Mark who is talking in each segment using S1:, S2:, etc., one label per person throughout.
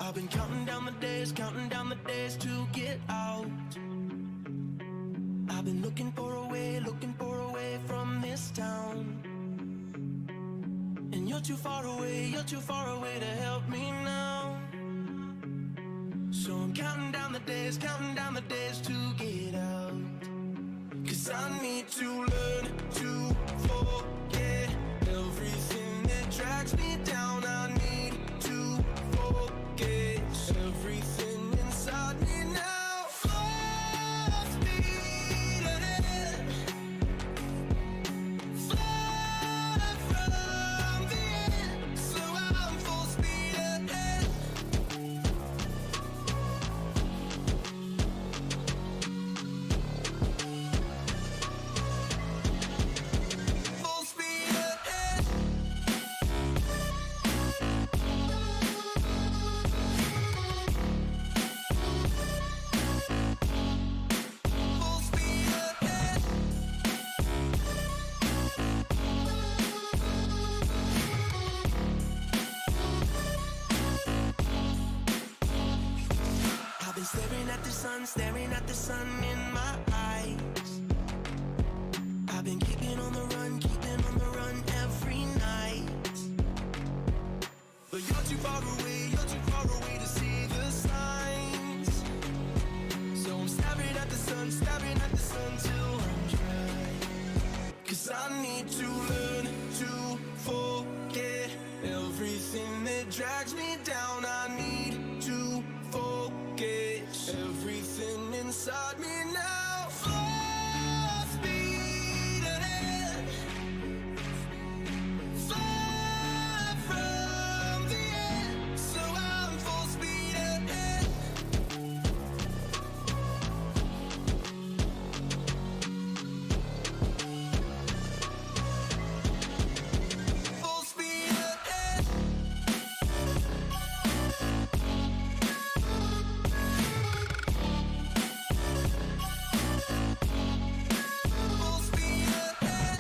S1: I've been counting down the days to get out. I've been looking for a way from this town. And you're too far away to help me now. So I'm counting down the days to get out. 'Cause I need to learn to forget everything that drags me down. I need to forget everything inside me now. Full speed ahead, far from the end. So I'm full speed ahead. Full speed ahead. Full speed ahead. I've been staring at the sun in my eyes. I've been keeping on the run every night. But you're too far away to see the signs. So I'm staring at the sun till I'm dry. 'Cause I need to learn to forget everything that drags me down. I need to forget everything inside me now. Full speed ahead, far from the end. So I'm full speed ahead. Full speed ahead. Full speed ahead.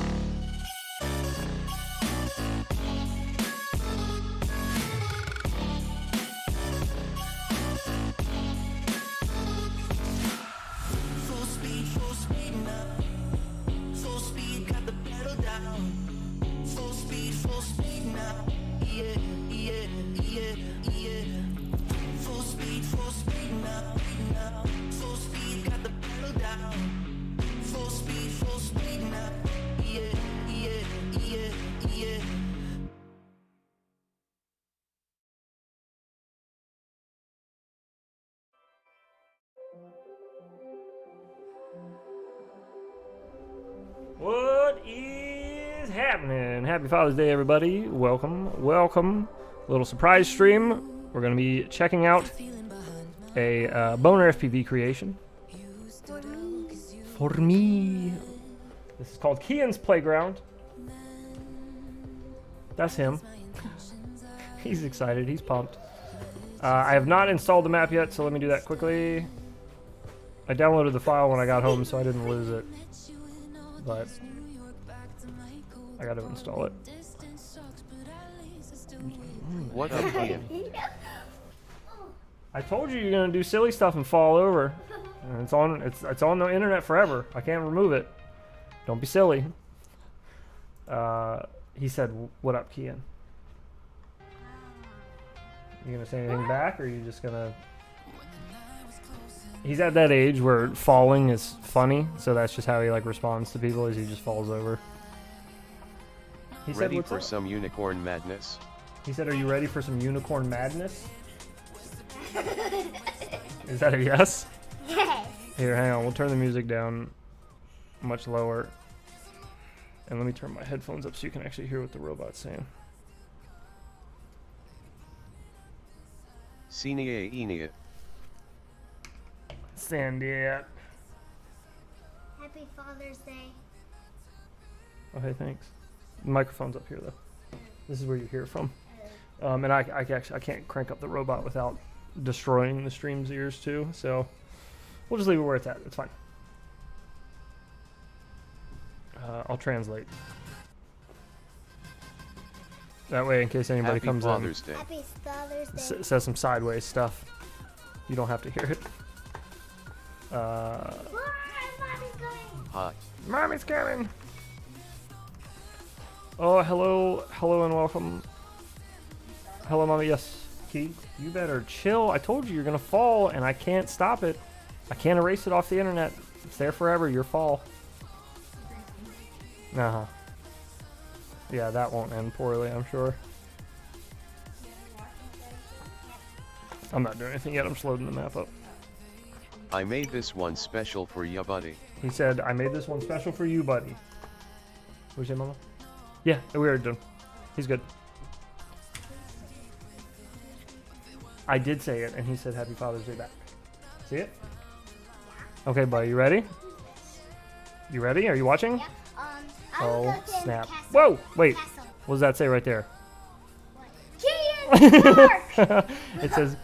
S1: Full speed now. Full speed, got the pedal down. Full speed now. Yeah, yeah, yeah, yeah. Full speed now. Full speed, got the pedal down. Full speed now. Yeah, yeah, yeah, yeah.
S2: What is happening? Happy Father's Day, everybody. Welcome. Little surprise stream. We're going to be checking out a BonerFPV creation. For me. This is called Kian's Playground. That's him. He's excited. He's pumped. I have not installed the map yet, so let me do that quickly. I downloaded the file when I got home, so I didn't lose it. But I gotta install it.
S3: What up, Kian?
S2: I told you you're gonna do silly stuff and fall over. And it's on the internet forever. I can't remove it. Don't be silly. He said, "What up, Kian?" You gonna say anything back, or are you just gonna? He's at that age where falling is funny, so that's just how he like responds to people. Is he just falls over. He said,
S3: Ready
S2: "What's
S3: for
S2: up?"
S3: some unicorn madness?
S2: He said, "Are you ready for some unicorn madness?" Is that a yes?
S4: Yes.
S2: Here, hang on. We'll turn the music down much lower. And let me turn my headphones up so you can actually hear what the robot's saying.
S3: Senia Enia.
S2: Send it.
S4: Happy Father's Day.
S2: Oh, hey, thanks. The microphone's up here, though. This is where you hear it from. And I can't crank up the robot without destroying the stream's ears, too. So we'll just leave it where it's at. It's fine. I'll translate. That way, in case anybody
S3: Happy
S2: comes
S3: Father's Day.
S4: Happy Father's Day.
S2: in, says some sideways stuff. You don't have to hear it.
S4: Where Mommy's going?
S3: Hi.
S2: Mommy's coming. Oh, hello, hello, and welcome. Hello, Mommy. Yes, Key. You better chill. I told you you're gonna fall, and I can't stop it. I can't erase it off the internet. It's there forever. Your fall. Uh-huh. Yeah, that won't end poorly, I'm sure. I'm not doing anything yet. I'm just loading the map up.
S3: I made this one special for ya, buddy.
S2: He said, I made this one special for you, buddy. What'd you say, Mama? Yeah, we already done. He's good. I did say it, and he said Happy Father's Day back. See it? Okay, buddy, you ready? You ready? Are you watching?
S4: Yeah. I will
S2: Oh,
S4: go to the
S2: snap.
S4: castle.
S2: Whoa! Wait.
S4: Castle.
S2: What does that say right there?
S4: Kian! Park!
S2: It says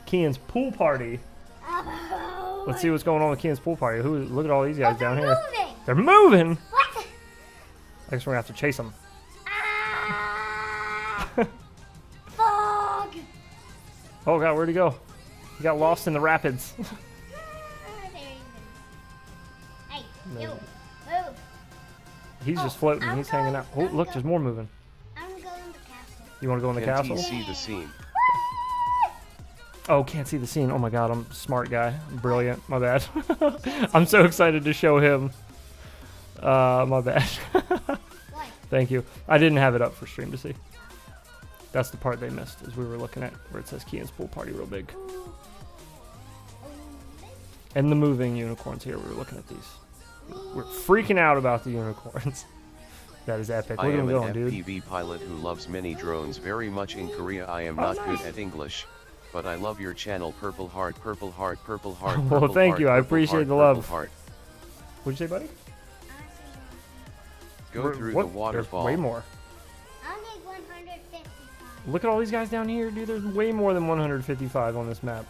S2: Kian's pool party.
S4: Oh,
S2: Let's see what's going on with Kian's pool party. Look at all these guys
S4: they're
S2: down here.
S4: moving.
S2: They're moving!
S4: What?
S2: I guess we're gonna have to chase them.
S4: Ah! Fog!
S2: Oh god, where'd he go? He got lost in the rapids.
S4: Hey,
S2: No.
S4: you, move.
S2: He's
S4: Oh,
S2: just floating.
S4: I'm
S2: He's hanging out. Oh,
S4: going-
S2: look,
S4: I'm
S2: there's more moving.
S4: I'm going to the castle.
S2: You want to go in the
S3: Can't
S2: castle?
S3: you see the scene?
S2: Oh, can't see the scene. Oh my god, I'm a smart guy. I'm brilliant. My bad. I'm so excited to show him. My bad.
S4: What?
S2: Thank you. I didn't have it up for stream to see. That's the part they missed, as we were looking at where it says Kian's pool party real big. And the moving unicorns here. We were looking at these. We're freaking out about the unicorns. That is epic.
S3: I
S2: Look at
S3: am
S2: him
S3: an
S2: going, dude.
S3: FPV pilot who loves many drones very much in Korea. I am
S2: Oh,
S3: not
S2: nice.
S3: good at English, but I love your channel. Purple heart, purple heart, purple heart.
S2: Well,
S3: purple
S2: thank
S3: heart,
S2: you. I
S3: purple
S2: appreciate
S3: heart,
S2: the
S3: purple
S2: love.
S3: Heart.
S2: What'd you say, buddy?
S3: Go through
S2: What?
S3: the waterfall.
S2: There's way more.
S4: I need 155.
S2: Look at all these guys down here, dude. There's way more than 155 on this map.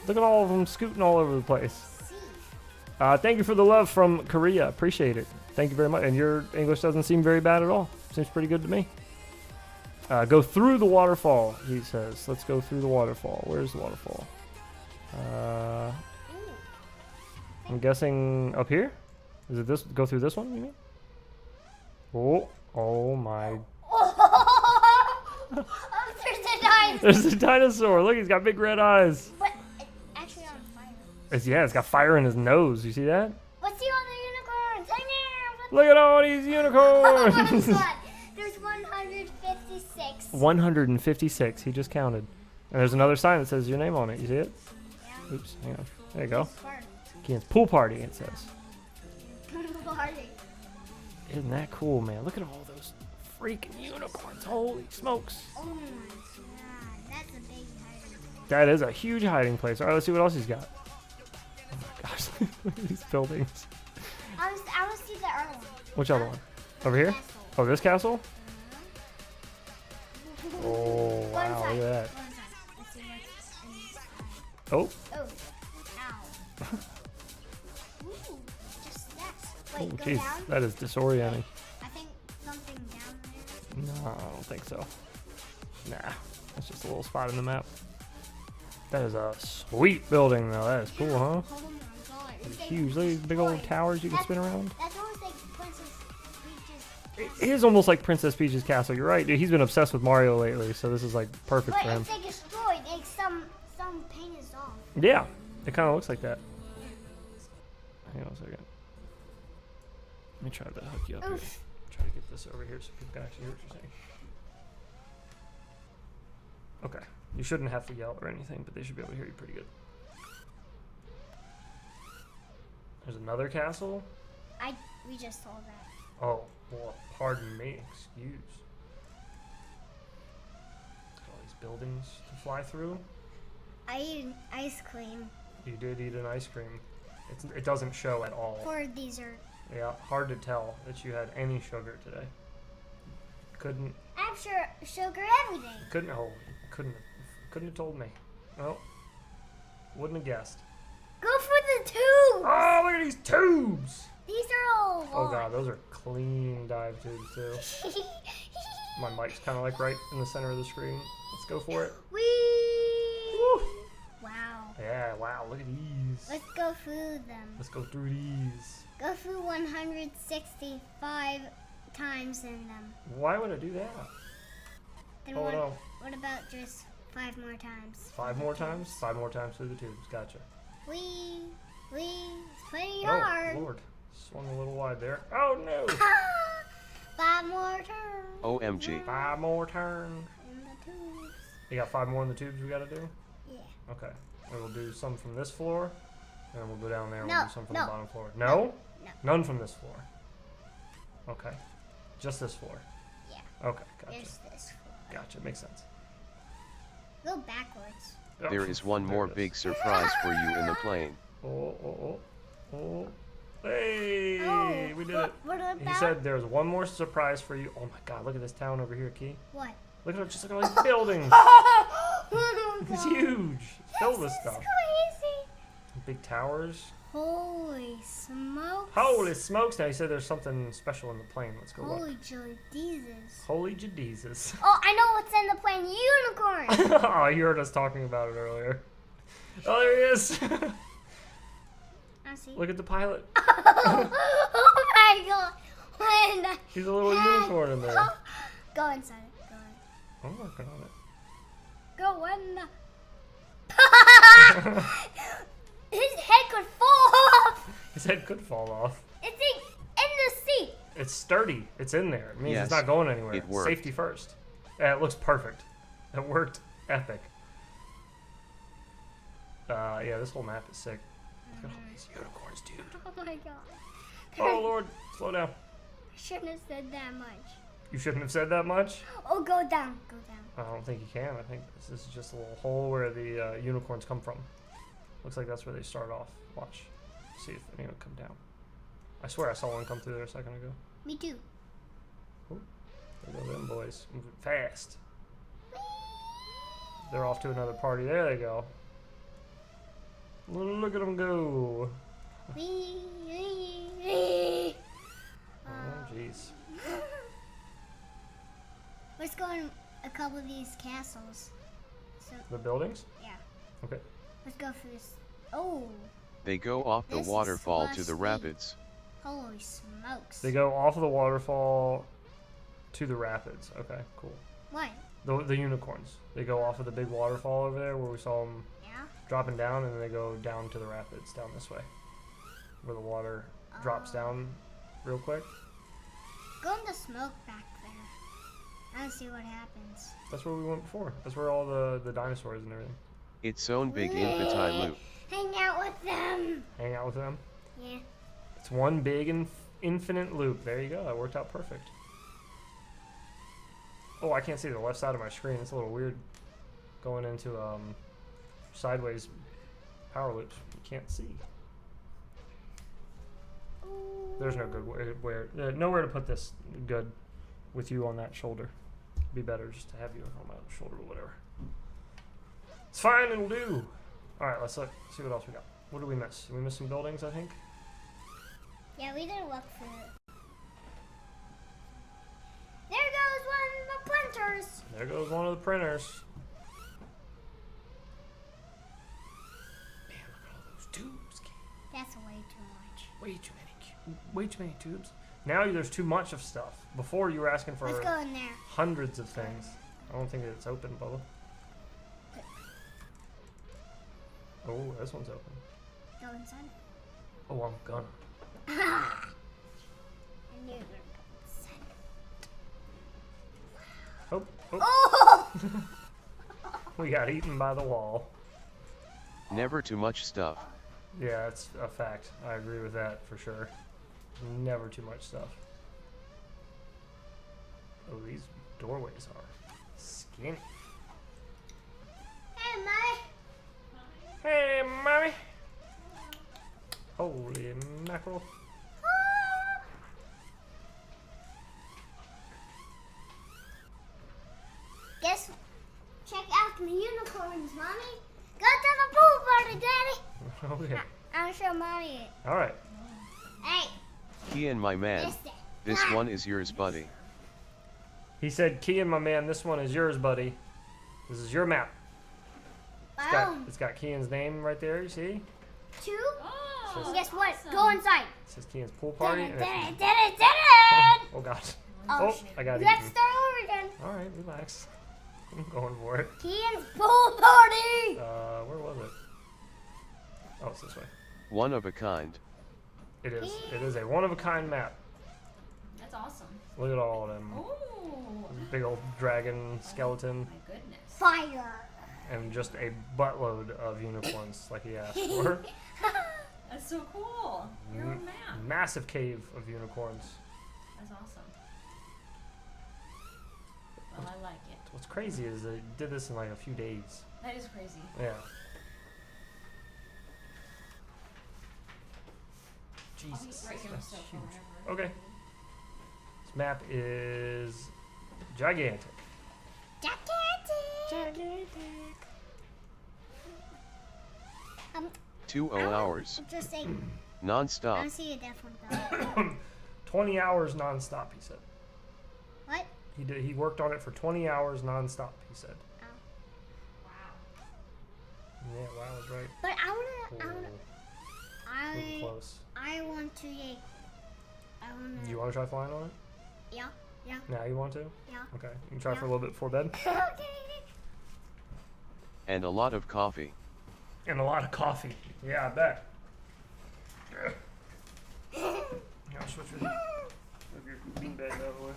S2: Look at all of them scooting all over the place. Thank you for the love from Korea. Appreciate it. Thank you very much. And your English doesn't seem very bad at all. Seems pretty good to me. Go through the waterfall, he says. Let's go through the waterfall. Where's the waterfall? I'm guessing up here? Is it this? Go through this one, you mean? Oh my.
S4: Oh, there's a dinosaur.
S2: There's a dinosaur. Look, he's got big red eyes.
S4: But it's actually on fire.
S2: Yeah, it's got fire in his nose. You see that?
S4: What's the other unicorns? Hang on.
S2: Look at all these unicorns.
S4: There's 156.
S2: 156. He just counted. And there's another sign that says your name on it. You see it?
S4: Yeah.
S2: Oops. Hang on. There you go.
S4: Party.
S2: Kian's pool party, it says.
S4: Party.
S2: Isn't that cool, man? Look at all those freaking unicorns. Holy smokes.
S4: Oh my god. That's a big hiding.
S2: That is a huge hiding place. All right, let's see what else he's got. Oh my gosh. Look at these buildings.
S4: I want to see the other one.
S2: Which other one? Over here?
S4: Castle.
S2: Oh, this castle? Oh,
S4: One
S2: wow.
S4: side.
S2: Look at that.
S4: One side. Let's see what's in this side.
S2: Oh.
S4: Oh. Ow. Ooh. Just that.
S2: Oh,
S4: Wait, go
S2: jeez.
S4: down.
S2: That is disorienting.
S4: I think something down there.
S2: No, I don't think so. Nah. That's just a little spot in the map. That is a sweet building, though. That is cool, huh?
S4: Hold on, God.
S2: It's huge. Look at these big old towers you can spin around.
S4: That's almost like Princess Peach's.
S2: It is almost like Princess Peach's castle. You're right, dude. He's been obsessed with Mario lately, so this is like perfect
S4: But
S2: for him.
S4: it's like destroyed. Like some paint is off.
S2: Yeah, it kind of looks like that. Hang on a second. Let me try to hook you up here.
S4: Oof.
S2: Try to get this over here so people can actually hear what you're saying. Okay. You shouldn't have to yell or anything, but they should be able to hear you pretty good. There's another castle.
S4: We just saw that.
S2: Oh, well, pardon me. Excuse. Got all these buildings to fly through.
S4: I ate an ice cream
S2: You did eat an ice cream. It doesn't show at all.
S4: for dessert.
S2: Yeah, hard to tell that you had any sugar today. Couldn't
S4: I'm sure sugar every day.
S2: couldn't have told me. Well, wouldn't have guessed.
S4: Go for the tube.
S2: Oh, look at these tubes!
S4: These are all.
S2: Oh god, those are clean dive tubes too. My mic's kind of like right in the center of the screen. Let's go for it.
S4: Whee!
S2: Woo!
S4: Wow.
S2: Yeah, wow, look at these.
S4: Let's go through them.
S2: Let's go through these.
S4: Go through 165 times in them.
S2: Why would I do that?
S4: Then
S2: Oh, no.
S4: what about just 5 more times?
S2: 5 more times? 5 more times through the tubes. Gotcha.
S4: Whee! It's pretty hard.
S2: Oh, Lord. Swung a little wide there. Oh, no.
S4: 5 more turns.
S3: OMG.
S2: 5 more turns.
S4: In the tubes.
S2: You got 5 more in the tubes we gotta do?
S4: Yeah.
S2: Okay. And we'll do some from this floor. And then we'll go down there and
S4: No,
S2: we'll do some from
S4: no.
S2: the bottom floor. No?
S4: No.
S2: None from this floor. Okay. Just this floor.
S4: Yeah.
S2: Okay, gotcha.
S4: There's this floor.
S2: Gotcha, makes sense.
S4: Go backwards.
S2: Oh,
S3: There is one
S2: there
S3: more
S2: it is.
S3: big surprise for you in the plane.
S2: Oh. Hey,
S4: Oh,
S2: we did it.
S4: What about?
S2: He said there's one more surprise for you. Oh my god, look at this town over here, Key.
S4: What?
S2: Look at just look at all these buildings. It's huge. It's filled with stuff.
S4: Crazy.
S2: Big towers.
S4: Holy smokes.
S2: Holy smokes! Now he said there's something special in the plane. Let's go look.
S4: Holy Jesus.
S2: Holy Jesus.
S4: Oh, I know what's in the plane. Unicorn.
S2: Oh, you heard us talking about it earlier. Oh, there he is.
S4: I see.
S2: Look at the pilot.
S4: Oh my god. When
S2: He's a little unicorn in there.
S4: Go inside it. Go in.
S2: I'm working on it.
S4: Go in. His head could fall off.
S2: His head could fall off.
S4: It's in the seat.
S2: It's sturdy. It's in there. It means
S3: Yes,
S2: it's not going anywhere.
S3: it worked.
S2: Safety first. It looks perfect. It worked. Epic. Yeah, this whole map is sick. Look at all these unicorns, dude.
S4: Oh my god.
S2: Oh, Lord. Slow down.
S4: I shouldn't have said that much.
S2: You shouldn't have said that much.
S4: Oh, go down. Go down.
S2: I don't think you can. I think this is just a little hole where the unicorns come from. Looks like that's where they start off. Watch. See if any will come down. I swear I saw one come through there a second ago.
S4: Me too.
S2: Ooh, there go them boys. Moving fast. They're off to another party. There they go. Look at them go.
S4: Wee.
S2: Oh, jeez.
S4: Let's go in a couple of these castles. So,
S2: The buildings?
S4: yeah.
S2: Okay.
S4: Let's go for this. Oh,
S3: They go off the
S4: This is
S3: waterfall to the
S4: slushy.
S3: rapids.
S4: holy smokes.
S2: They go off of the waterfall to the rapids. Okay, cool.
S4: What?
S2: The unicorns. They go off of the big waterfall over there where we saw them
S4: Yeah?
S2: dropping down, and then they go down to the rapids down this way, where the water drops down real quick.
S4: Go in the smoke back there. I want to see what happens.
S2: That's where we went before. That's where all the dinosaurs and everything.
S3: Its own big infantile loop.
S4: Hang out with them.
S2: Hang out with them.
S4: Yeah.
S2: It's one big infinite loop. There you go. That worked out perfect. Oh, I can't see the left side of my screen. It's a little weird going into sideways power loops. You can't see. There's no good nowhere to put this good with you on that shoulder. It'd be better just to have you on my shoulder or whatever. It's fine, it'll do. All right, let's look. See what else we got. What did we miss? Did we miss some buildings, I think?
S4: Yeah, we didn't look for it. There goes one of the printers.
S2: There goes one of the printers. Man, look at all those tubes.
S4: That's way too much.
S2: Way too many tubes. Now there's too much of stuff. Before you were asking for
S4: Let's go in there.
S2: hundreds of things. I don't think it's open, Bubba. Oh, this one's open.
S4: Go inside.
S2: Oh, I'm gonna.
S4: I knew you were going inside.
S2: Oh, oh.
S4: Oh!
S2: We got eaten by the wall.
S3: Never too much stuff.
S2: Yeah, it's a fact. I agree with that for sure. Never too much stuff. Oh, these doorways are skinny.
S4: Hey, Mommy.
S2: Hey, mommy. Holy mackerel.
S4: Guess, check out the unicorns, Mommy. Go to the pool party, Daddy.
S2: Okay.
S4: I'll show Mommy it.
S2: All right.
S4: Hey,
S3: Kian, my man.
S4: missed it.
S3: This one is yours, buddy.
S2: He said, Kian, my man, this one is yours, buddy. This is your map.
S4: Wow.
S2: It's got Kian's name right there, you see?
S4: 2.
S2: Says-
S4: And guess what?
S5: awesome.
S4: Go inside.
S2: It says Kian's pool party. And if-
S4: Did it.
S2: oh, God.
S4: Oh,
S2: Oh, I got
S4: You have to
S2: eaten.
S4: start over again.
S2: Alright, relax. I'm going for it.
S4: Kian's pool party.
S2: Where was it? Oh, it's this way.
S3: One of a kind.
S2: It is. It is a one-of-a-kind map.
S5: That's awesome.
S2: Look at all of them.
S5: Oh,
S2: Big old dragon skeleton.
S5: my goodness.
S2: And
S4: Fire.
S2: just a buttload of unicorns like he asked for.
S5: That's so cool. Your own map.
S2: Massive cave of unicorns.
S5: That's awesome. Well, I like it.
S2: What's crazy is they did this in like a few days.
S5: That is crazy.
S2: Yeah. Jesus.
S5: Right here on the
S2: That's
S5: sofa
S2: huge.
S5: whenever.
S2: Okay. This map is gigantic.
S4: Gigantic.
S3: 2 hours.
S4: Just say, I
S3: Non-stop.
S4: don't see a deaf one though.
S2: 20 hours nonstop, he said.
S4: What?
S2: He worked on it for 20 hours nonstop, he said.
S5: Wow.
S2: Yeah, wow was right.
S4: But I
S2: Cool. Pretty
S4: wanna,
S2: close.
S4: I want to, yeah. I wanna.
S2: You want to try flying on it?
S4: Yeah. Yeah.
S2: Now you want to?
S4: Yeah.
S2: Okay. You can try for a
S4: Yeah.
S2: little bit before bed.
S4: Okay.
S3: And a lot of coffee.
S2: And a lot of coffee. Yeah, I bet. Yeah, I'll switch with you. Move your beanbag out of the way.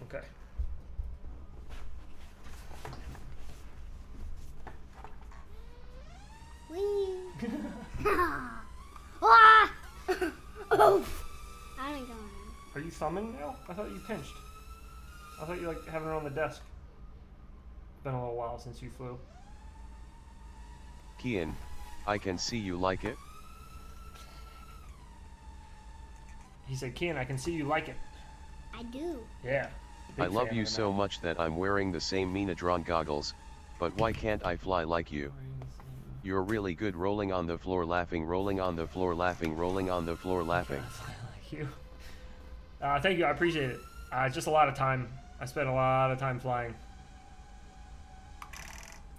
S2: Okay.
S4: Wee. Ah! Oof. I ain't going.
S2: Are you thumbing now? I thought you pinched. I thought you like having it on the desk. Been a little while since you flew.
S3: Kian, I can see you like it.
S2: He said, Kian, I can see you like it.
S4: I do.
S2: Yeah.
S3: I
S2: Big
S3: love
S2: fan
S3: you
S2: of the
S3: so
S2: map.
S3: much that I'm wearing the same Minadron goggles, but why can't I fly like you? You're really good rolling on the floor laughing, rolling on the floor laughing, rolling on the floor laughing.
S2: Thank you. Thank you, I appreciate it. Just a lot of time. I spent a lot of time flying.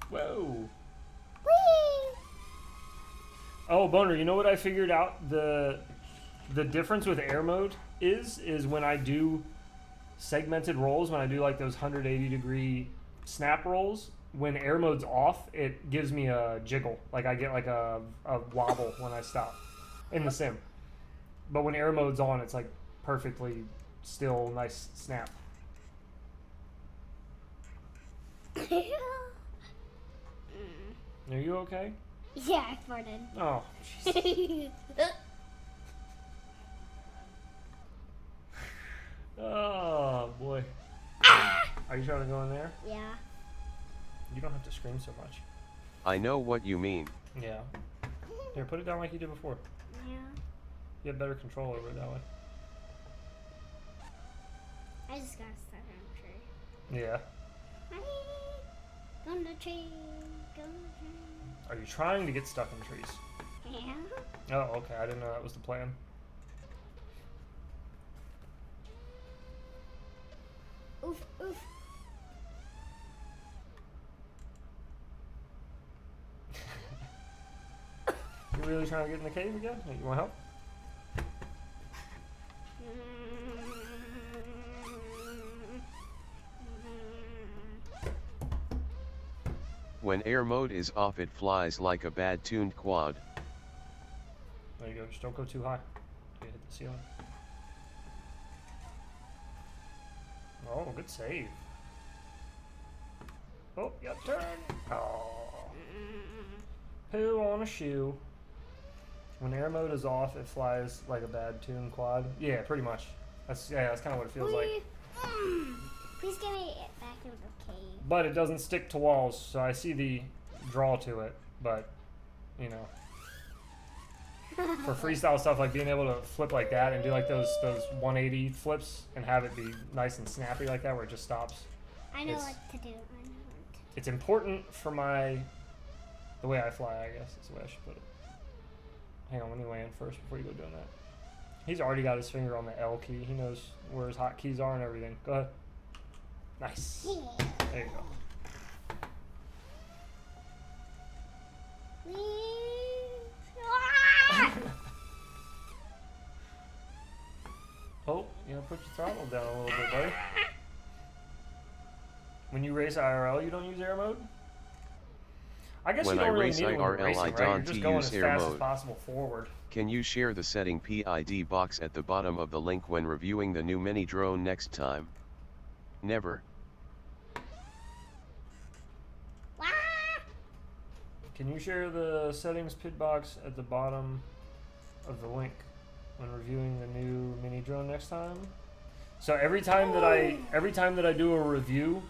S2: Whoa.
S4: Whee!
S2: Oh, Boner, you know what I figured out? The difference with air mode is when I do segmented rolls, when I do like those 180 degree snap rolls, when air mode's off, it gives me a jiggle. Like I get like a wobble when I stop in the sim. But when air mode's on, it's like perfectly still, nice snap. Are you okay?
S4: Yeah, I farted.
S2: Oh, jeez. Oh, boy. Are you trying to go in there?
S4: Yeah.
S2: You don't have to scream so much.
S3: I know what you mean.
S2: Yeah. Here, put it down like you did before.
S4: Yeah.
S2: You have better control over it that way.
S4: I just got stuck on a tree.
S2: Yeah.
S4: Go on the tree. Go on the tree.
S2: Are you trying to get stuck in trees?
S4: Yeah.
S2: Oh, okay. I didn't know that was the plan.
S4: Oof, oof.
S2: You really trying to get in the cave again? Hey, you want help?
S3: When air mode is off, it flies like a bad tuned quad.
S2: There you go. Just don't go too high. You hit the ceiling. Oh, good save. Oh, yep, turn. Oh. Poo on a shoe. When air mode is off, it flies like a bad tuned quad. Yeah, pretty much. That's kind of what it feels like.
S4: Please get me back in the cave.
S2: But it doesn't stick to walls, so I see the draw to it. But, you know, for freestyle stuff, like being able to flip like that and do like those 180 flips and have it be nice and snappy like that, where it just stops.
S4: I know
S2: It's-
S4: what to do. I know what to do.
S2: It's important for the way I fly, I guess is the way I should put it. Hang on, let me land first before you go doing that. He's already got his finger on the L key. He knows where his hotkeys are and everything. Go ahead. Nice.
S4: Yeah.
S2: There you go. Oh, you gotta put your throttle down a little bit, buddy. When you race IRL, you don't use air mode? I guess
S3: When
S2: you
S3: I
S2: don't really
S3: race
S2: need it when you're
S3: IRL,
S2: racing,
S3: I
S2: right? You're
S3: don't
S2: just going
S3: use
S2: as
S3: air
S2: fast as
S3: mode.
S2: possible forward.
S3: Can you share the setting PID box at the bottom of the link when reviewing the new mini drone next time? Never.
S2: Can you share the settings PID box at the bottom of the link when reviewing the new mini drone next time? So every time that I do a review,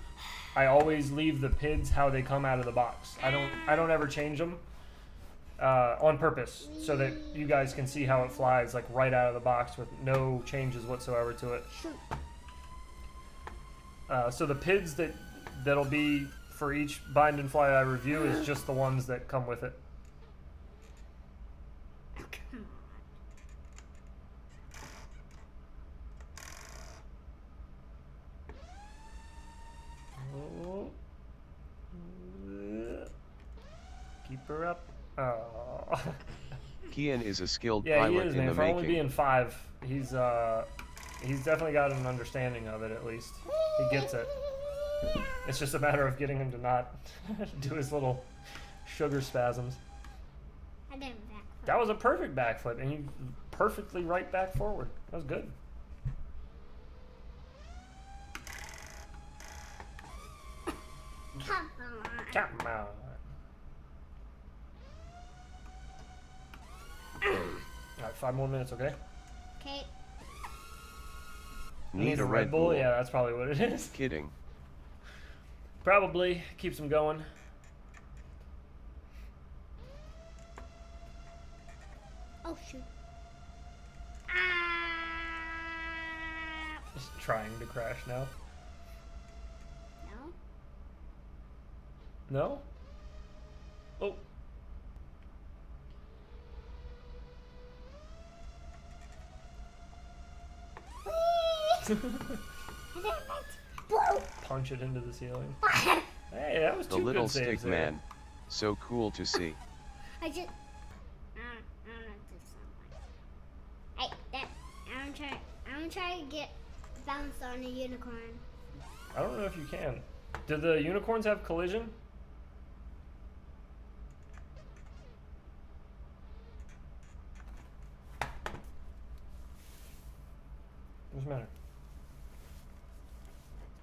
S2: I always leave the PIDs how they come out of the box. I don't ever change them on purpose so that you guys can see how it flies like right out of the box with no changes whatsoever to it. So the PIDs that'll be for each bind and fly I review is just the ones that come with it. Oh. Keep her up. Oh.
S3: Kian is a skilled
S2: Yeah, he
S3: pilot
S2: is,
S3: in
S2: man.
S3: the
S2: For only
S3: making.
S2: being 5, he's definitely got an understanding of it at least. He gets it. It's just a matter of getting him to not do his little sugar spasms.
S4: I didn't backflip.
S2: That was a perfect backflip, and you perfectly right back forward. That was good.
S4: Come on.
S2: Come on. Alright, 5 more minutes, okay?
S4: Okay.
S3: Need a
S2: Red Bull? Yeah, that's probably what it is.
S3: Kidding.
S2: Probably keeps him going.
S4: Oh shoot.
S2: Just trying to crash now.
S4: No.
S2: No? Oh.
S4: Whoa.
S2: Punch it into the ceiling. Hey, that was
S3: The
S2: two
S3: little
S2: good saves
S3: stick
S2: there.
S3: man. So cool to see.
S4: I just. I don't know what this sounds like. Hey, I'm trying to get bounced on a unicorn.
S2: I don't know if you can. Do the unicorns have collision? What's the matter?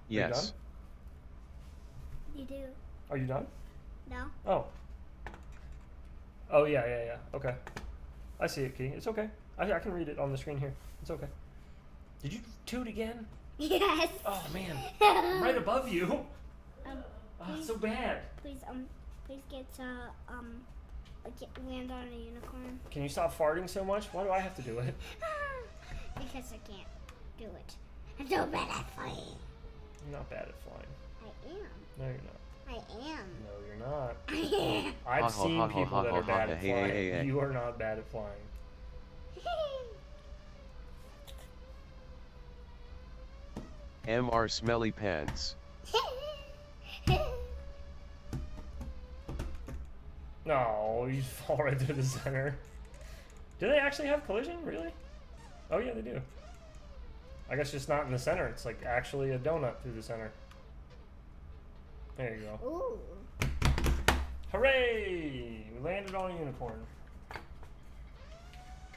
S3: Yes.
S4: You do?
S2: Are you done?
S4: No?
S2: Oh. Oh, yeah. Okay. I see it, Key. It's okay. I can read it on the screen here. It's okay. Did you toot again?
S4: Yes.
S2: Oh, man. I'm right above you. Oh, it's so bad.
S4: Please get land on a unicorn.
S2: Can you stop farting so much? Why do I have to do it?
S4: Because I can't do it. I'm so bad at flying.
S2: You're not bad at flying.
S4: I am.
S2: No, you're not.
S4: I am.
S2: No, you're not.
S4: I am.
S2: I've seen people that are bad at
S3: Hey,
S2: flying.
S3: hey, hey.
S2: You are not bad at flying.
S3: MR Smelly Pants.
S2: No, you fall right through the center. Do they actually have collision? Really? Oh yeah, they do. I guess just not in the center. It's like actually a donut through the center. There you go.
S4: Ooh.
S2: Hooray! We landed on a unicorn.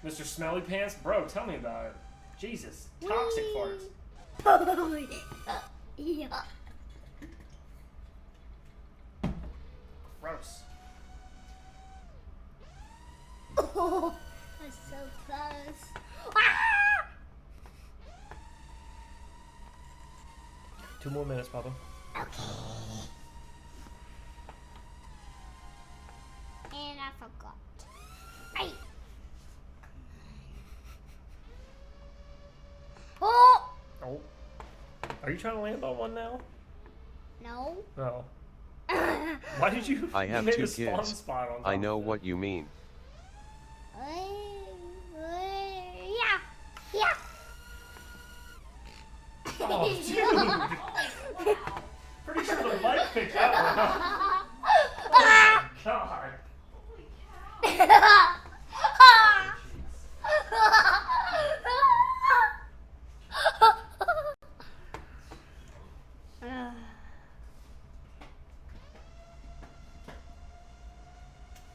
S2: Mr. Smelly Pants? Bro, tell me about it. Jesus. Toxic farts.
S4: Yeah.
S2: Gross.
S4: Oh, that's so close. Ah!
S2: 2 more minutes, Papa.
S4: Okay. And I forgot. Right. Oh!
S2: Oh. Are you trying to land on one now?
S4: No.
S2: No. Why did you?
S3: I have
S2: you made
S3: 2
S2: a spawn
S3: kids.
S2: spot on top
S3: I know
S2: of it.
S3: what you mean.
S4: Yeah.
S2: Oh, dude. Pretty sure the mic picked that one up. Oh, God.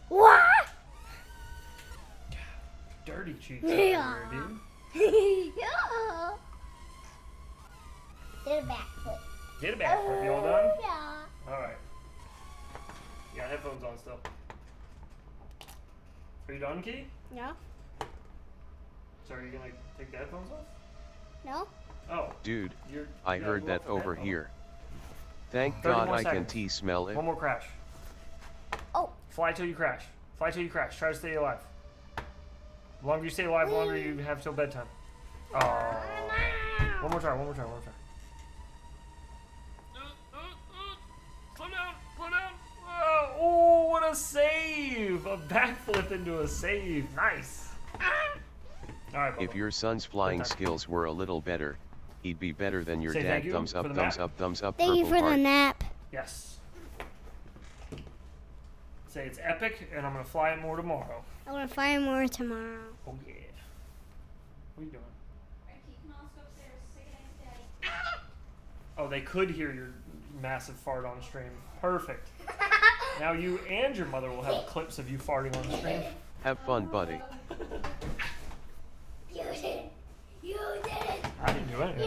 S4: What?
S2: Dirty cheeks
S4: Yeah.
S2: over here, dude.
S4: Yeah. Did a backflip.
S2: Did a backflip. You all done?
S4: Yeah.
S2: Alright. You got headphones on still. Are you done, Key?
S4: No.
S2: So are you gonna take the headphones off?
S4: No.
S2: Oh.
S3: Dude,
S2: You're,
S3: I
S2: you gotta
S3: heard
S2: go
S3: that
S2: off the
S3: over
S2: headphone.
S3: here. Thank
S2: 30
S3: God
S2: more
S3: I can
S2: seconds.
S3: smell it.
S2: One more crash.
S4: Oh.
S2: Fly till you crash. Fly till you crash. Try to stay alive. The longer you stay alive, the longer you have till bedtime. Oh. One more try, one more try, one more try. Slow down, slow down. Oh, what a save! A backflip into a save. Nice. Alright,
S3: If your son's flying skills were a little better, he'd be better than your
S2: Say
S3: dad.
S2: thank you
S3: Thumbs
S2: for
S3: up,
S2: the
S3: thumbs
S2: map.
S3: up, thumbs up,
S4: Thank you
S3: purple
S4: for the
S3: heart.
S4: nap.
S2: Yes. Say it's epic, and I'm gonna fly it more tomorrow.
S4: I want to fly more tomorrow.
S2: Oh yeah. What are you doing? Oh, they could hear your massive fart on stream. Perfect. Now you and your mother will have clips of you farting on stream.
S3: Have fun, buddy.
S4: You did it. You did it.
S2: I didn't do anything.
S4: You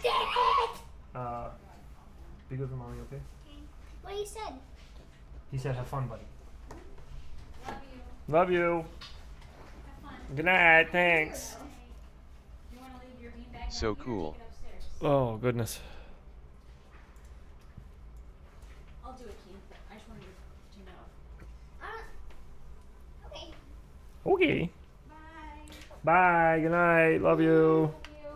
S4: did it.
S2: Be good for mommy, okay?
S4: What you said?
S2: He said, have fun, buddy.
S5: Love you.
S2: Love you.
S5: Have fun.
S2: Good night, thanks.
S5: You want to leave your beanbag
S3: So
S5: down here or
S3: cool.
S5: take it upstairs?
S2: Oh, goodness.
S5: I'll do it, Kian. I just wanted to turn that off.
S4: Okay.
S2: Okay.
S5: Bye.
S2: Bye, good night. Love you.
S5: Love you.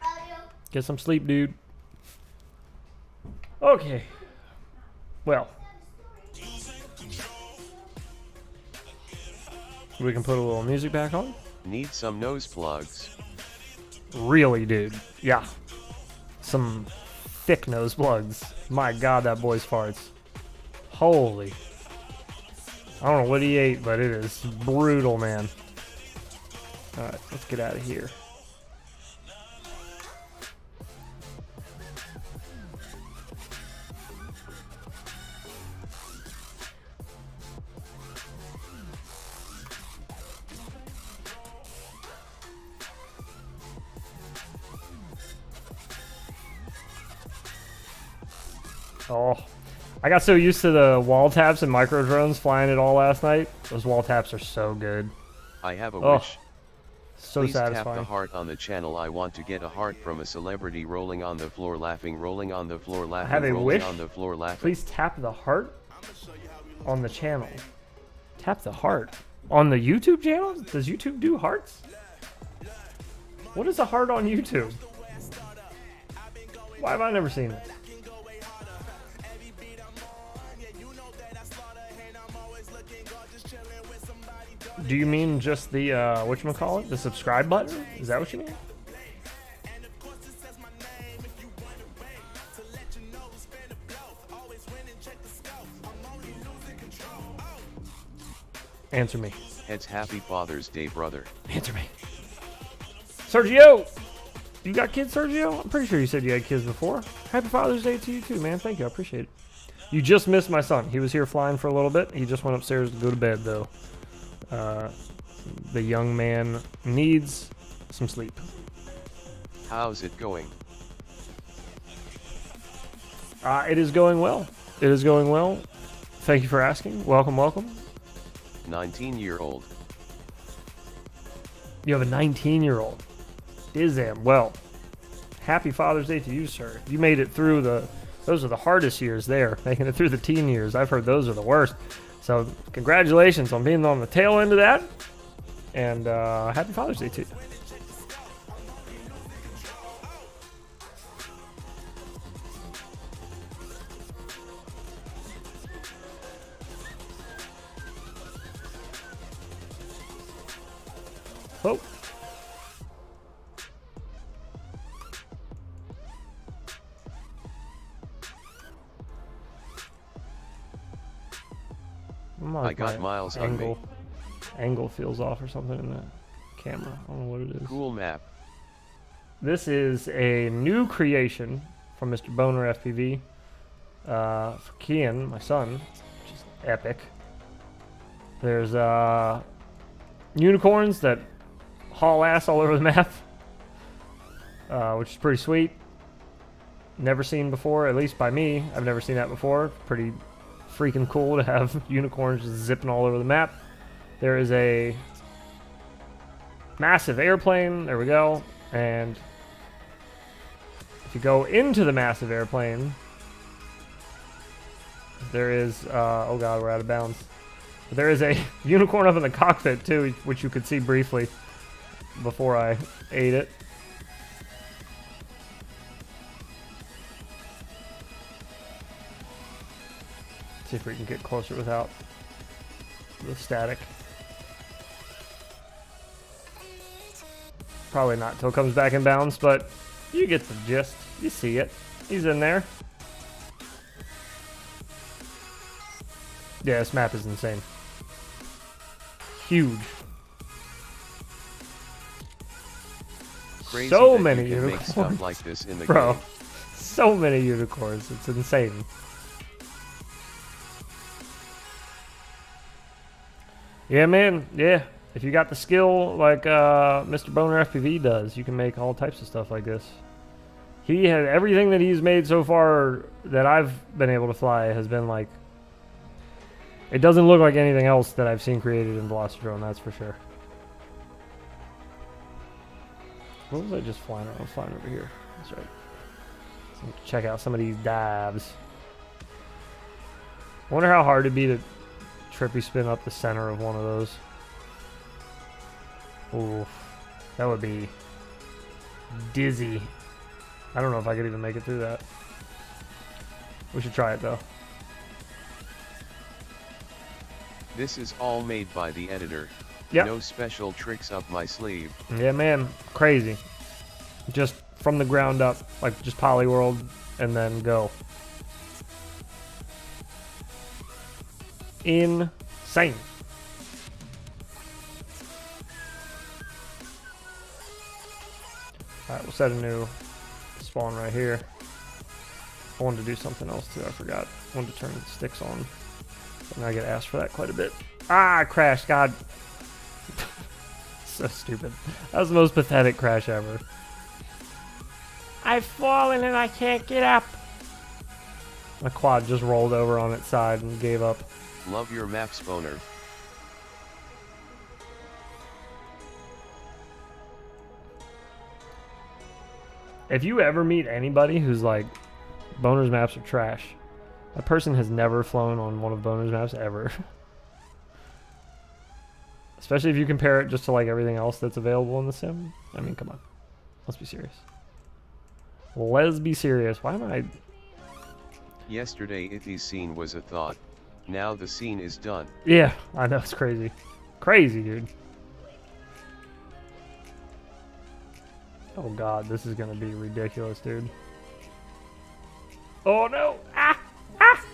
S4: Love you.
S2: Get some sleep, dude. Okay. Well. We can put a little music back on.
S3: Need some nose plugs.
S2: Really, dude. Yeah. Some thick nose plugs. My God, that boy's farts. Holy. I don't know what he ate, but it is brutal, man. Alright, let's get out of here. Oh, I got so used to the wall taps and micro drones flying it all last night. Those wall taps are so good.
S3: I have a
S2: Oh,
S3: wish.
S2: So
S3: Please tap the
S2: satisfying.
S3: heart on the channel. I want to get a heart from a celebrity rolling on the floor laughing, rolling on the floor laughing,
S2: have a
S3: rolling
S2: wish?
S3: on the floor laughing.
S2: Please tap the heart on the channel. Tap the heart on the YouTube channel? Does YouTube do hearts? What is a heart on YouTube? Why have I never seen this? Do you mean just the whatchamacallit? The subscribe button? Is that what you mean? Answer me.
S3: It's Happy Father's Day, brother.
S2: Answer me. Sergio! You got kids, Sergio? I'm pretty sure you said you had kids before. Happy Father's Day to you too, man. Thank you. I appreciate it. You just missed my son. He was here flying for a little bit. He just went upstairs to go to bed, though. The young man needs some sleep.
S3: How's it going?
S2: It is going well. It is going well. Thank you for asking. Welcome, welcome.
S3: 19-year-old.
S2: You have a 19-year-old. Dizam. Well, happy Father's Day to you, sir. You made it through those are the hardest years there. Making it through the teen years. I've heard those are the worst. So congratulations on being on the tail end of that. And happy Father's Day to you. Oh.
S3: I got miles on me.
S2: Angle feels off or something in the camera. I don't know what it is.
S3: Cool map.
S2: This is a new creation from Mr. BonerFPV for Kian, my son, which is epic. There's unicorns that haul ass all over the map, which is pretty sweet. Never seen before, at least by me. I've never seen that before. Pretty freaking cool to have unicorns just zipping all over the map. There is a massive airplane. There we go. And if you go into the massive airplane, there is, oh god, we're out of bounds. But there is a unicorn up in the cockpit too, which you could see briefly before I ate it. See if we can get closer without the static. Probably not till it comes back in bounds, but you get the gist. You see it. He's in there. Yeah, this map is insane. Huge.
S3: Crazy
S2: So
S3: that
S2: many
S3: you can make
S2: unicorns.
S3: stuff like this in the
S2: Bro,
S3: game.
S2: so many unicorns. It's insane. Yeah, man. Yeah. If you got the skill like Mr. BonerFPV does, you can make all types of stuff like this. He had everything that he's made so far that I've been able to fly has been like, it doesn't look like anything else that I've seen created in Velocidrone, that's for sure. What was I just flying around? I was flying over here. That's right. So check out some of these dives. I wonder how hard it'd be to trippy spin up the center of one of those. Ooh, that would be dizzy. I don't know if I could even make it through that. We should try it though.
S3: This is all made by the editor.
S2: Yep.
S3: No special tricks up my sleeve.
S2: Yeah, man, crazy. Just from the ground up, like just Polyworld and then go. Insane. Alright, we'll set a new spawn right here. I wanted to do something else too, I forgot. I wanted to turn sticks on. And I get asked for that quite a bit. Ah, I crashed, god. So stupid. That was the most pathetic crash ever. I've fallen and I can't get up. My quad just rolled over on its side and gave up.
S3: Love your maps, Boner.
S2: If you ever meet anybody who's like, Boner's maps are trash, that person has never flown on one of Boner's maps ever. Especially if you compare it just to like everything else that's available in the sim. I mean, come on. Let's be serious. Let's be serious. Why am I...
S3: Yesterday Ithy's scene was a thought. Now the scene is done.
S2: Yeah, I know, it's crazy. Crazy, dude. Oh god, this is gonna be ridiculous, dude. Oh no! Ah! Ah!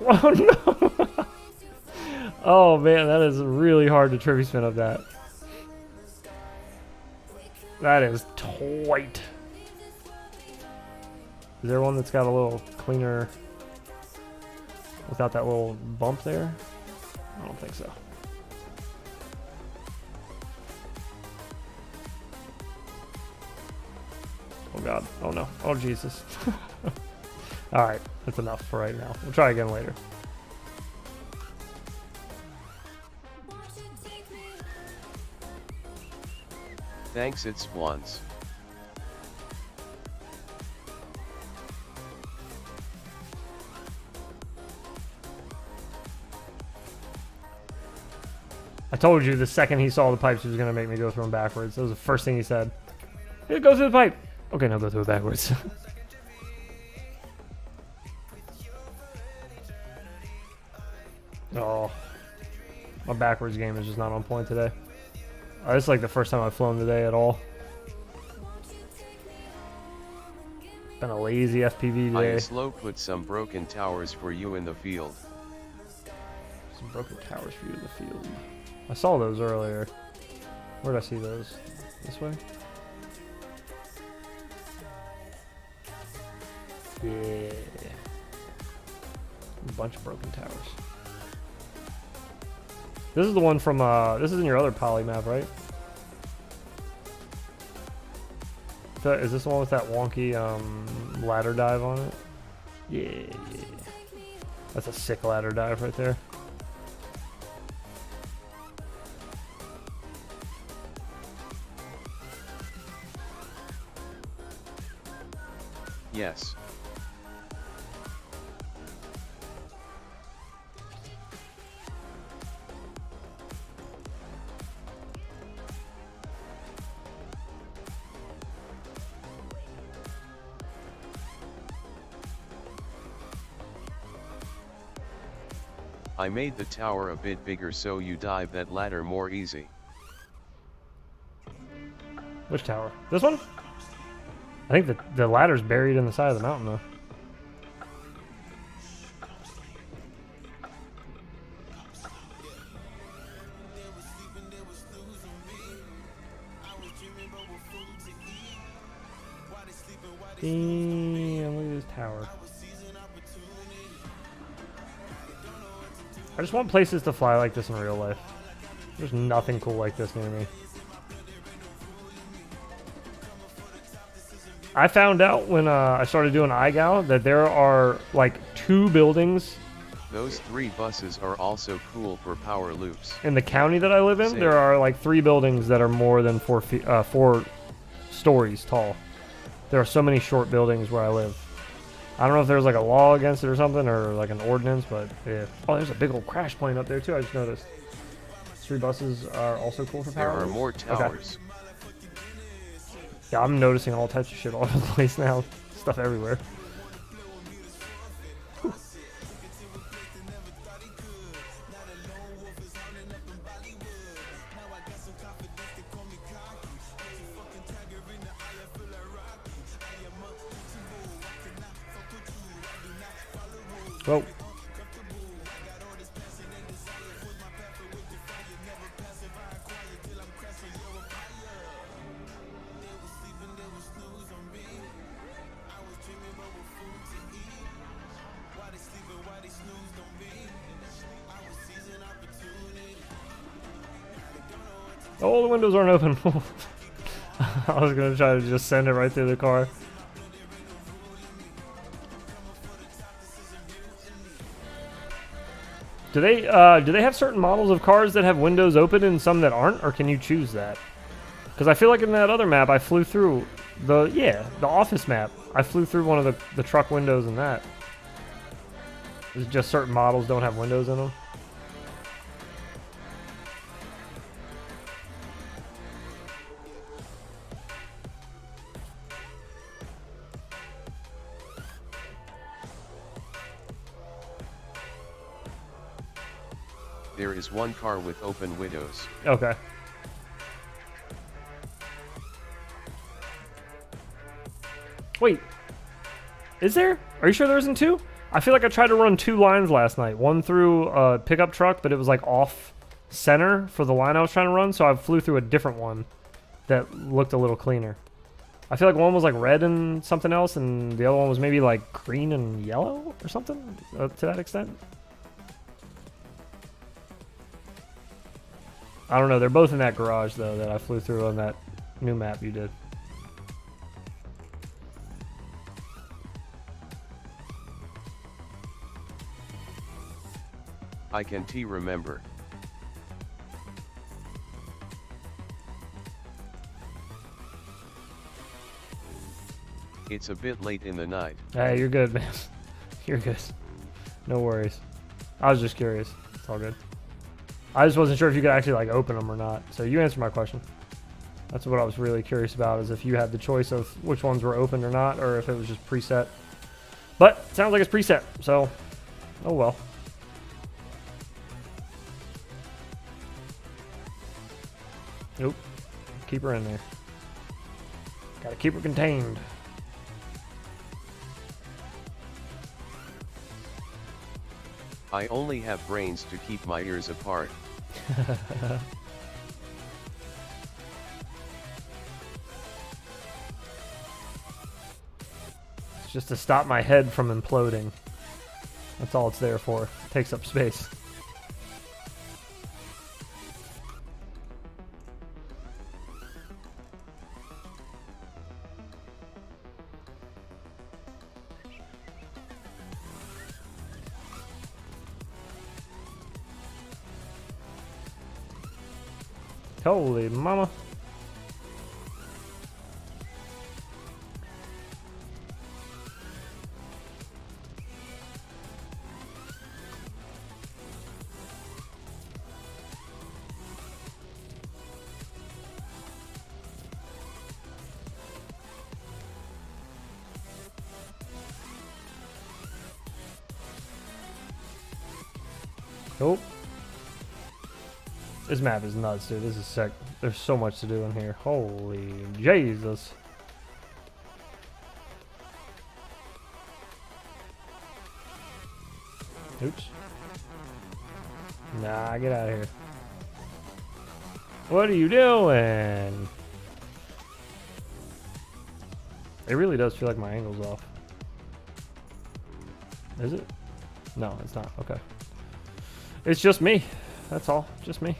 S2: Oh no! Oh man, that is really hard to trivia spin up that. That is tight. Is there one that's got a little cleaner without that little bump there? I don't think so. Oh god. Oh no. Oh Jesus. Alright, that's enough for right now. We'll try again later.
S3: Thanks, it's once.
S2: I told you the second he saw the pipes he was going to make me go through them backwards. That was the first thing he said. Hey, go through the pipe. Okay, now go through it backwards. Oh. My backwards game is just not on point today. This is like the first time I've flown today at all. Been a lazy FPV
S3: I
S2: day.
S3: slow put some broken towers for you in the field.
S2: Some broken towers for you in the field. I saw those earlier. Where did I see those? This way? Yeah. A bunch of broken towers. This is the one from, this is in your other poly map, right? Is this the one with that wonky, ladder dive on it? Yeah. That's a sick ladder dive right there.
S3: Yes. I made the tower a bit bigger so you dive that ladder more easy.
S2: Which tower? This one? I think the ladder's buried in the side of the mountain though. Damn, look at this tower. I just want places to fly like this in real life. There's nothing cool like this near me. I found out when I started doing iGal that there are like 2 buildings.
S3: Those 3 buses are also cool for power loops.
S2: In the county that I live in,
S3: Same.
S2: there are like 3 buildings that are more than 4 stories tall. There are so many short buildings where I live. I don't know if there's like a law against it or something, or like an ordinance, but yeah. Oh, there's a big old crash plane up there too, I just noticed. 3 buses are also cool for
S3: There
S2: power.
S3: are more towers.
S2: Okay. Yeah, I'm noticing all types of shit all over the place now. Stuff everywhere. Whew. Whoa. Oh, the windows aren't open. I was gonna try to just send it right through the car. Do they have certain models of cars that have windows open and some that aren't, or can you choose that? Because I feel like in that other map I flew through the office map. I flew through one of the truck windows in that. It's just certain models don't have windows in them.
S3: There is one car with open windows.
S2: Okay. Wait. Is there? Are you sure there isn't 2? I feel like I tried to run 2 lines last night. One through a pickup truck, but it was like off center for the line I was trying to run, so I flew through a different one that looked a little cleaner. I feel like one was like red and something else, and the other one was maybe like green and yellow or something to that extent. I don't know. They're both in that garage, though, that I flew through on that new map you did.
S3: I can remember. It's a bit late in the night.
S2: Hey, you're good, man. You're good. No worries. I was just curious. It's all good. I just wasn't sure if you could actually like open them or not. So you answered my question. That's what I was really curious about, is if you had the choice of which ones were open or not, or if it was just preset. But it sounds like it's preset, so oh well. Nope. Keep her in there. Gotta keep her contained.
S3: I only have brains to keep my ears apart.
S2: It's just to stop my head from imploding. That's all it's there for. It takes up space. Holy mama. Oh. This map is nuts, dude. This is sick. There's so much to do in here. Holy Jesus. Oops. Nah, get out of here. What are you doing? It really does feel like my angle's off. Is it? No, it's not. Okay. It's just me. That's all. Just me.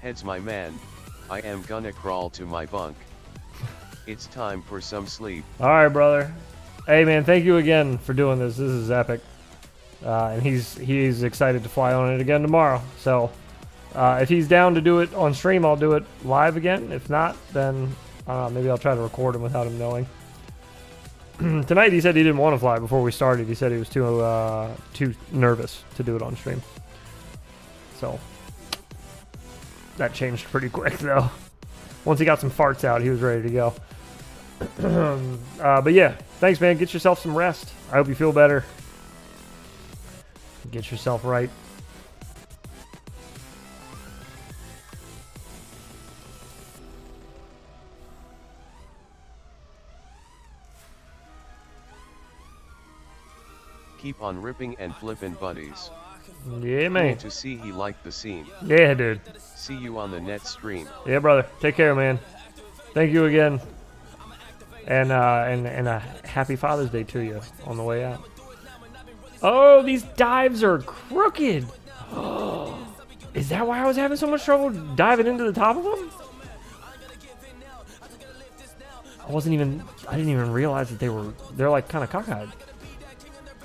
S3: Heads my man, I am gonna crawl to my bunk. It's time for some sleep.
S2: Alright, brother. Hey, man, thank you again for doing this. This is epic. And he's excited to fly on it again tomorrow. So, if he's down to do it on stream, I'll do it live again. If not, then maybe I'll try to record him without him knowing. Tonight, he said he didn't want to fly before we started. He said he was too nervous to do it on stream. So, that changed pretty quick, though. Once he got some farts out, he was ready to go. But yeah, thanks, man. Get yourself some rest. I hope you feel better. Get yourself right.
S3: Keep on ripping and flipping, buddies.
S2: Yeah,
S3: Cool
S2: man.
S3: to see he liked the scene.
S2: Yeah, dude.
S3: See you on the next stream.
S2: Yeah, brother. Take care, man. Thank you again. And a happy Father's Day to you on the way out. Oh, these dives are crooked. Is that why I was having so much trouble diving into the top of them? I didn't even realize that they're like kind of cockeyed.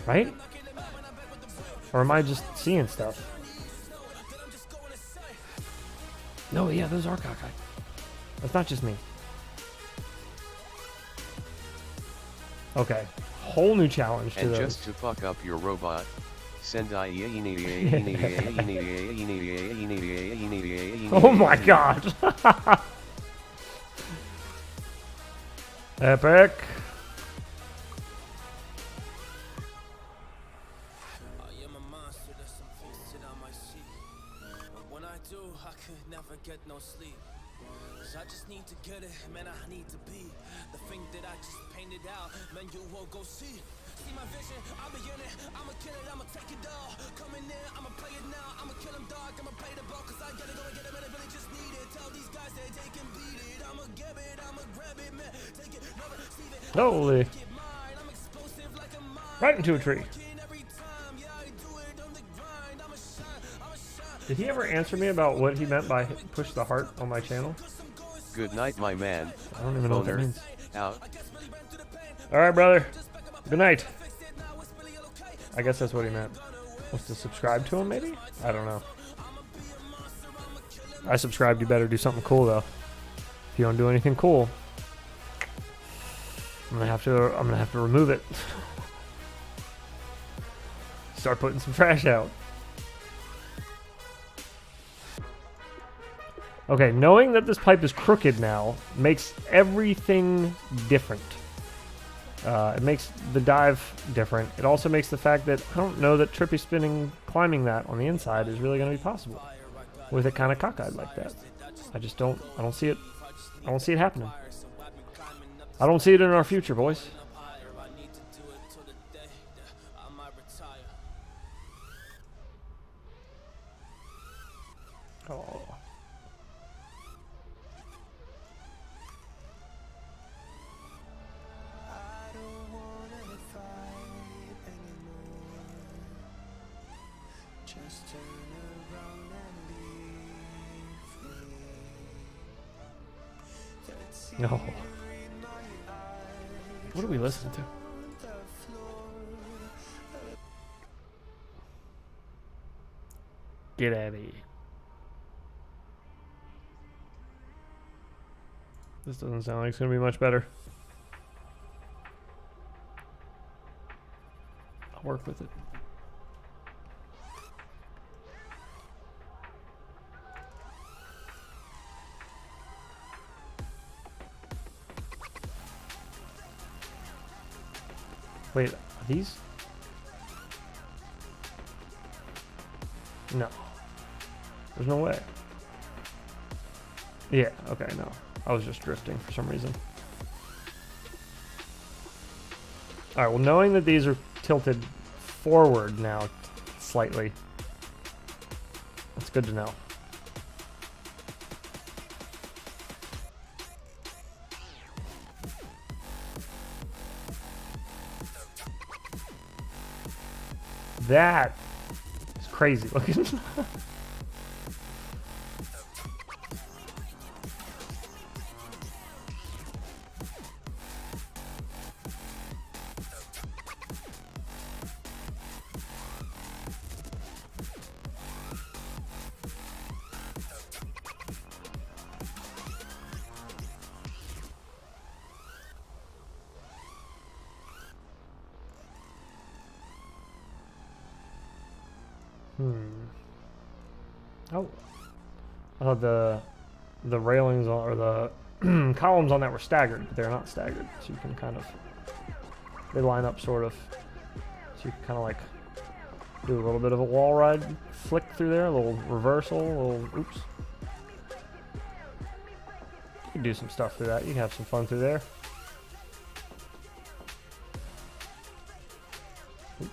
S2: Right? Or am I just seeing stuff? No, yeah, those are cockeyed. That's not just me. Okay. Whole new challenge to
S3: And
S2: those.
S3: just to fuck up your robot, send
S2: Oh my god. Epic.
S1: Get no sleep. I just need to get it, man. I need to be the thing that I just painted out. Man, you will go see my vision. I'll be in it. I'ma kill it. I'ma take it all. Coming in. I'ma play it now. I'ma kill him, dog. I'ma play the ball, cause I gotta go and get him, and I really just need it. Tell these guys that they can beat it. I'ma get it. I'ma grab it, man. Take it, never leave it.
S2: Holy.
S1: Get mine. I'm explosive like a mine.
S2: Right into a tree.
S1: Every time, yeah, I do it on the grind. I'ma shine. I'ma shine.
S2: Did he ever answer me about what he meant by push the heart on my channel?
S3: Good night, my man.
S2: I don't even know what that
S3: Boner,
S2: means.
S3: out.
S2: Alright, brother. Good night. I guess that's what he meant. Was to subscribe to him, maybe? I don't know. I subscribed. You better do something cool, though. If you don't do anything cool, I'm gonna have to remove it. Start putting some trash out. Okay, knowing that this pipe is crooked now makes everything different. It makes the dive different. It also makes the fact that I don't know that trippy spinning climbing that on the inside is really going to be possible with it kind of cockeyed like that. I don't see it. I don't see it happening. I don't see it in our future, boys. Oh.
S1: Just turn around and leave me.
S2: No. What are we listening to? Get out of here. This doesn't sound like it's going to be much better. I'll work with it. Wait, are these? No. There's no way. Yeah, okay, no. I was just drifting for some reason. Alright, well, knowing that these are tilted forward now slightly, that's good to know. That is crazy looking. Oh, I thought the railings or the columns on that were staggered, but they're not staggered. So you can kind of, they line up sort of. So you can kind of like do a little bit of a wall ride flick through there, a little reversal, a little oops. You can do some stuff through that. You can have some fun through there. Oops.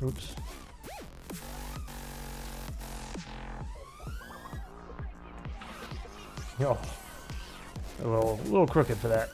S2: Oops. Oh, a little crooked for that.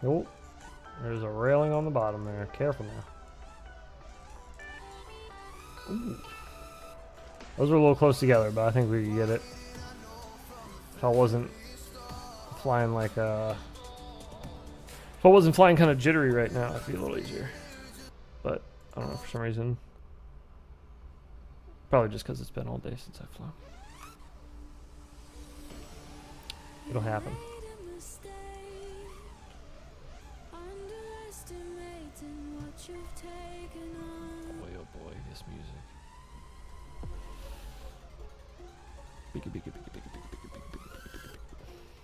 S2: Oh, there's a railing on the bottom there. Careful now. Ooh. Those were a little close together, but I think we could get it. If I wasn't flying like if I wasn't flying kind of jittery right now, it'd be a little easier. But I don't know, for some reason. Probably just because it's been all day since I've flown. It'll happen. Boy, oh boy, this music.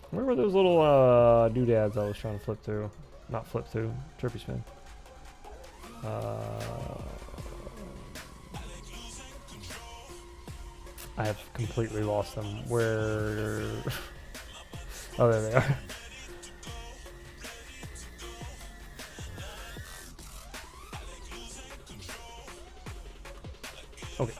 S2: Where were those little doodads I was trying to flip through? Not flip through, chirpy spin. I have completely lost them. Where? Oh, there they are. Okay.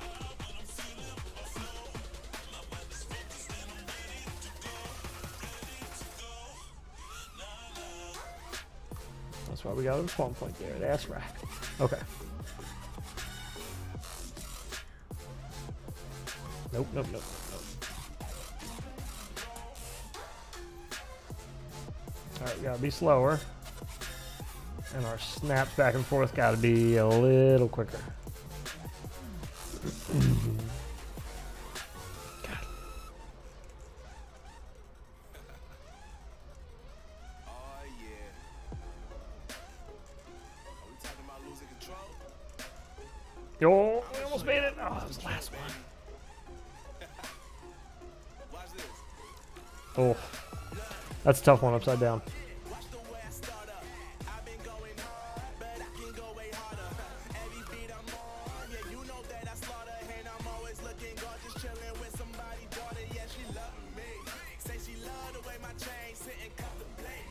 S2: That's why we got a spawn point there. That's right. Okay. Nope, nope, nope, nope. Alright, we gotta be slower. And our snaps back and forth gotta be a little quicker.
S1: Oh yeah. Are we talking about losing control?
S2: Yo, we almost made it. Oh, that was the last one.
S1: Watch this.
S2: Oh, that's a tough one upside down.
S1: Watch the way I start up. I've been going hard, but I can go way harder. Every beat I'm on, yeah, you know that I slaughter. And I'm always looking gorgeous, chilling with somebody's daughter. Yeah, she loving me. Say she love the way my chain sitting contemplate.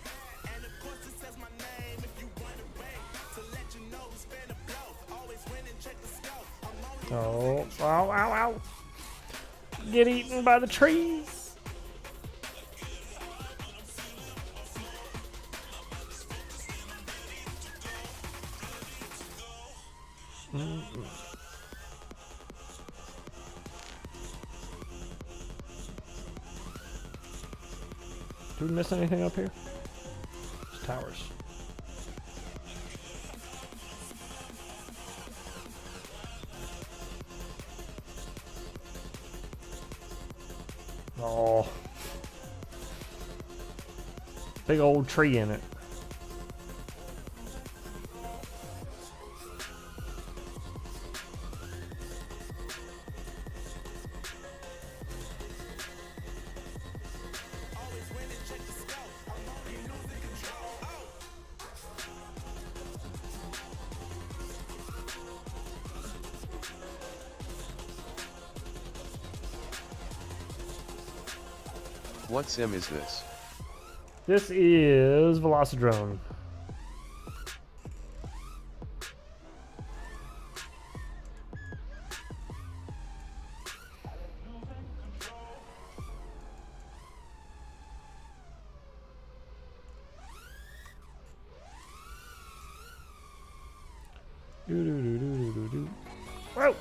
S1: And of course it says my name if you wanna rate. To let you know who's finna blow. Always winning, check the scope. I'm only
S2: Oh, ow, ow, ow. Get eaten by the trees. Did we miss anything up here? It's towers. Oh. Big old tree in it.
S3: What sim is this?
S2: This is Velocidrone. Do-do-do-do-do-do. Whoa!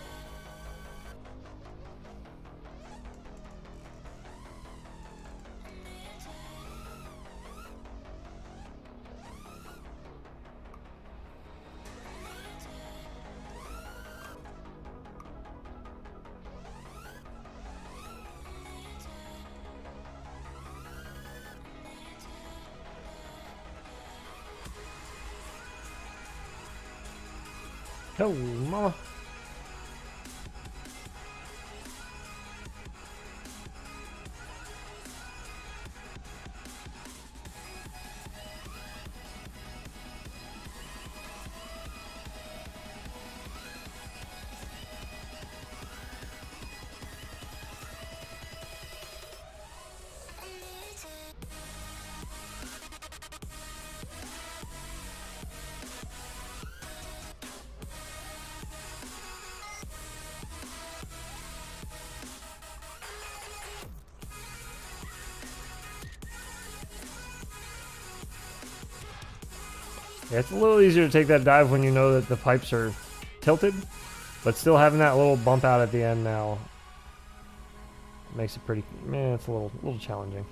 S2: Oh, mama. Yeah, it's a little easier to take that dive when you know that the pipes are tilted, but still having that little bump out at the end now makes it pretty. Man, it's a little challenging.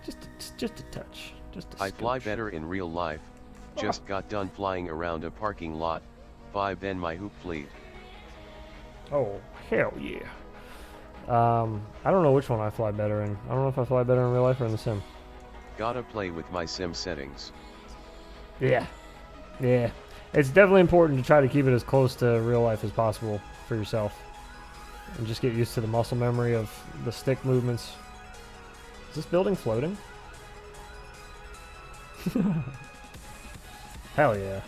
S2: Just a touch. Just a
S3: I fly
S2: scooch.
S3: better in real life. Just got done flying around a parking lot. 5 then my hoop fleet.
S2: Oh hell yeah. I don't know which one I fly better in. I don't know if I fly better in real life or in the sim.
S3: Gotta play with my sim settings.
S2: Yeah. Yeah. It's definitely important to try to keep it as close to real life as possible for yourself. And just get used to the muscle memory of the stick movements. Is this building floating? Hell yeah.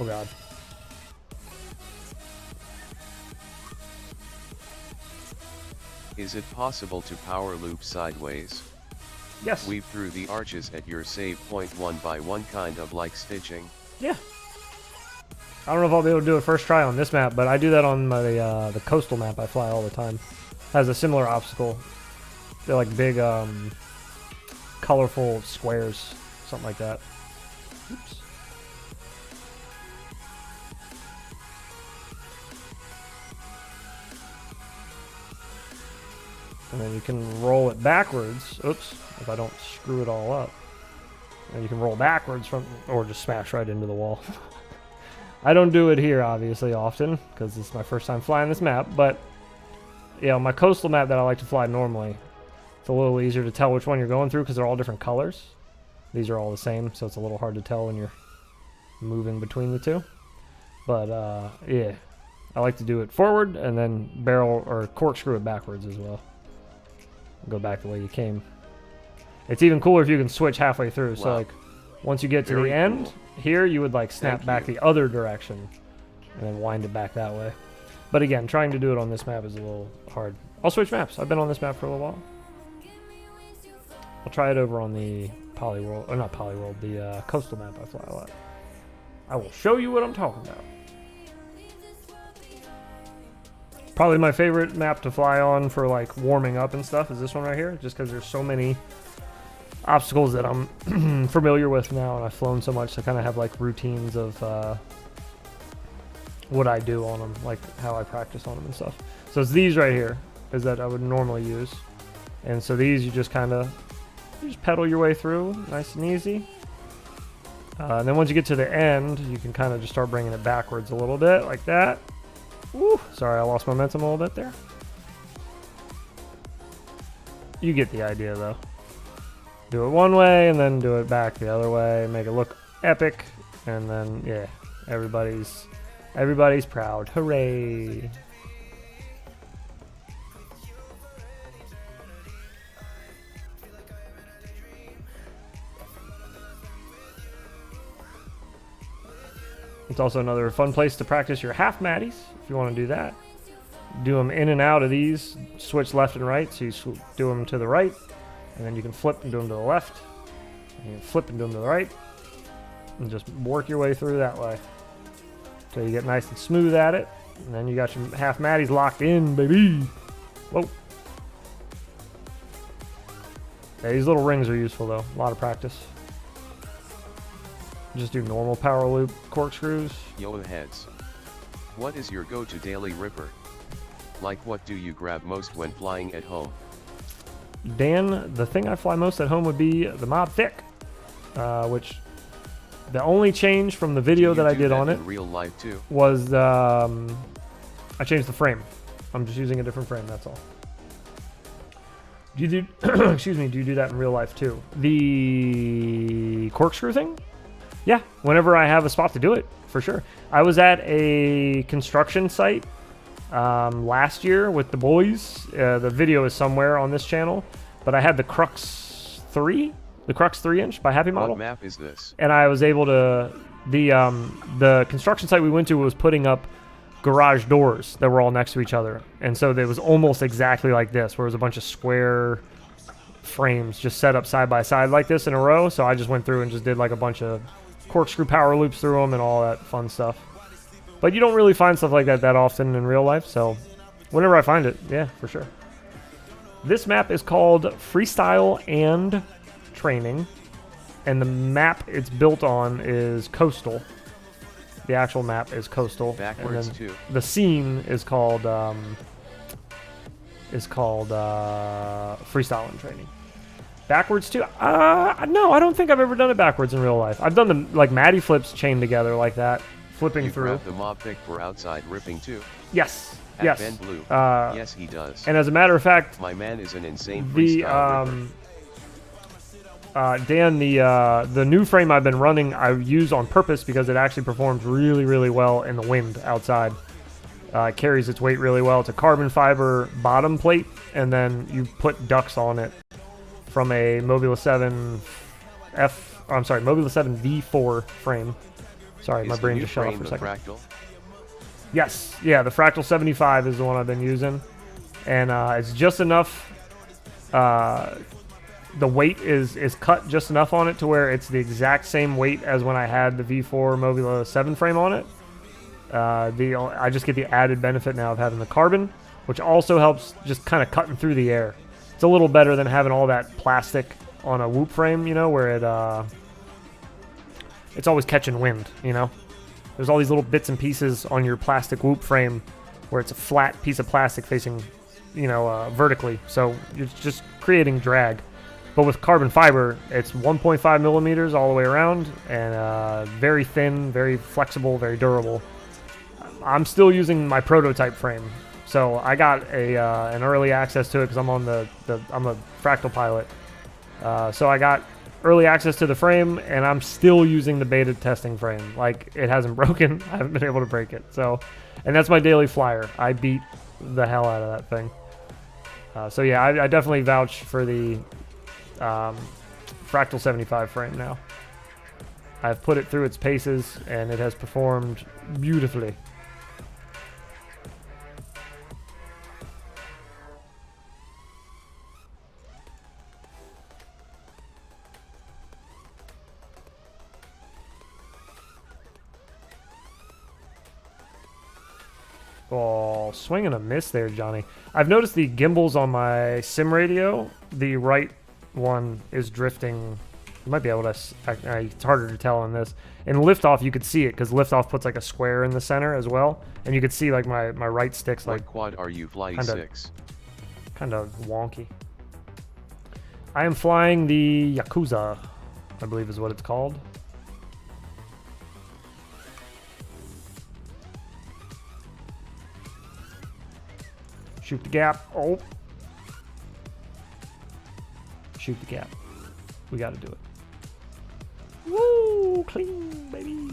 S2: Oh god.
S3: Is it possible to power loop sideways?
S2: Yes.
S3: Weave through the arches at your save point one by one, kind of like stitching.
S2: Yeah. I don't know if I'll be able to do it first try on this map, but I do that on my the coastal map I fly all the time. Has a similar obstacle. They're like big, colorful squares, something like that. Oops. And then you can roll it backwards. Oops, if I don't screw it all up. And you can roll backwards from, or just smash right into the wall. I don't do it here, obviously, often, because this is my first time flying this map, but, yeah, on my coastal map that I like to fly normally, it's a little easier to tell which one you're going through, because they're all different colors. These are all the same, so it's a little hard to tell when you're moving between the two. But, yeah, I like to do it forward, and then barrel, or corkscrew it backwards as well. Go back the way you came. It's even cooler if you can switch halfway through. So, like, once you get to the end, here you would, like, snap back the other direction and then wind it back that way. But again, trying to do it on this map is a little hard. I'll switch maps. I've been on this map for a little while. I'll try it over on the Polyworld, or not Polyworld, the coastal map I fly a lot. I will show you what I'm talking about. Probably my favorite map to fly on for like warming up and stuff is this one right here, just because there's so many obstacles that I'm familiar with now, and I've flown so much, so I kind of have like routines of what I do on them, like how I practice on them and stuff. So it's these right here is that I would normally use, and so these you just pedal your way through, nice and easy. And then once you get to the end, you can kind of just start bringing it backwards a little bit, like that. Woo, sorry, I lost momentum a little bit there. You get the idea, though. Do it one way, and then do it back the other way. Make it look epic, and then, yeah, everybody's proud. Hooray! It's also another fun place to practice your half matties, if you want to do that. Do them in and out of these, switch left and right, so you do them to the right, and then you can flip and do them to the left, and you can flip and do them to the right, and just work your way through that way. So you get nice and smooth at it, and then you got your half matties locked in, baby! Whoa. Yeah, these little rings are useful though, a lot of practice. Just do normal power loop corkscrews.
S3: Yo heads. What is your go-to daily ripper? Like, what do you grab most when flying at home?
S2: Dan, the thing I fly most at home would be the Mob Thick, which the only change from the video that I did on it
S3: in real life too?
S2: Was I changed the frame. I'm just using a different frame, that's all. Do you do excuse me, do you do that in real life too? The corkscrew thing? Yeah, whenever I have a spot to do it, for sure. I was at a construction site last year with the boys. The video is somewhere on this channel, but I had the Crux 3, the Crux 3-inch by Happy Model.
S3: What map is this?
S2: And I was able to, the construction site we went to was putting up garage doors that were all next to each other. And so it was almost exactly like this, where it was a bunch of square frames just set up side by side like this in a row. So I just went through and just did like a bunch of corkscrew power loops through them and all that fun stuff. But you don't really find stuff like that often in real life, so whenever I find it, yeah, for sure. This map is called Freestyle and Training, and the map it's built on is Coastal. The actual map is Coastal.
S3: Backwards
S2: and then
S3: too.
S2: The scene is called Freestyle and Training. Backwards too? No, I don't think I've ever done it backwards in real life. I've done the like Matty flips chained together like that, flipping
S3: You
S2: through.
S3: grab the Mob Thick for outside ripping too?
S2: Yes,
S3: At
S2: yes.
S3: Ben Blue. Yes, he does.
S2: And as a matter of fact,
S3: My man is an insane
S2: the
S3: freestyle ripper.
S2: Dan, the new frame I've been running, I use on purpose because it actually performs really, really well in the wind outside. It carries its weight really well. It's a carbon fiber bottom plate, and then you put ducks on it from a Mobula 7 V4 frame. So Sorry, my
S3: Is the
S2: brain
S3: new
S2: just shut off
S3: frame
S2: for a
S3: the
S2: second.
S3: Fractal?
S2: Yes, yeah, the Fractal 75 is the one I've been using, and it's just enough. The weight is cut just enough on it to where it's the exact same weight as when I had the V4 Mobula 7 frame on it. I just get the added benefit now of having the carbon, which also helps just kind of cutting through the air. It's a little better than having all that plastic on a whoop frame, you know, where it's always catching wind, you know. There's all these little bits and pieces on your plastic whoop frame where it's a flat piece of plastic facing, you know, vertically. So you're just creating drag. But with carbon fiber, it's 1.5 millimeters all the way around, and very thin, very flexible, very durable. I'm still using my prototype frame, so I got an early access to it because I'm on I'm a Fractal pilot. So I got early access to the frame, and I'm still using the beta testing frame. Like, it hasn't broken. I haven't been able to break it. So, and that's my daily flyer. I beat the hell out of that thing. So yeah, I definitely vouch for the Fractal 75 frame now. I've put it through its paces, and it has performed beautifully. Oh, swing and a miss there, Johnny. I've noticed the gimbals on my sim radio, the right one is drifting. You might be able to, it's harder to tell on this. In liftoff, you could see it because liftoff puts like a square in the center as well. And you could see like my right stick's like,
S3: What quad are you flying? 6?
S2: kind of wonky. I am flying the Yakuza, I believe is what it's called. Shoot the gap. Oh. Shoot the gap. We got to do it. Woo! Clean, baby.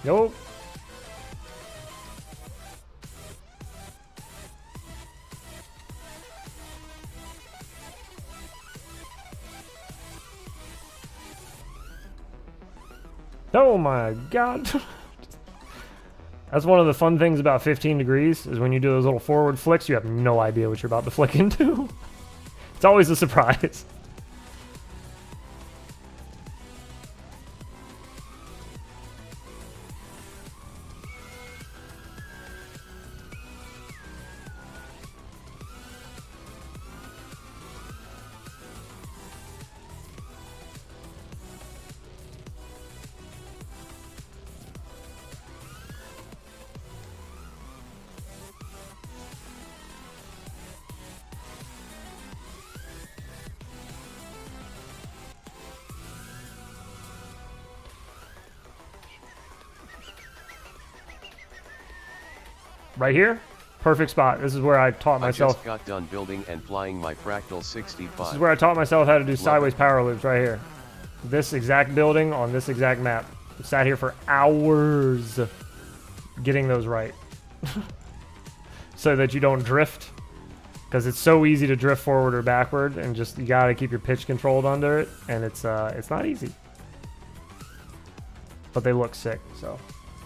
S2: Yo. Oh my god. That's one of the fun things about 15 degrees is when you do those little forward flicks, you have no idea what you're about to flick into. It's always a surprise. Right here, perfect spot. This is where I taught myself.
S3: I just got done building and flying my Fractal 65.
S2: This is where I taught myself how to do sideways power loops. Right here, this exact building on this exact map. I sat here for hours getting those right, so that you don't drift. Because it's so easy to drift forward or backward, and just you gotta keep your pitch controlled under it, and it's not easy. But they look sick, so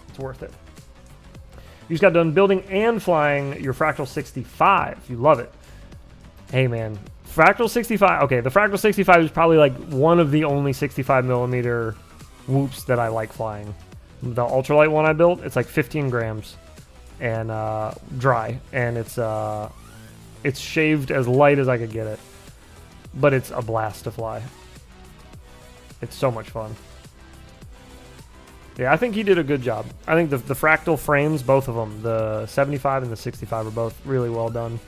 S2: it's worth it. You just got done building and flying your Fractal 65. You love it. Hey, man. Fractal 65. Okay, the Fractal 65 is probably like one of the only 65 millimeter whoops that I like flying. The ultralight one I built, it's like 15 grams and dry. And it's shaved as light as I could get it. But it's a blast to fly. It's so much fun. Yeah, I think he did a good job. I think the Fractal frames, both of them, the 75 and the 65, are both really well done.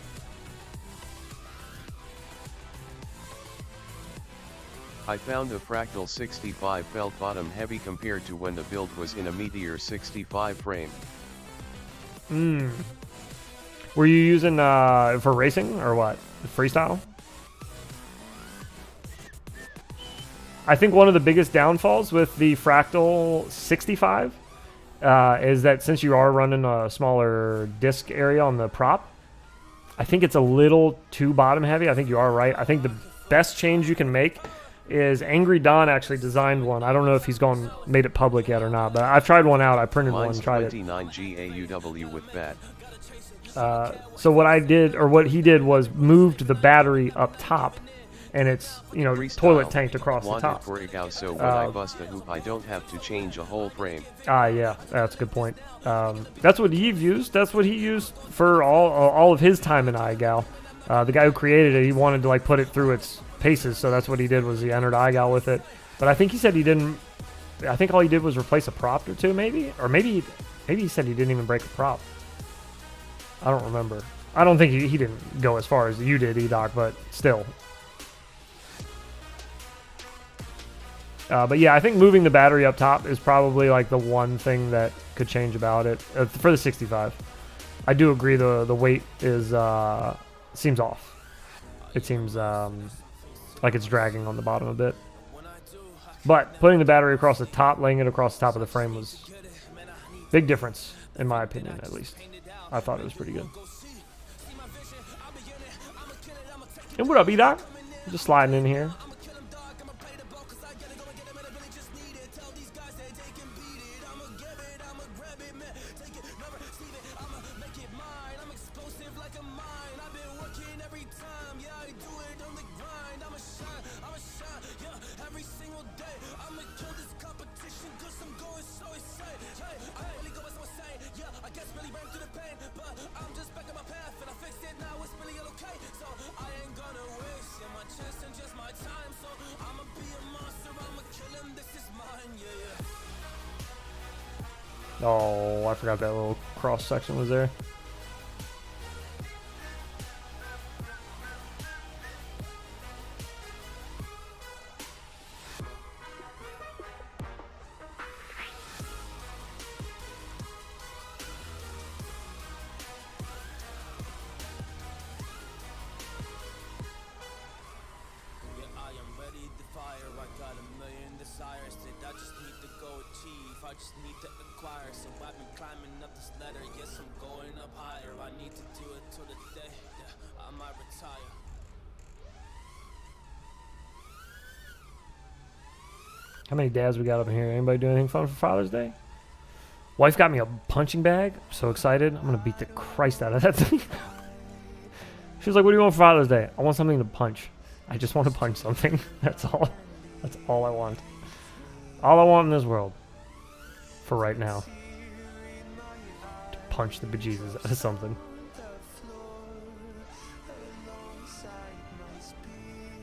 S3: I found the Fractal 65 felt bottom heavy compared to when the build was in a Meteor 65 frame.
S2: Were you using for racing or what? Freestyle? I think one of the biggest downfalls with the Fractal 65 is that since you are running a smaller disc area on the prop, I think it's a little too bottom heavy. I think you are right. I think the best change you can make is Angry Don actually designed one. I don't know if he's made it public yet or not, but I've tried one out. I printed
S3: Mine's
S2: one, tried it.
S3: 29 GAUW with bat.
S2: So what I did, or what he did, was moved the battery up top, and it's, you know, toilet tanked across the top.
S3: For so when I bust a hoop, I don't have to change a whole frame.
S2: Yeah, that's a good point. That's what he used. That's what he used for all of his time in iGal. The guy who created it, he wanted to like put it through its paces, so that's what he did. Was he entered iGal with it? But I think he said he didn't. I think all he did was replace a prop or two, maybe, or maybe he said he didn't even break a prop. I don't remember. I don't think he didn't go as far as you did, E-Doc, but still. But yeah, I think moving the battery up top is probably like the one thing that could change about it for the 65. I do agree the weight is seems off. It seems like it's dragging on the bottom a bit. But putting the battery across the top, laying it across the top of the frame was big difference, in my opinion, at least. I thought it was pretty good. And what up, E-Doc? Just sliding in here. Oh, I forgot that little cross section was there. How many dads we got up in here? Anybody do anything fun for Father's Day? Wife got me a punching bag. I'm so excited. I'm going to beat the Christ out of that thing. She was like, what do you want for Father's Day? I want something to punch. I just want to punch something. That's all. That's all I want. All I want in this world. For right now. To punch the bejesus out of something.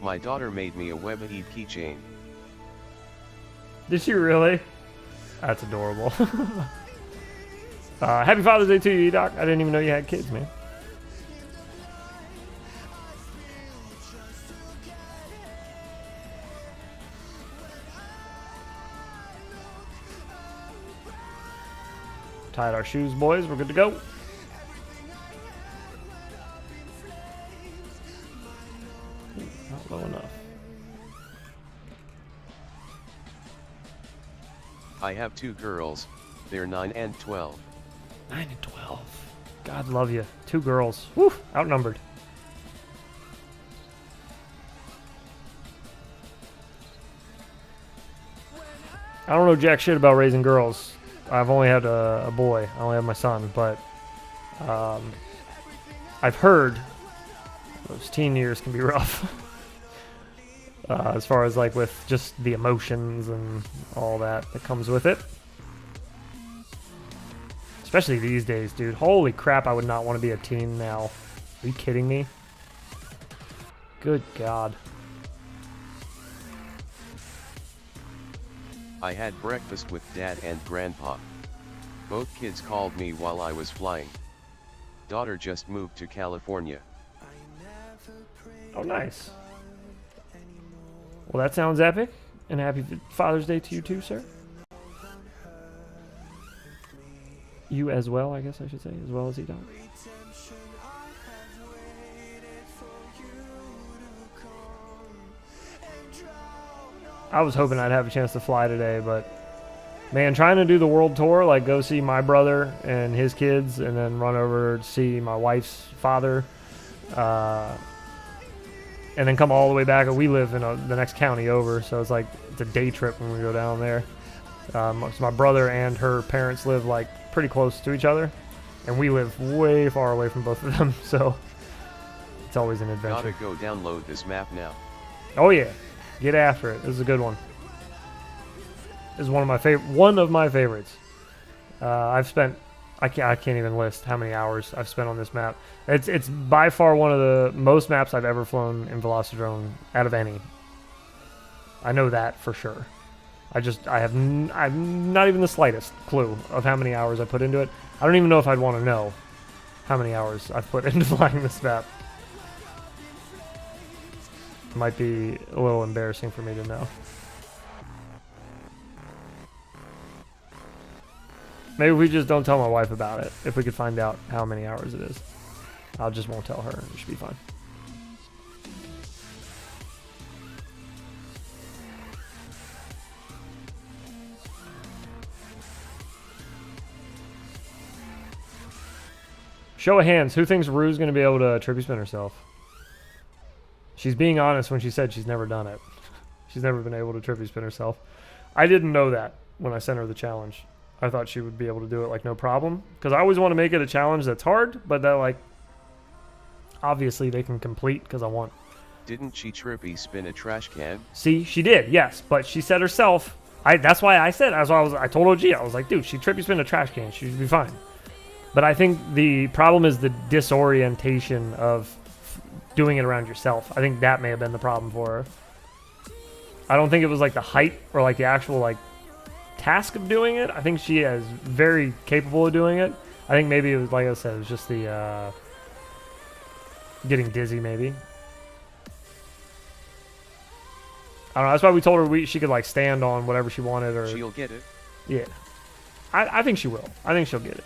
S3: My daughter made me a WebEat keychain.
S2: Did she really? That's adorable. Happy Father's Day to you, Doc. I didn't even know you had kids, man. Tied our shoes, boys. We're good to go. Not low enough.
S3: I have 2 girls. They're 9 and 12.
S2: 9 and 12. God love you. 2 girls. Woo! Outnumbered. I don't know jack shit about raising girls. I've only had a boy. I only have my son, but I've heard those teen years can be rough. As far as like with just the emotions and all that comes with it. Especially these days, dude. Holy crap, I would not want to be a teen now. Are you kidding me? Good God.
S3: I had breakfast with Dad and Grandpa. Both kids called me while I was flying. Daughter just moved to California.
S2: Oh, nice. Well, that sounds epic. And happy Father's Day to you too, sir. You as well, I guess I should say, as well as E-Dog. I was hoping I'd have a chance to fly today, but man, trying to do the world tour, like go see my brother and his kids, and then run over to see my wife's father, and then come all the way back. We live in the next county over, so it's like it's a day trip when we go down there. So my brother and her parents live like pretty close to each other, and we live way far away from both of them, so it's always an adventure.
S3: Gotta go download this map now.
S2: Oh yeah, get after it. This is a good one. This is one of my favorites. I've spent I can't even list how many hours I've spent on this map. It's by far one of the most maps I've ever flown in Velocidrone out of any. I know that for sure. I have not even the slightest clue of how many hours I put into it. I don't even know if I'd want to know how many hours I've put into flying this map. It might be a little embarrassing for me to know. Maybe we just don't tell my wife about it, if we could find out how many hours it is. I just won't tell her. It should be fine. Show of hands, who thinks Rue's going to be able to trippy spin herself? She's being honest when she said she's never done it. She's never been able to trippy spin herself. I didn't know that when I sent her the challenge. I thought she would be able to do it like no problem. Because I always want to make it a challenge that's hard, but that like, obviously they can complete because I want.
S3: Didn't she trippy spin a trash can?
S2: See, she did, yes. But she said herself, that's why I said, I told OG, I was like, dude, she trippy spin a trash can. She should be fine. But I think the problem is the disorientation of doing it around yourself. I think that may have been the problem for her. I don't think it was like the height or like the actual like task of doing it. I think she is very capable of doing it. I think maybe it was, like I said, it was just the getting dizzy maybe. I don't know. That's why we told her she could like stand on whatever she wanted, or
S3: she'll get it.
S2: Yeah, I think she will. I think she'll get it.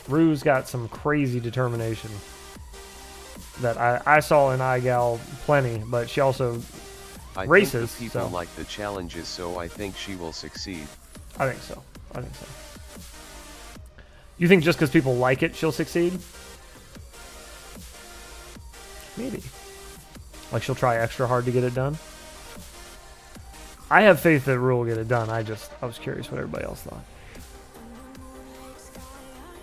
S2: Rue's got some crazy determination that I saw in iGal plenty, but she also races.
S3: Think the people like the challenges, so I think she will succeed.
S2: I think so. I think so. You think just because people like it, she'll succeed? Maybe. Like she'll try extra hard to get it done? I have faith that Rue will get it done. I was curious what everybody else thought.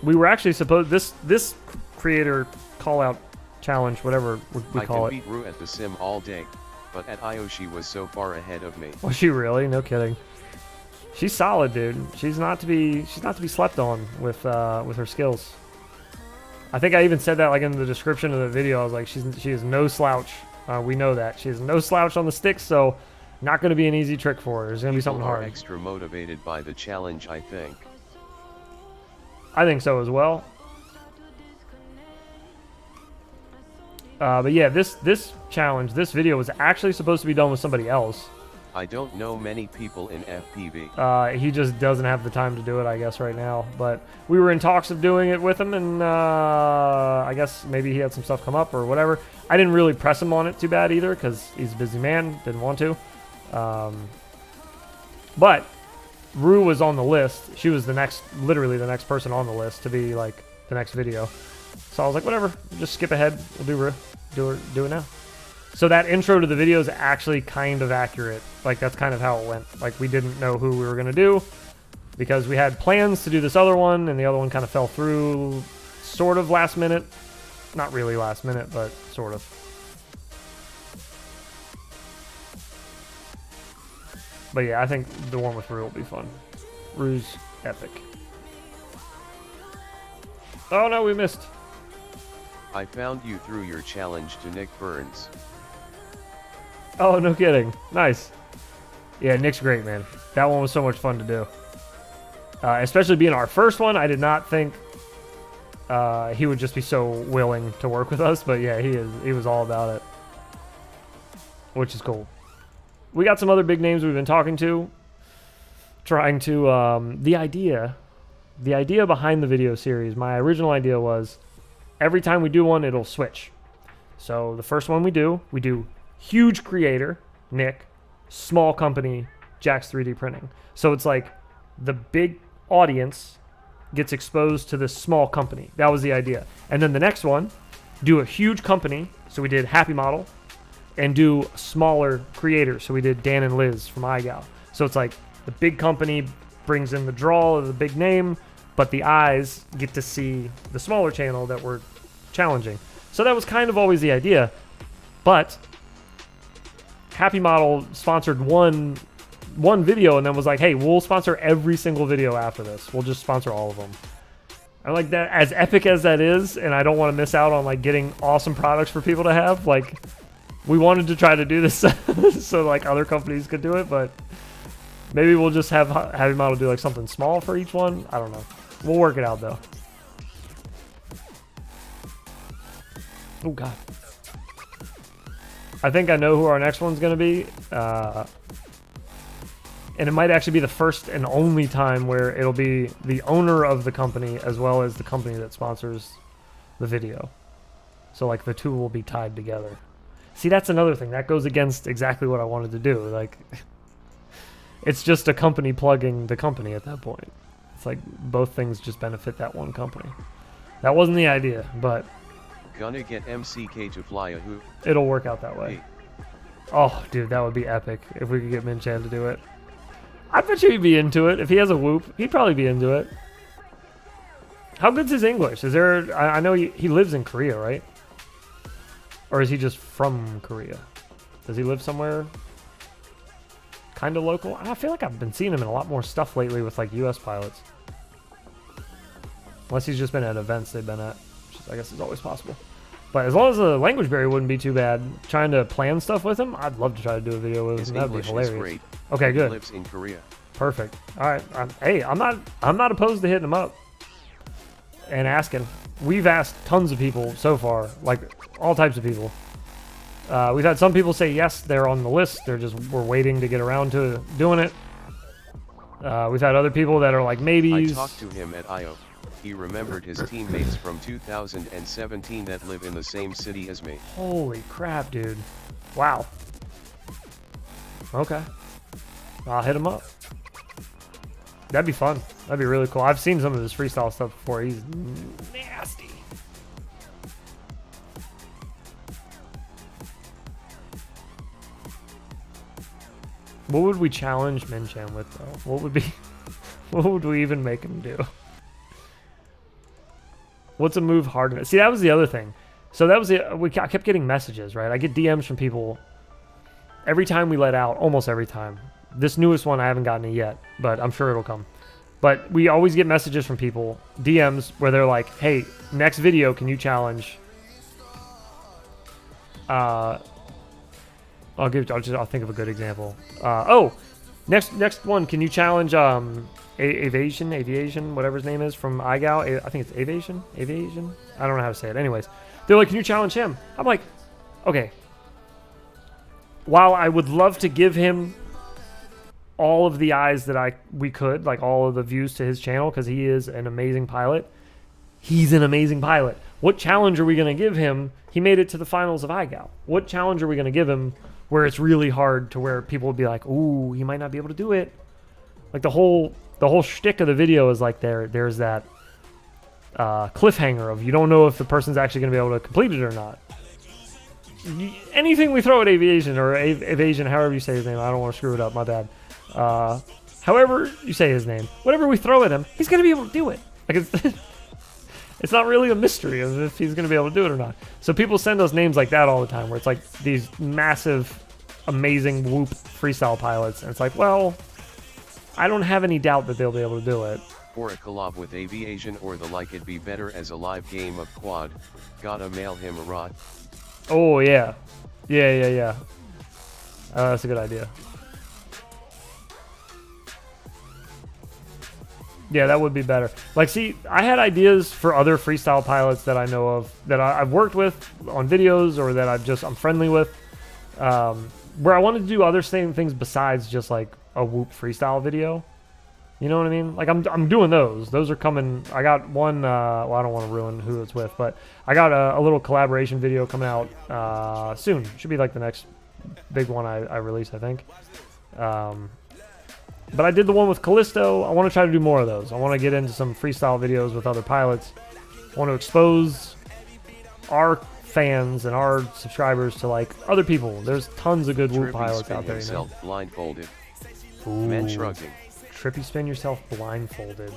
S2: We were actually supposed this creator call out challenge, whatever we call it.
S3: I can beat Rue at the sim all day, but at IO she was so far ahead of me.
S2: Was she really? No kidding. She's solid, dude. She's not to be slept on with her skills. I think I even said that like in the description of the video. I was like, she is no slouch. We know that she is no slouch on the sticks, so not going to be an easy trick for her. There's going to be something hard.
S3: People are extra motivated by the challenge, I think.
S2: I think so as well. But yeah, this challenge, this video was actually supposed to be done with somebody else.
S3: I don't know many people in FPV.
S2: He just doesn't have the time to do it, I guess, right now. But we were in talks of doing it with him, and I guess maybe he had some stuff come up or whatever. I didn't really press him on it too bad either, because he's a busy man, didn't want to. But Rue was on the list. She was literally the next person on the list to be like the next video. So I was like, whatever, just skip ahead. We'll do Rue. Do it now. So that intro to the video is actually kind of accurate. Like that's kind of how it went. Like we didn't know who we were gonna do because we had plans to do this other one, and the other one kind of fell through, sort of last minute. Not really last minute, but sort of. But yeah, I think the one with Rue will be fun. Rue's epic. Oh no, we missed.
S3: I found you through your challenge to Nick Burns.
S2: Oh, no kidding. Nice. Yeah, Nick's great, man. That one was so much fun to do. Especially being our first one, I did not think he would just be so willing to work with us. But yeah, he was all about it. which is cool. We got some other big names we've been talking to, trying to, the idea behind the video series, my original idea was every time we do one, it'll switch. So the first one we do huge creator, Nick, small company, Jack's 3D printing. So it's like the big audience gets exposed to this small company. That was the idea. And then the next one, do a huge company. So we did Happy Model, and do smaller creators. So we did Dan and Liz from iGal. So it's like the big company brings in the draw of the big name, but the eyes get to see the smaller channel that we're challenging. So that was kind of always the idea. But Happy Model sponsored one video and then was like, hey, we'll sponsor every single video after this. We'll just sponsor all of them. I like that, as epic as that is, and I don't want to miss out on like getting awesome products for people to have. Like, we wanted to try to do this so like other companies could do it, but maybe we'll just have Happy Model do like something small for each one. I don't know. We'll work it out though. Oh God. I think I know who our next one's gonna be. And it might actually be the first and only time where it'll be the owner of the company as well as the company that sponsors the video. So like the two will be tied together. See, that's another thing. That goes against exactly what I wanted to do. Like, it's just a company plugging the company at that point. It's like both things just benefit that one company. That wasn't the idea, but
S3: Gonna get MCK to fly a hoop.
S2: it'll work out that way. Oh, dude, that would be epic if we could get Min-Chan to do it. I bet you he'd be into it. If he has a whoop, he'd probably be into it. How good's his English? Is there... I know he lives in Korea, right? Or is he just from Korea? Does he live somewhere kind of local? I feel like I've been seeing him in a lot more stuff lately with like US pilots. Unless he's just been at events they've been at, which I guess is always possible. But as long as the language barrier wouldn't be too bad, trying to plan stuff with him, I'd love to try to do a video with him. That'd be hilarious.
S3: Is great.
S2: Okay, good.
S3: He lives in Korea.
S2: Perfect. All right. Hey, I'm not opposed to hitting him up and asking. We've asked tons of people so far, like all types of people. We've had some people say yes, they're on the list. We're waiting to get around to doing it. We've had other people that are like maybes.
S3: I talked to him at I.O. He remembered his teammates from 2017 that live in the same city as me.
S2: Holy crap, dude. Wow. Okay. I'll hit him up. That'd be fun. That'd be really cool. I've seen some of his freestyle stuff before. He's nasty. What would we challenge Min-Chan with, though? What would we even make him do? What's a move hard enough? See, that was the other thing. So that was I kept getting messages, right? I get DMs from people every time we let out, almost every time. This newest one, I haven't gotten it yet, but I'm sure it'll come. But we always get messages from people, DMs, where they're like, hey, next video, can you challenge... I'll think of a good example. Next one, can you challenge Aviation, whatever his name is, from iGal? I think it's Aviation. I don't know how to say it. Anyways, they're like, can you challenge him? I'm like, okay. While I would love to give him all of the eyes that we could, like all of the views to his channel, because he is an amazing pilot. He's an amazing pilot. What challenge are we going to give him? He made it to the finals of iGal. What challenge are we going to give him where it's really hard to where people would be like, ooh, he might not be able to do it? Like the whole shtick of the video is like there's that cliffhanger of you don't know if the person's actually going to be able to complete it or not. Anything we throw at Aviation or Evasion, however you say his name, I don't want to screw it up, my bad. However you say his name, whatever we throw at him, he's going to be able to do it. Like it's not really a mystery of if he's going to be able to do it or not. So people send us names like that all the time, where it's like these massive, amazing whoop freestyle pilots, and it's like, well, I don't have any doubt that they'll be able to do it.
S3: For a collab with Aviation or the like, it'd be better as a live game of quad. Gotta mail him a rod.
S2: Oh yeah, yeah. That's a good idea. Yeah, that would be better. Like, see, I had ideas for other freestyle pilots that I know of that I've worked with on videos or that I'm friendly with. where I wanted to do other same things besides just like a Whoop freestyle video. You know what I mean? Like I'm doing those. Those are coming. I got one. Well, I don't want to ruin who it's with, but I got a little collaboration video coming out soon. Should be like the next big one I release, I think. But I did the one with Callisto. I want to try to do more of those. I want to get into some freestyle videos with other pilots. I want to expose our fans and our subscribers to like other people. There's tons of good Whoop pilots out there. You know?
S3: Blindfolded.
S2: Ooh.
S3: Men shrugging.
S2: Trippy spin yourself blindfolded.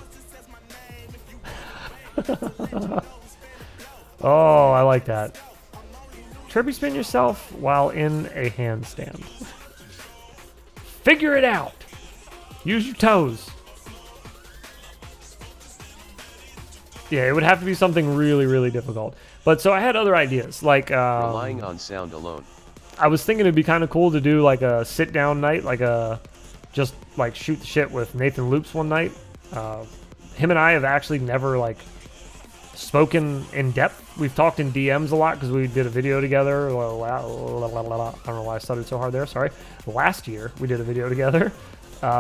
S2: Oh, I like that. Trippy spin yourself while in a handstand. Figure it out. Use your toes. Yeah, it would have to be something really, really difficult. But so I had other ideas, like
S3: relying on sound alone.
S2: I was thinking it'd be kind of cool to do like a sit-down night, like a just like shoot the shit with Nathan Loops one night. Him and I have actually never like spoken in depth. We've talked in DMs a lot because we did a video together. I don't know why I stuttered so hard there. Sorry. Last year we did a video together.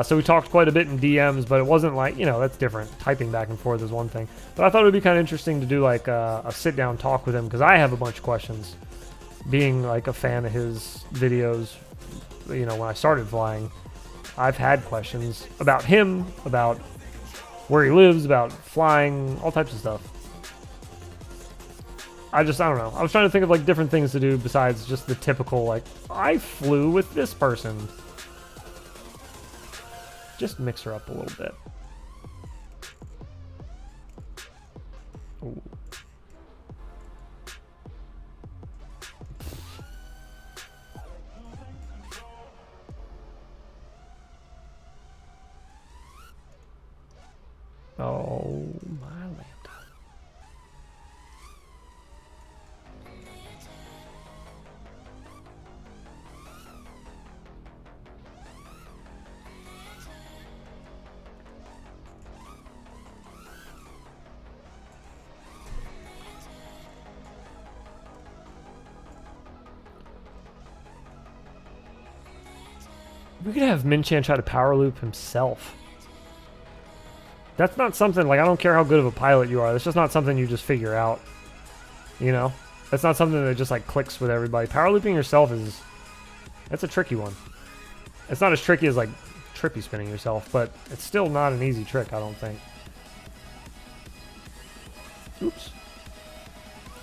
S2: So we talked quite a bit in DMs, but it wasn't like, you know, that's different. Typing back and forth is one thing. But I thought it would be kind of interesting to do like a sit-down talk with him because I have a bunch of questions. Being like a fan of his videos, you know, when I started flying, I've had questions about him, about where he lives, about flying, all types of stuff. I don't know. I was trying to think of like different things to do besides just the typical like, I flew with this person. Just mix her up a little bit. Ooh. Oh, my lambda. We could have Minchan try to power loop himself. That's not something, like, I don't care how good of a pilot you are. That's just not something you just figure out. You know? That's not something that just, like, clicks with everybody. Power looping yourself is... That's a tricky one. It's not as tricky as, like, trippy spinning yourself, but it's still not an easy trick, I don't think. Oops.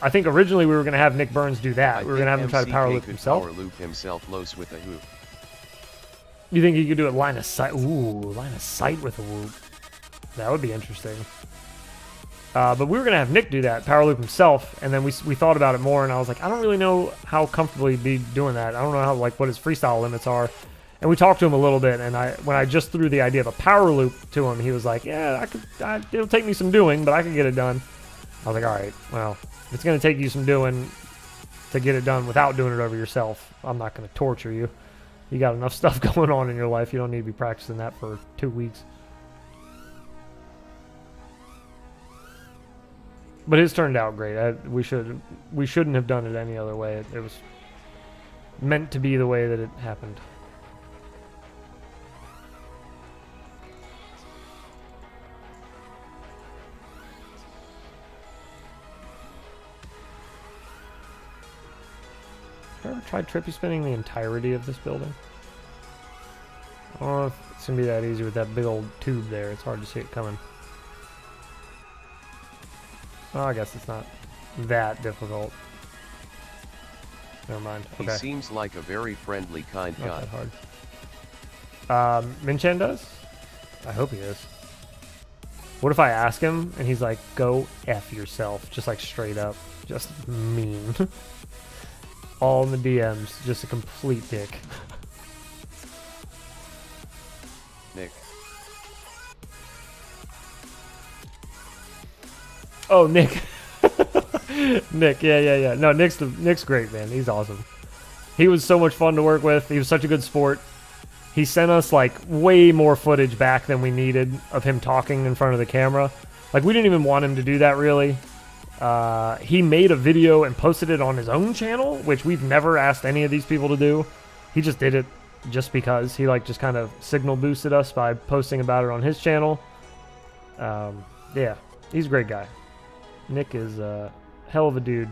S2: I think originally we were going to have Nick Burns do that. We were going to have him try to power loop himself.
S3: Power loop himself loose with a hoop.
S2: You think he could do it line of sight? Ooh, line of sight with a whoop. That would be interesting. But we were going to have Nick do that, power loop himself, and then we thought about it more, and I was like, I don't really know how comfortable he'd be doing that. I don't know how, like, what his freestyle limits are. And we talked to him a little bit, and when I just threw the idea of a power loop to him, he was like, yeah, it'll take me some doing, but I can get it done. I was like, all right, well, it's going to take you some doing to get it done without doing it over yourself. I'm not going to torture you. You got enough stuff going on in your life. You don't need to be practicing that for 2 weeks. But his turned out great. We shouldn't have done it any other way. It was meant to be the way that it happened. Have you ever tried trippy spinning the entirety of this building? I don't know if it's going to be that easy with that big old tube there. It's hard to see it coming. Oh, I guess it's not that difficult. Never mind. Okay.
S3: He seems like a very friendly, kind guy.
S2: Not that hard. Minchan does? I hope he is. What if I ask him and he's like, go F yourself. Just like straight up. Just mean. All in the DMs. Just a complete dick.
S3: Nick.
S2: Oh, Nick. Nick, yeah. No, Nick's great, man. He's awesome. He was so much fun to work with. He was such a good sport. He sent us, like, way more footage back than we needed of him talking in front of the camera. Like, we didn't even want him to do that, really. He made a video and posted it on his own channel, which we've never asked any of these people to do. He just did it just because. He like just kind of signal boosted us by posting about it on his channel. Yeah, he's a great guy. Nick is a hell of a dude.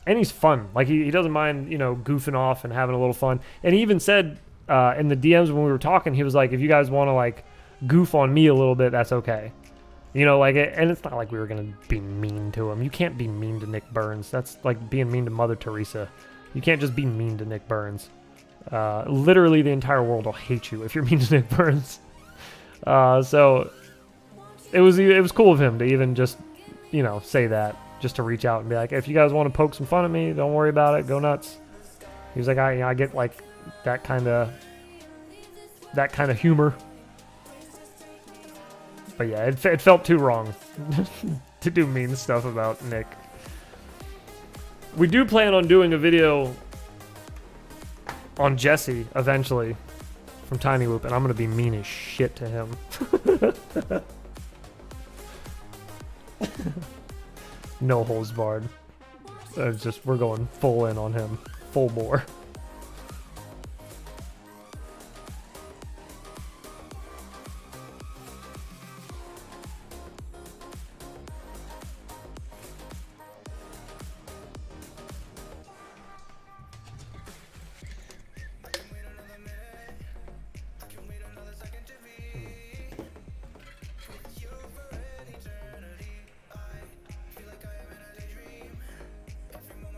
S2: And he's fun. Like, he doesn't mind, you know, goofing off and having a little fun. And he even said in the DMs when we were talking, he was like, if you guys want to, like, goof on me a little bit, that's okay. You know, like, and it's not like we were going to be mean to him. You can't be mean to Nick Burns. That's like being mean to Mother Teresa. You can't just be mean to Nick Burns. Literally the entire world will hate you if you're mean to Nick Burns. So it was cool of him to even just, you know, say that. Just to reach out and be like, if you guys want to poke some fun at me, don't worry about it. Go nuts. He was like, I get like that kind of humor. But yeah, it felt too wrong to do mean stuff about Nick. We do plan on doing a video on Jesse eventually from Tiny Whoop, and I'm gonna be mean as shit to him. No holds barred. We're going full in on him. Full bore.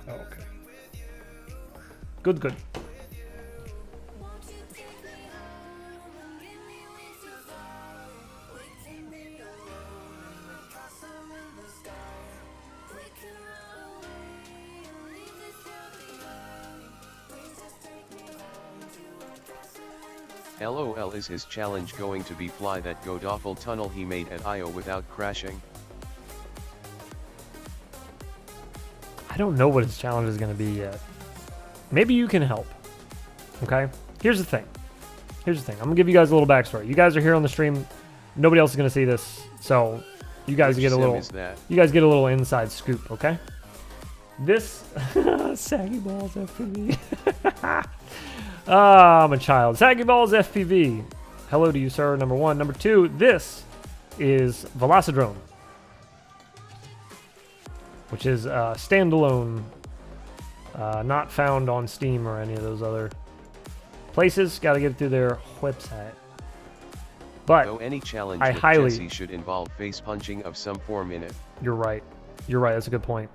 S2: Okay. Good.
S3: LOL, is his challenge going to be fly that god-awful tunnel he made at IO without crashing?
S2: I don't know what his challenge is going to be yet. Maybe you can help. Okay? Here's the thing. I'm going to give you guys a little backstory. You guys are here on the stream. Nobody else is going to see this. So, you guys get a little inside scoop, okay? This Saggy Balls FPV. I'm a child. Saggy Balls FPV. Hello to you, sir. Number one. Number two, this is Velocidrone, which is standalone, not found on Steam or any of those other places. Got to get it through their website. But
S3: any challenge
S2: I
S3: with
S2: highly
S3: Jesse should involve face punching of some form in it.
S2: You're right. That's a good point.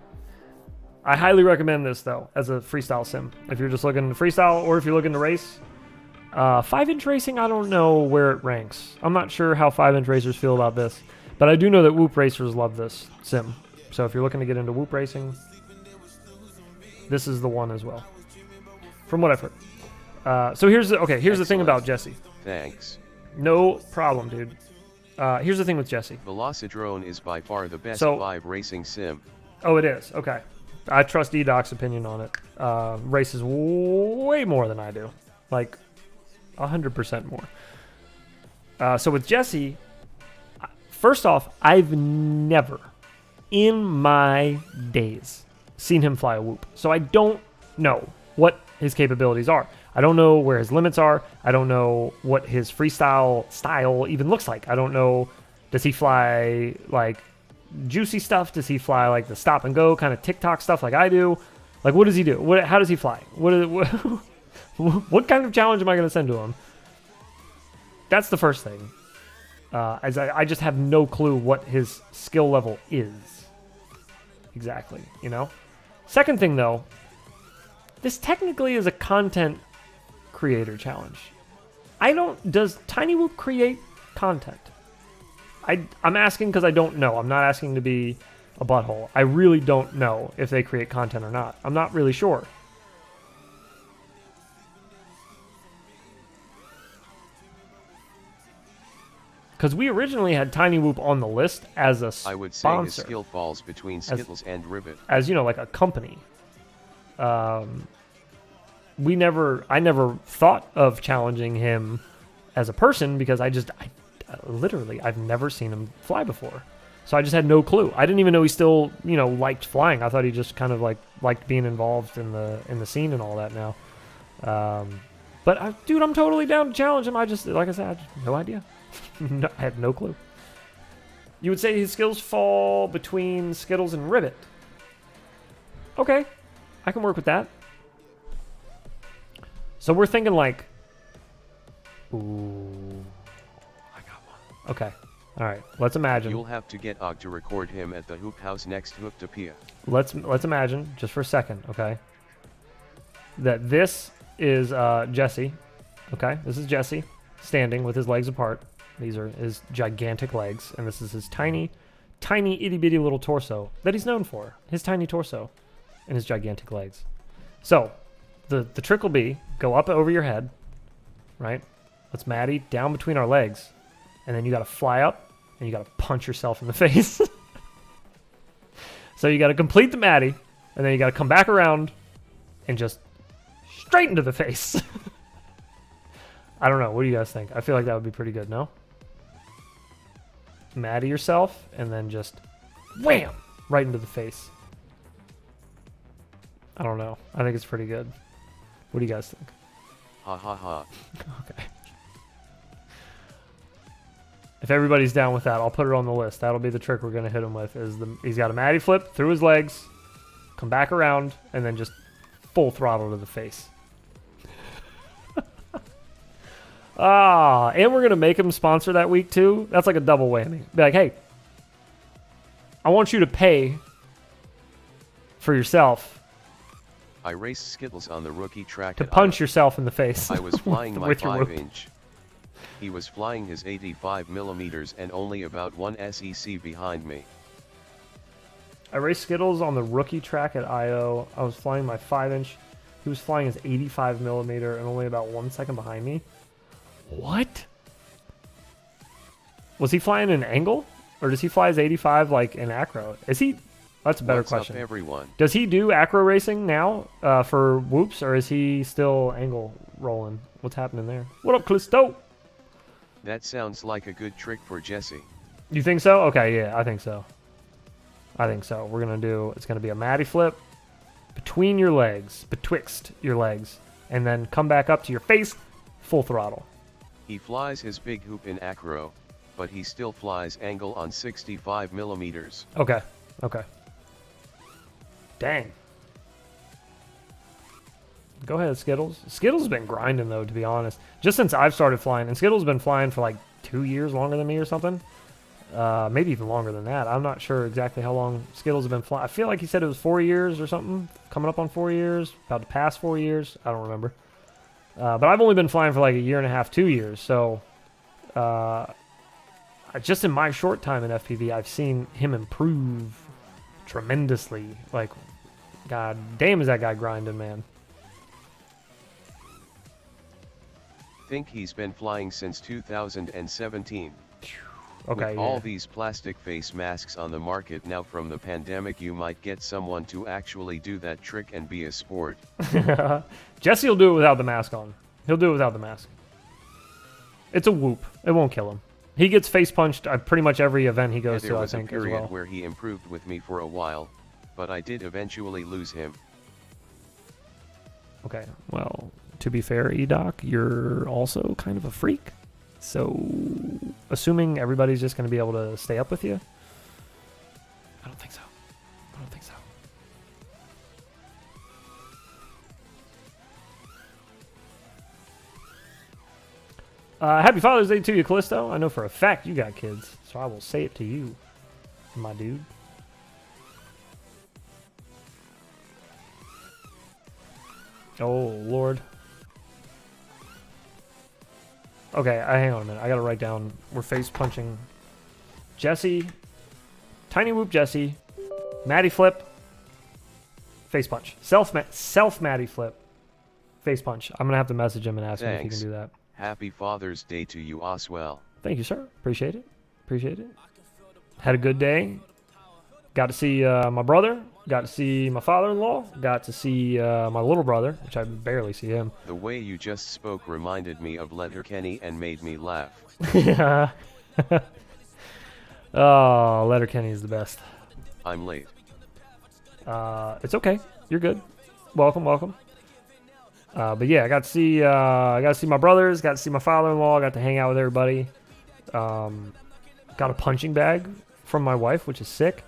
S2: I highly recommend this though as a freestyle sim. If you're just looking to freestyle or if you're looking to race. 5-inch racing, I don't know where it ranks. I'm not sure how 5-inch racers feel about this, but I do know that Whoop racers love this sim. So if you're looking to get into Whoop racing, this is the one as well, from what I've heard. So here's the thing about Jesse.
S3: Thanks.
S2: No problem, dude. Here's the thing with Jesse.
S3: Velocidrone is by far the best live racing sim.
S2: Oh, it is. Okay. I trust E-Doc's opinion on it. Races way more than I do. Like, 100% more. So with Jesse, first off, I've never in my days seen him fly a Whoop. So I don't know what his capabilities are. I don't know where his limits are. I don't know what his freestyle style even looks like. I don't know, does he fly like juicy stuff? Does he fly like the stop and go kind of TikTok stuff like I do? Like, what does he do? How does he fly? What kind of challenge am I going to send to him? That's the first thing. As I just have no clue what his skill level is. Exactly, you know? Second thing, though, this technically is a content creator challenge. Does Tiny Whoop create content? I'm asking because I don't know. I'm not asking to be a butthole. I really don't know if they create content or not. I'm not really sure. Because we originally had Tiny Whoop on the list as a sponsor.
S3: I would say his skill falls between Skittles and Ribbit.
S2: As, you know, like a company. I never thought of challenging him as a person because I've never seen him fly before. So I just had no clue. I didn't even know he still, you know, liked flying. I thought he just kind of like liked being involved in the scene and all that now. But dude, I'm totally down to challenge him. I just, like I said, I had no idea. I had no clue. You would say his skills fall between Skittles and Ribbit. Okay, I can work with that. So we're thinking like, ooh, I got one. Okay, all right. Let's imagine.
S3: You'll have to get Og to record him at the Hoop House next Hooptopia.
S2: Let's imagine just for a second, okay, that this is Jesse. Okay, this is Jesse standing with his legs apart. These are his gigantic legs, and this is his tiny, tiny itty bitty little torso that he's known for. His tiny torso and his gigantic legs. So the trick will be go up over your head, right? Let's Maddie down between our legs, and then you got to fly up and you got to punch yourself in the face. So you got to complete the Maddie, and then you got to come back around and just straight into the face. I don't know. What do you guys think? I feel like that would be pretty good, no? Maddie yourself, and then just wham! Right into the face. I don't know. I think it's pretty good. What do you guys think?
S3: Ha ha ha.
S2: Okay. If everybody's down with that, I'll put it on the list. That'll be the trick we're going to hit him with. He's got a Maddie flip through his legs, come back around, and then just full throttle to the face. And we're going to make him sponsor that week too. That's like a double whammy. Be like, hey, I want you to pay for yourself
S3: I raced Skittles on the rookie track
S2: to
S3: at
S2: punch yourself in the face.
S3: I was flying my
S2: with your rope.
S3: 5-inch. He was flying his 85 millimeters and only about 1 SEC behind me.
S2: I raced Skittles on the rookie track at IO. I was flying my 5-inch. He was flying his 85 millimeter and only about 1 second behind me. What? Was he flying an angle? Or does he fly his 85 like in acro? Is he? That's a better
S3: What's
S2: question.
S3: up, everyone?
S2: Does he do acro racing now for whoops, or is he still angle rolling? What's happening there? What up, Callisto?
S3: That sounds like a good trick for Jesse.
S2: You think so? Okay, yeah, I think so. I think so. We're going to do, it's going to be a Maddie flip between your legs, betwixt your legs, and then come back up to your face, full throttle.
S3: He flies his big hoop in acro, but he still flies angle on 65 millimeters.
S2: Okay, okay. Dang. Go ahead, Skittles. Skittles has been grinding, though, to be honest. Just since I've started flying. And Skittles has been flying for like 2 years longer than me or something. Maybe even longer than that. I'm not sure exactly how long Skittles have been flying. I feel like he said it was 4 years or something. Coming up on 4 years. About to pass 4 years. I don't remember. But I've only been flying for like 1.5 years, 2 years. So, just in my short time in FPV, I've seen him improve tremendously. Like, god damn is that guy grinding, man.
S3: Think he's been flying since 2017.
S2: Okay,
S3: With
S2: yeah.
S3: all these plastic face masks on the market now from the pandemic, you might get someone to actually do that trick and be a sport.
S2: Jesse will do it without the mask on. He'll do it without the mask. It's a whoop. It won't kill him. He gets face punched at pretty much every event he goes
S3: Yeah,
S2: to,
S3: there
S2: I
S3: was a
S2: think, as
S3: period
S2: well.
S3: where he improved with me for a while, but I did eventually lose him.
S2: Okay, well, to be fair, E-Doc, you're also kind of a freak. So, assuming everybody's just going to be able to stay up with you? I don't think so. I don't think so. Happy Father's Day to you, Callisto. I know for a fact you got kids, so I will say it to you, my dude. Oh, Lord. Okay, hang on a minute. I gotta write down. We're face punching Jesse, Tiny Whoop Jesse, Maddie flip, face punch. Self Maddie flip, face punch. I'm gonna have to message him and ask him if he
S3: Thanks.
S2: can do that.
S3: Happy Father's Day to you, Oswell.
S2: Thank you, sir. Appreciate it. Appreciate it. Had a good day. Got to see my brother. Got to see my father-in-law. Got to see my little brother, which I barely see him.
S3: The way you just spoke reminded me of Letterkenny and made me laugh.
S2: Oh, Letterkenny is the best.
S3: I'm late.
S2: It's okay. You're good. Welcome, welcome. But yeah, I got to see my brothers, got to see my father-in-law, got to hang out with everybody. Got a punching bag from my wife, which is sick.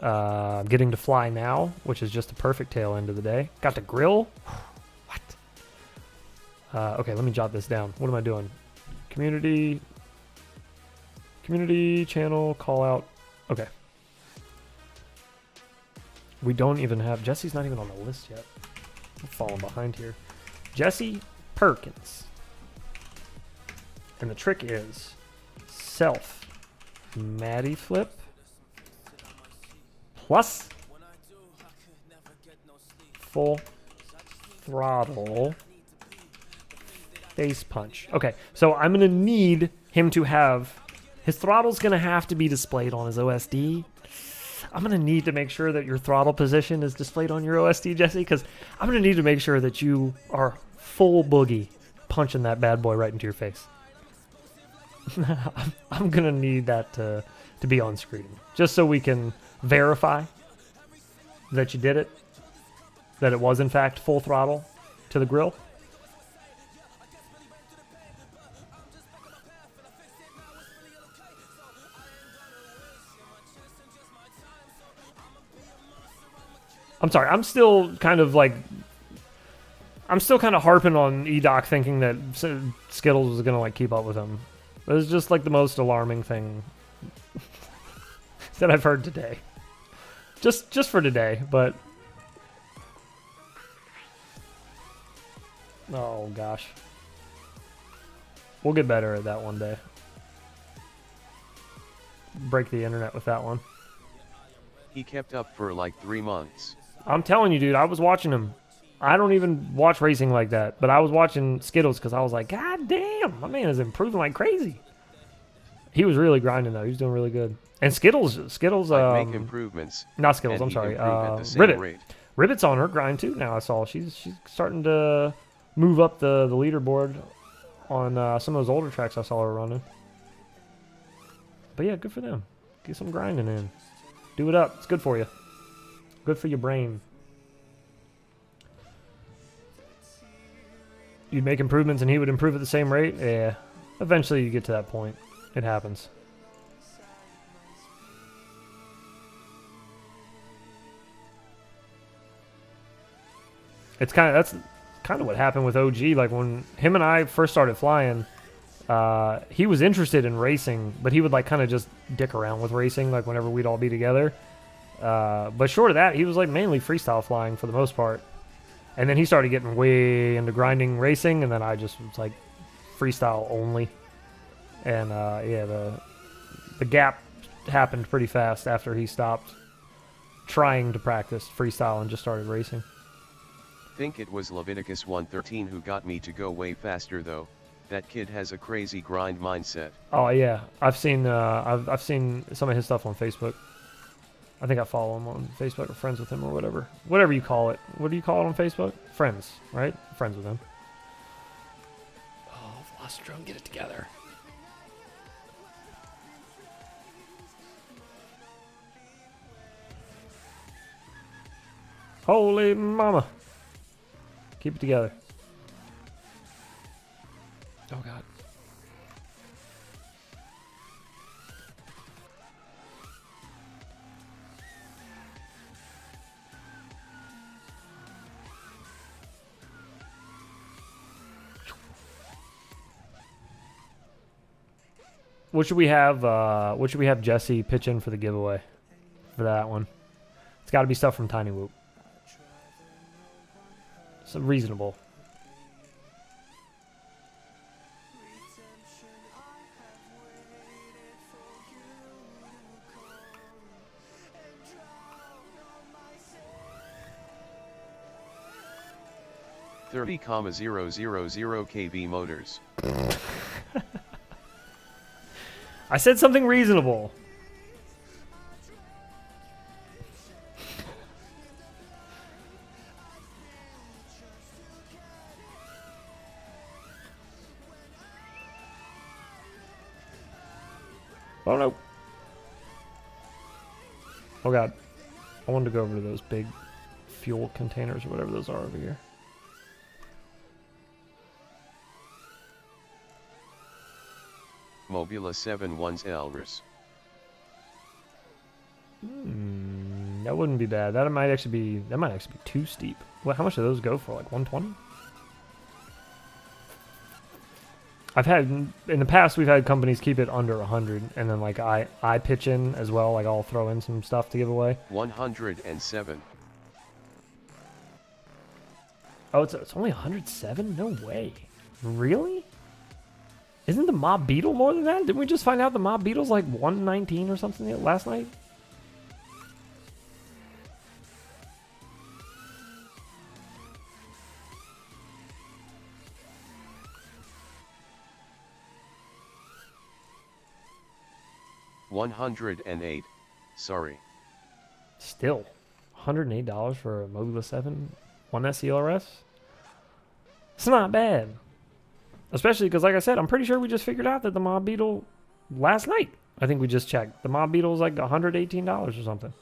S2: Getting to fly now, which is just a perfect tail end of the day. Got to grill. What? Okay, let me jot this down. What am I doing? Community channel call out. Okay. We don't even have Jesse's not even on the list yet. I'm falling behind here. Jesse Perkins. And the trick is self Maddie flip plus full throttle face punch. Okay, so I'm gonna need him to have his throttle's gonna have to be displayed on his OSD. I'm gonna need to make sure that your throttle position is displayed on your OSD, Jesse, because I'm gonna need to make sure that you are full boogie punching that bad boy right into your face. I'm gonna need that to be on screen, just so we can verify that you did it, that it was in fact full throttle to the grill. I'm sorry, I'm still kind of harping on E-Doc thinking that Skittles was going to like keep up with him. It was just like the most alarming thing that I've heard today. Just for today, but oh gosh. We'll get better at that one day. Break the internet with that one.
S3: He kept up for like 3 months.
S2: I'm telling you, dude, I was watching him. I don't even watch racing like that, but I was watching Skittles because I was like, God damn, my man is improving like crazy. He was really grinding though. He was doing really good. And Skittles,
S3: I'd make improvements.
S2: not Skittles.
S3: and
S2: I'm
S3: he'd
S2: sorry.
S3: improve at the same
S2: Ribbit.
S3: rate.
S2: Ribbit's on her grind too now. I saw she's starting to move up the leaderboard on some of those older tracks I saw her running. But yeah, good for them. Get some grinding in. Do it up. It's good for you. Good for your brain. You'd make improvements and he would improve at the same rate? Yeah. Eventually you get to that point. It happens. That's kind of what happened with OG. Like when him and I first started flying, he was interested in racing, but he would like kind of just dick around with racing like whenever we'd all be together. But short of that, he was like mainly freestyle flying for the most part. And then he started getting way into grinding racing, and then I just was like freestyle only. And yeah, the gap happened pretty fast after he stopped trying to practice freestyle and just started racing.
S3: Think it was Leviticus 113 who got me to go way faster though. That kid has a crazy grind mindset.
S2: Oh yeah, I've seen some of his stuff on Facebook. I think I follow him on Facebook or friends with him or whatever. Whatever you call it. What do you call it on Facebook? Friends, right? Friends with him. Oh, Velocitron, get it together. Holy mama. Keep it together. Oh God. What should we have Jesse pitch in for the giveaway for that one? It's got to be stuff from Tiny Whoop. It's reasonable.
S3: $30,000 kV motors.
S2: I said something reasonable. Oh no. Oh god. I wanted to go over to those big fuel containers or whatever those are over here.
S3: Mobula 71's Elris.
S2: That wouldn't be bad. That might actually be too steep. What? How much do those go for? Like 120? I've had in the past we've had companies keep it under 100, and then like I pitch in as well. Like I'll throw in some stuff to give away.
S3: 107.
S2: Oh, it's only 107? No way. Really? Isn't the Mob Beetle more than that? Didn't we just find out the Mob Beetle's like 119 or something last night?
S3: $108. Sorry.
S2: Still, $108 for a Mobula 7 1S ELRS? It's not bad. Especially because, like I said, I'm pretty sure we just figured out that the Mob Beetle last night. I think we just checked. The Mob Beetle is like $118 or something.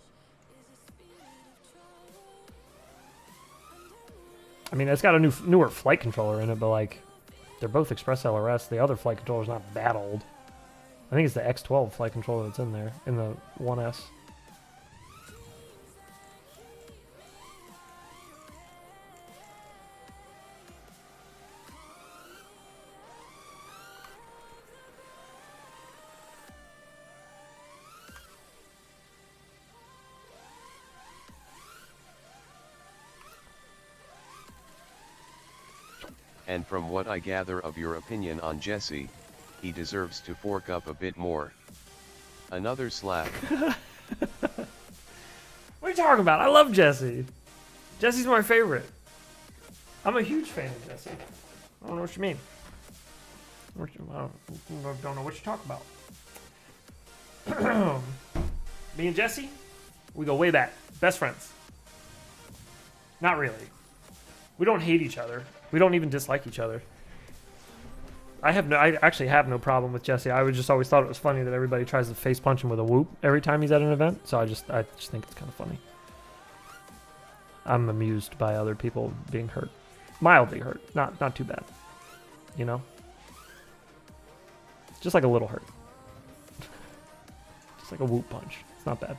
S2: I mean, it's got a newer flight controller in it, but like, they're both Express LRS. The other flight controller's not that old. I think it's the X12 flight controller that's in there, in the 1S.
S3: And from what I gather of your opinion on Jesse, he deserves to fork up a bit more. Another slap.
S2: What are you talking about? I love Jesse. Jesse's my favorite. I'm a huge fan of Jesse. I don't know what you mean. I don't know what you talk about. Me and Jesse, we go way back. Best friends. Not really. We don't hate each other. We don't even dislike each other. I actually have no problem with Jesse. I just always thought it was funny that everybody tries to face punch him with a whoop every time he's at an event. So I just think it's kind of funny. I'm amused by other people being hurt, mildly hurt, not too bad. You know, just like a little hurt, just like a whoop punch. It's not bad.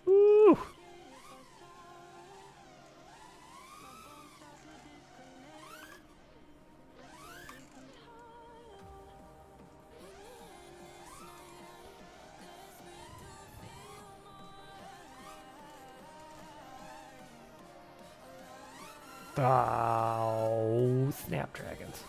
S2: Woo! Oh, Snapdragons.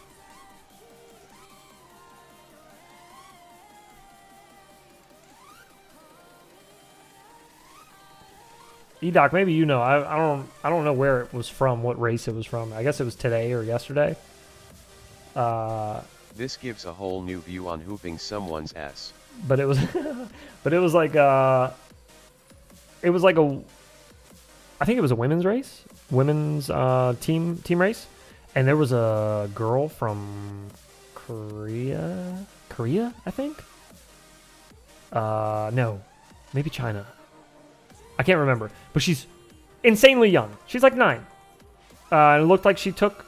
S2: E-Doc, maybe you know. I don't know where it was from, what race it was from. I guess it was today or yesterday.
S3: This gives a whole new view on hooping someone's ass.
S2: But it was but it was like a I think it was a women's race, women's team race, and there was a girl from Korea, I think. No, maybe China. I can't remember, but she's insanely young. She's like 9. It looked like she took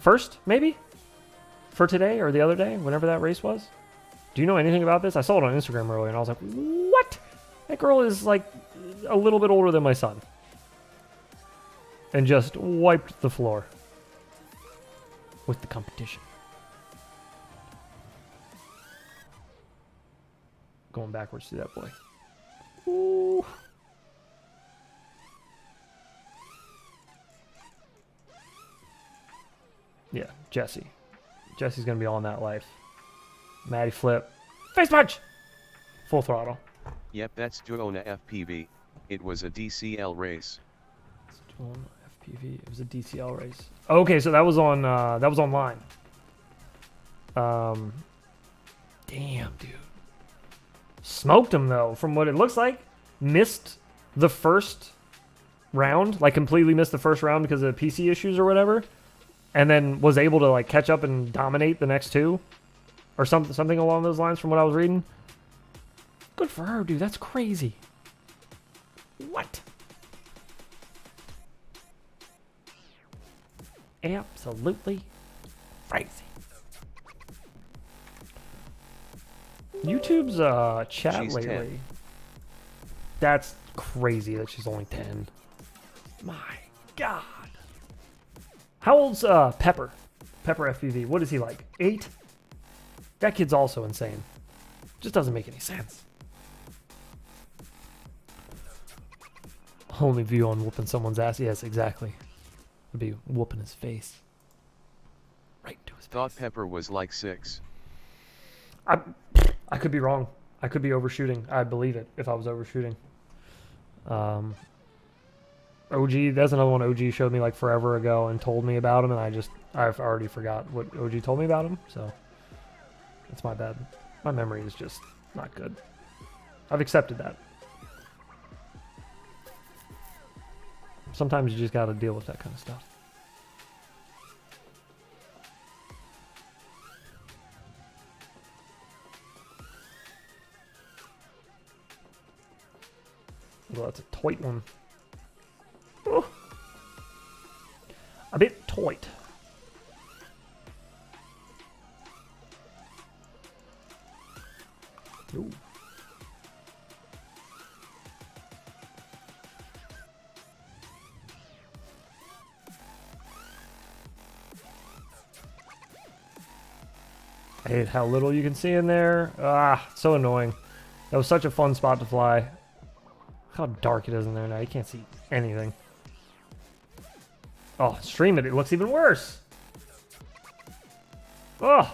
S2: first, maybe, for today or the other day, whenever that race was. Do you know anything about this? I saw it on Instagram earlier, and I was like, what? That girl is like a little bit older than my son. And just wiped the floor with the competition. Going backwards to that boy. Ooh. Yeah, Jesse. Jesse's going to be all in that life. Maddie flip. Face punch! Full throttle.
S3: Yep, that's BonerFPV. It was a DCL race.
S2: FPV. It was a DCL race. Okay, so that was on online. Damn, dude. Smoked him though, from what it looks like. Missed the first round, like completely missed the first round because of PC issues or whatever. and then was able to like catch up and dominate the next two, or something along those lines from what I was reading. Good for her, dude. That's crazy. What? Absolutely crazy. YouTube's chat
S3: She's
S2: lately.
S3: 10.
S2: That's crazy that she's only 10. My God. How old's Pepper? Pepper FPV. What is he like? 8? That kid's also insane. Just doesn't make any sense. Only view on whooping someone's ass. Yes, exactly. Would be whooping his face. Right to his face.
S3: Thought Pepper was like 6.
S2: I could be wrong. I could be overshooting. I'd believe it if I was overshooting. OG, that's another one OG showed me like forever ago and told me about him, and I've already forgot what OG told me about him, so it's my bad. My memory is just not good. I've accepted that. Sometimes you just gotta deal with that kind of stuff. Well, that's a tight one. Oh. A bit tight. Ooh. I hate how little you can see in there. Ah, so annoying. That was such a fun spot to fly. Look how dark it is in there now. You can't see anything. Oh, stream it. It looks even worse. Oh,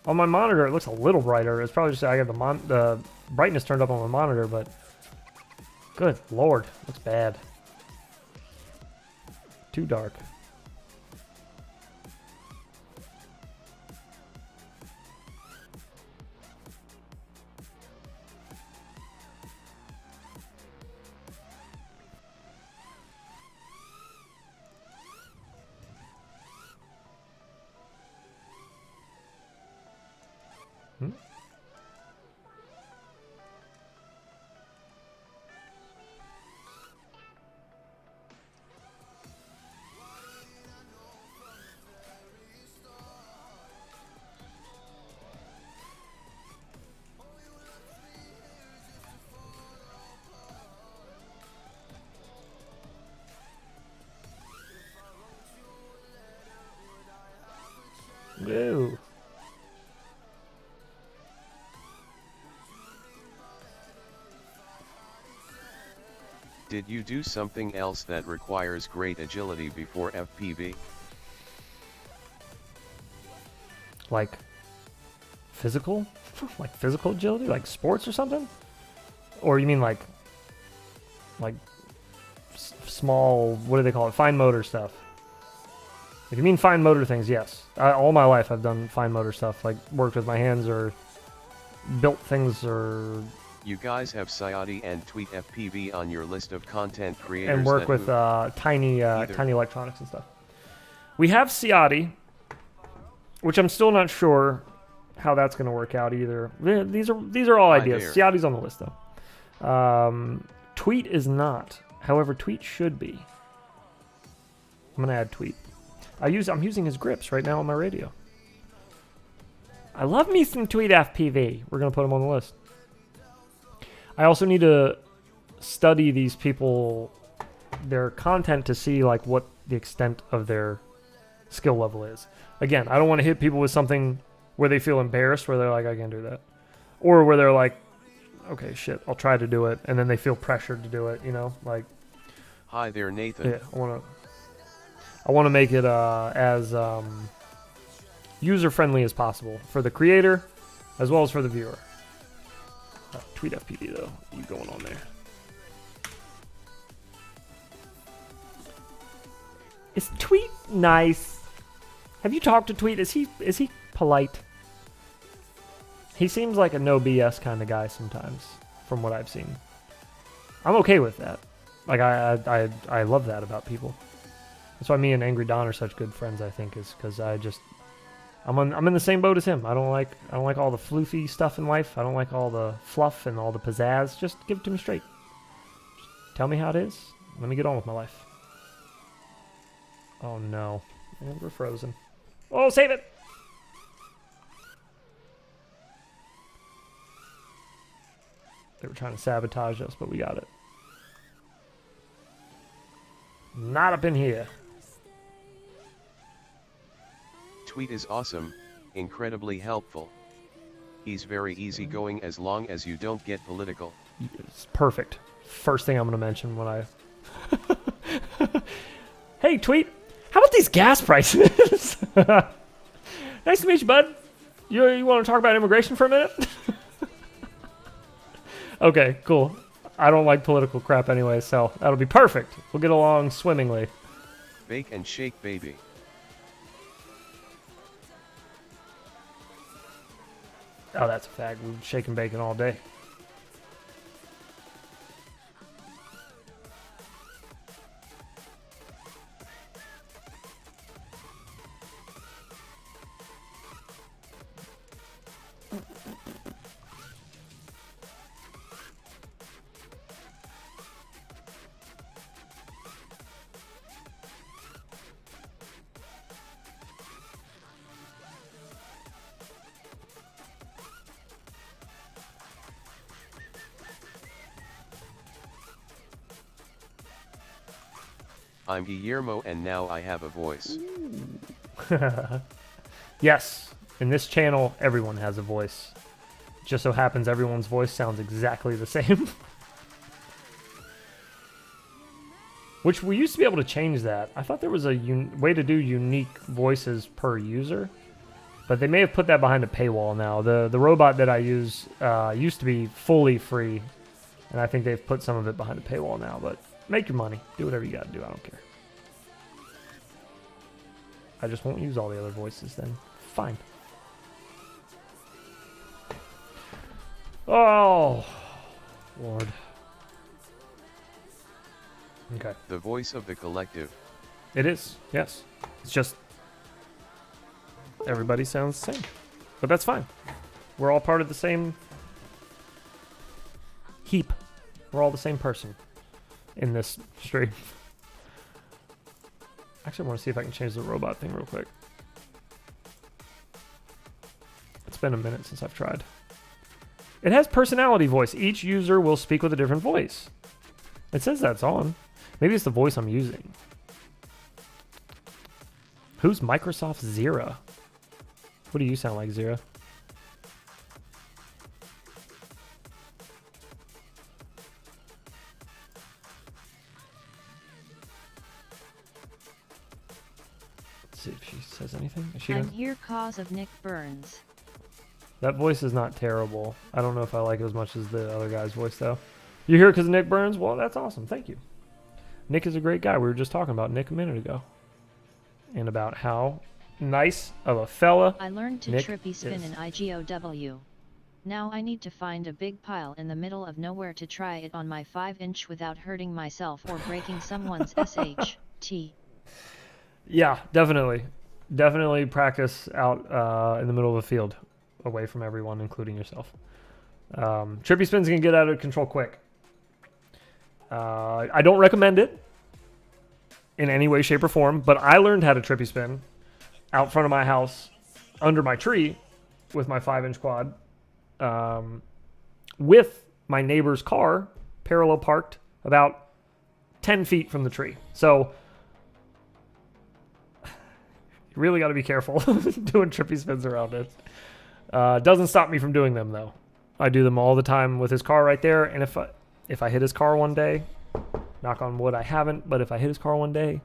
S2: on my monitor it looks a little brighter. It's probably just I got the brightness turned up on my monitor, but good lord, looks bad. Too dark. Whoa.
S3: Did you do something else that requires great agility before FPV?
S2: Like physical? Like physical agility? Like sports or something? Or you mean like small, what do they call it? Fine motor stuff. If you mean fine motor things, yes. All my life I've done fine motor stuff, like worked with my hands or built things or...
S3: You guys have Sayati and Tweet FPV on your list of content creators
S2: and work
S3: that
S2: with
S3: move.
S2: tiny electronics and stuff. We have Ciati, which I'm still not sure how that's going to work out either. These are all
S3: Hi
S2: ideas.
S3: there.
S2: Ciati's on the list though. Tweet is not. However, Tweet should be. I'm going to add Tweet. I'm using his grips right now on my radio. I love me some Tweet FPV. We're going to put him on the list. I also need to study these people, their content, to see like what the extent of their skill level is. Again, I don't want to hit people with something where they feel embarrassed, where they're like, I can't do that. Or where they're like, okay, shit, I'll try to do it. And then they feel pressured to do it, you know? Like,
S3: Hi there, Nathan.
S2: yeah, I want to make it as user-friendly as possible for the creator as well as for the viewer. Tweet FPV though, you going on there? Is Tweet nice? Have you talked to Tweet? Is he polite? He seems like a no BS kind of guy sometimes, from what I've seen. I'm okay with that. Like I love that about people. That's why me and Angry Don are such good friends, I think, is because I'm in the same boat as him. I don't like all the floofy stuff in life. I don't like all the fluff and all the pizzazz. Just give it to me straight. Just tell me how it is. Let me get on with my life. Oh no. And we're frozen. Oh, save it! They were trying to sabotage us, but we got it. Not up in here.
S3: Tweet is awesome, incredibly helpful. He's very easygoing as long as you don't get political.
S2: It's perfect. First thing I'm going to mention when I... Hey, Tweet! How about these gas prices? Nice to meet you, bud. You want to talk about immigration for a minute? Okay, cool. I don't like political crap anyway, so that'll be perfect. We'll get along swimmingly.
S3: Bake and shake, baby.
S2: Oh, that's a fact. We've shaken bacon all day.
S3: I'm Guillermo and now I have a voice.
S2: Yes, in this channel, everyone has a voice. Just so happens everyone's voice sounds exactly the same. Which we used to be able to change that. I thought there was a way to do unique voices per user. But they may have put that behind a paywall now. The robot that I use used to be fully free. And I think they've put some of it behind a paywall now. But make your money. Do whatever you gotta do. I don't care. I just won't use all the other voices then. Fine. Oh, Lord. Okay.
S3: The voice of the collective.
S2: It is, yes. It's just everybody sounds the same. But that's fine. We're all part of the same heap. We're all the same person in this stream. Actually, I want to see if I can change the robot thing real quick. It's been a minute since I've tried. It has personality voice. Each user will speak with a different voice. It says that's on. Maybe it's the voice I'm using. Who's Microsoft Zira? What do you sound like, Zira? Let's see if she says anything. Is she
S6: I'm
S2: gonna...
S6: here cause of Nick Burns.
S2: That voice is not terrible. I don't know if I like it as much as the other guy's voice, though. You're here because of Nick Burns? Well, that's awesome. Thank you. Nick is a great guy. We were just talking about Nick a minute ago. And about how nice of a fella
S6: I learned to
S2: Nick
S6: trippy spin
S2: is.
S6: in IGOW. Now I need to find a big pile in the middle of nowhere to try it on my 5-inch without hurting myself or breaking someone's SHT.
S2: Yeah, definitely. Definitely practice out in the middle of a field. Away from everyone, including yourself. Trippy spins can get out of control quick. I don't recommend it in any way, shape, or form, but I learned how to trippy spin out front of my house under my tree with my 5-inch quad with my neighbor's car parallel parked about 10 feet from the tree. So you really got to be careful doing trippy spins around it. Doesn't stop me from doing them, though. I do them all the time with his car right there, and if I hit his car one day, knock on wood I haven't, but if I hit his car one day,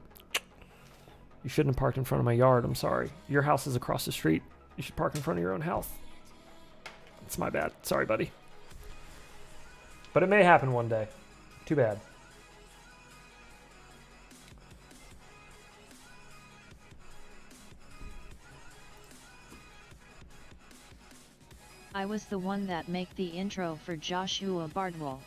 S2: you shouldn't have parked in front of my yard. I'm sorry. Your house is across the street. You should park in front of your own house. It's my bad. Sorry, buddy. But it may happen one day. Too bad.
S6: I was the one that make the intro for Joshua Bardwell.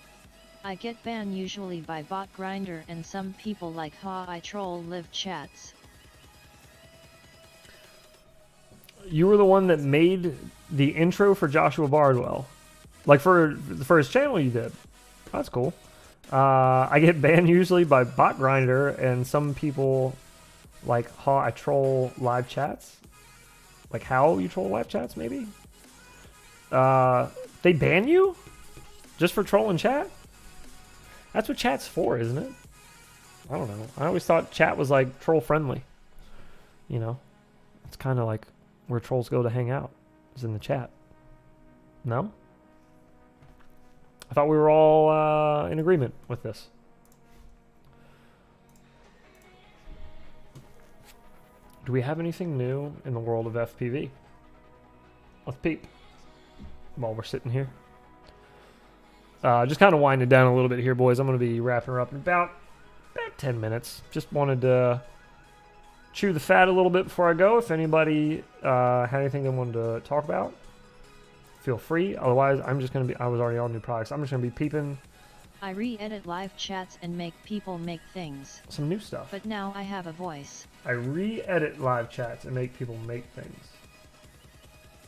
S6: I get banned usually by bot grinder and some people like I troll live chats.
S2: You were the one that made the intro for Joshua Bardwell. Like for the first channel you did. That's cool. I get banned usually by bot grinder and some people like how I troll live chats. Like how you troll live chats, maybe? They ban you? Just for trolling chat? That's what chat's for, isn't it? I don't know. I always thought chat was like troll friendly. You know? It's kind of like where trolls go to hang out. Is in the chat. No? I thought we were all in agreement with this. Do we have anything new in the world of FPV? Let's peep while we're sitting here. Just kind of winding down a little bit here, boys. I'm going to be wrapping her up in about 10 minutes. Just wanted to chew the fat a little bit before I go. If anybody had anything they wanted to talk about, feel free. Otherwise, I'm just going to be, I was already on new products. I'm just going to be peeping.
S6: I re-edit live chats and make people make things.
S2: Some new stuff.
S6: But now I have a voice.
S2: I re-edit live chats and make people make things.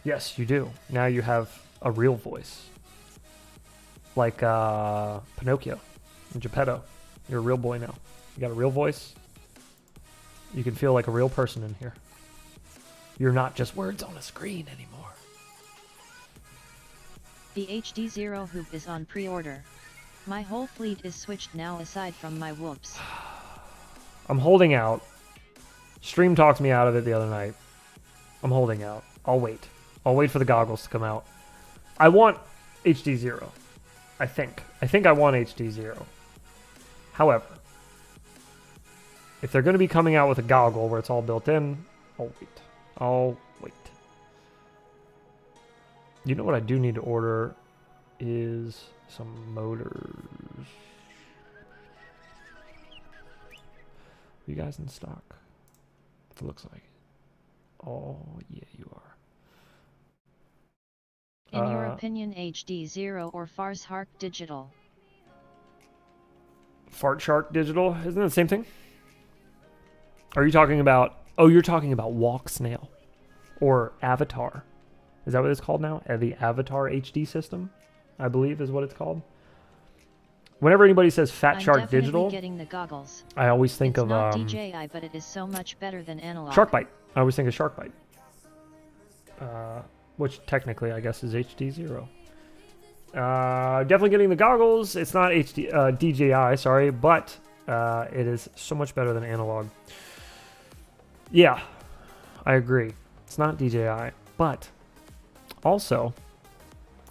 S2: Yes, you do. Now you have a real voice. Like Pinocchio and Geppetto. You're a real boy now. You got a real voice. You can feel like a real person in here. You're not just words on a screen anymore.
S6: The HD0 hoop is on pre-order. My whole fleet is switched now aside from my whoops.
S2: I'm holding out. Stream talked me out of it the other night. I'm holding out. I'll wait. I'll wait for the goggles to come out. I want HD0. I think I want HD0. However, if they're going to be coming out with a goggle where it's all built in, I'll wait. You know what I do need to order is some motors. You guys in stock? It looks like it. Oh, yeah, you are.
S6: In your opinion, HD0 or Fars Hark Digital?
S2: Fart Shark Digital? Isn't it the same thing? Are you talking about... Oh, you're talking about Walk Snail. Or Avatar. Is that what it's called now? The Avatar HD system, I believe is what it's called. Whenever anybody says Fat Shark Digital,
S6: getting the goggles.
S2: I always think
S6: it's
S2: of...
S6: not DJI, but it is so much better than analog.
S2: Shark Bite. I always think of Shark Bite. Which technically, I guess, is HD0. Definitely getting the goggles. It's not DJI, sorry, but it is so much better than analog. Yeah, I agree. It's not DJI, but also,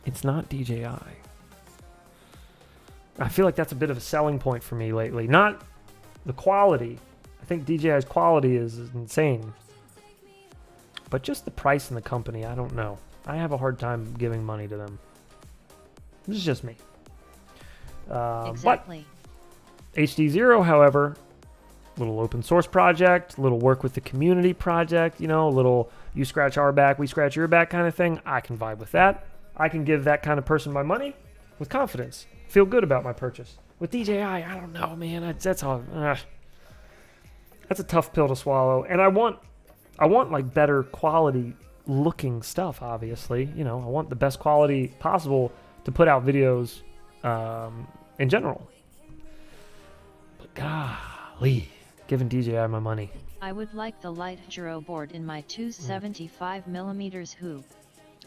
S2: it's not DJI. I feel like that's a bit of a selling point for me lately. Not the quality. I think DJI's quality is insane. But just the price and the company, I don't know. I have a hard time giving money to them. This is just me.
S6: Exactly.
S2: But HD0, however, little open source project, little work with the community project, you know, a little you scratch our back, we scratch your back kind of thing. I can vibe with that. I can give that kind of person my money with confidence. Feel good about my purchase. With DJI, I don't know, man. That's a tough pill to swallow. And I want like better quality looking stuff, obviously. You know, I want the best quality possible to put out videos in general. But golly, giving DJI my money.
S6: I would like the light gyro board in my 275mm hoop.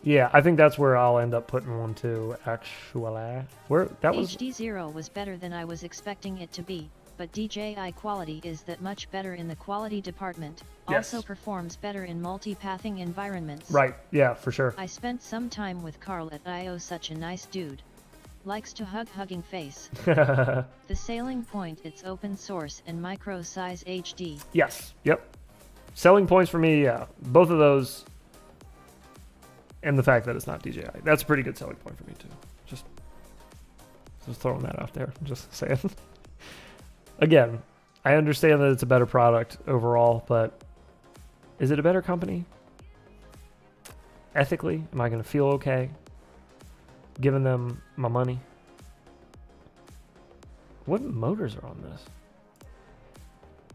S2: Yeah, I think that's where I'll end up putting one too, actually.
S6: HD0 was better than I was expecting it to be, but DJI quality is that much better in the quality department.
S2: Yes.
S6: Also performs better in multi-pathing environments.
S2: Right, yeah, for sure.
S6: I spent some time with Carl at I.O. Such a nice dude. Likes to hugging face. The selling point, it's open source and micro size HD.
S2: Yes, yep. Selling points for me, yeah. Both of those, and the fact that it's not DJI. That's a pretty good selling point for me too. Just throwing that out there. Just saying. Again, I understand that it's a better product overall, but is it a better company? Ethically, am I going to feel okay giving them my money? What motors are on this?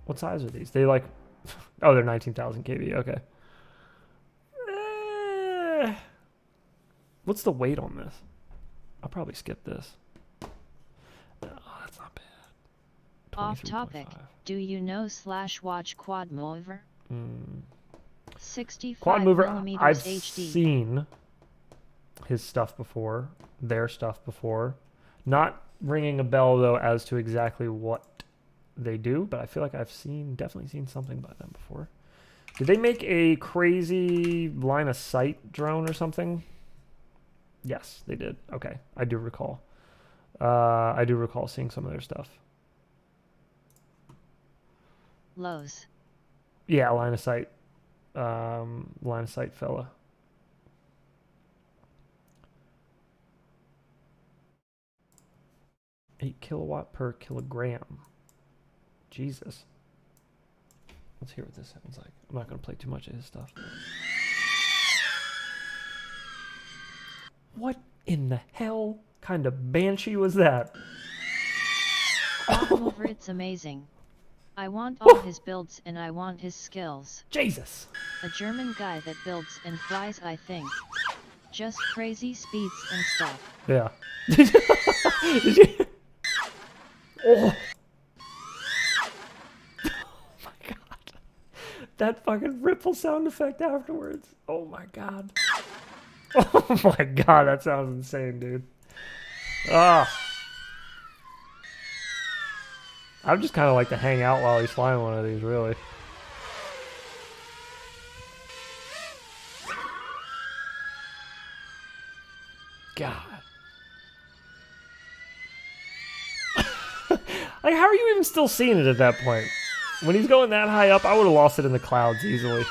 S2: What size are these? They like, oh, they're 19,000 kV. Okay. What's the weight on this? I'll probably skip this. Oh, that's not bad.
S6: Off topic.
S2: 23.5.
S6: Do you know / watch Quad Mover? 65
S2: Quad Mover,
S6: millimeters
S2: I've
S6: HD.
S2: seen his stuff before, their stuff before. Not ringing a bell though as to exactly what they do, but I feel like I've definitely seen something by them before. Did they make a crazy line of sight drone or something? Yes, they did. Okay, I do recall. I do recall seeing some of their stuff.
S6: Lowe's.
S2: Yeah, line of sight fella. $8 kilowatt per kilogram. Jesus. Let's hear what this sounds like. I'm not going to play too much of his stuff. What in the hell kind of banshee was that?
S6: Quad Mover, it's amazing. I want all his builds and I want his skills.
S2: Jesus.
S6: A German guy that builds and flies, I think. Just crazy speeds and stuff.
S2: Yeah. Did you? Oh. My God. That fucking ripple sound effect afterwards. Oh my God. Oh my God, that sounds insane, dude. Ah. I'd just kind of like to hang out while he's flying one of these, really. God. Like, how are you even still seeing it at that point? When he's going that high up, I would have lost it in the clouds easily.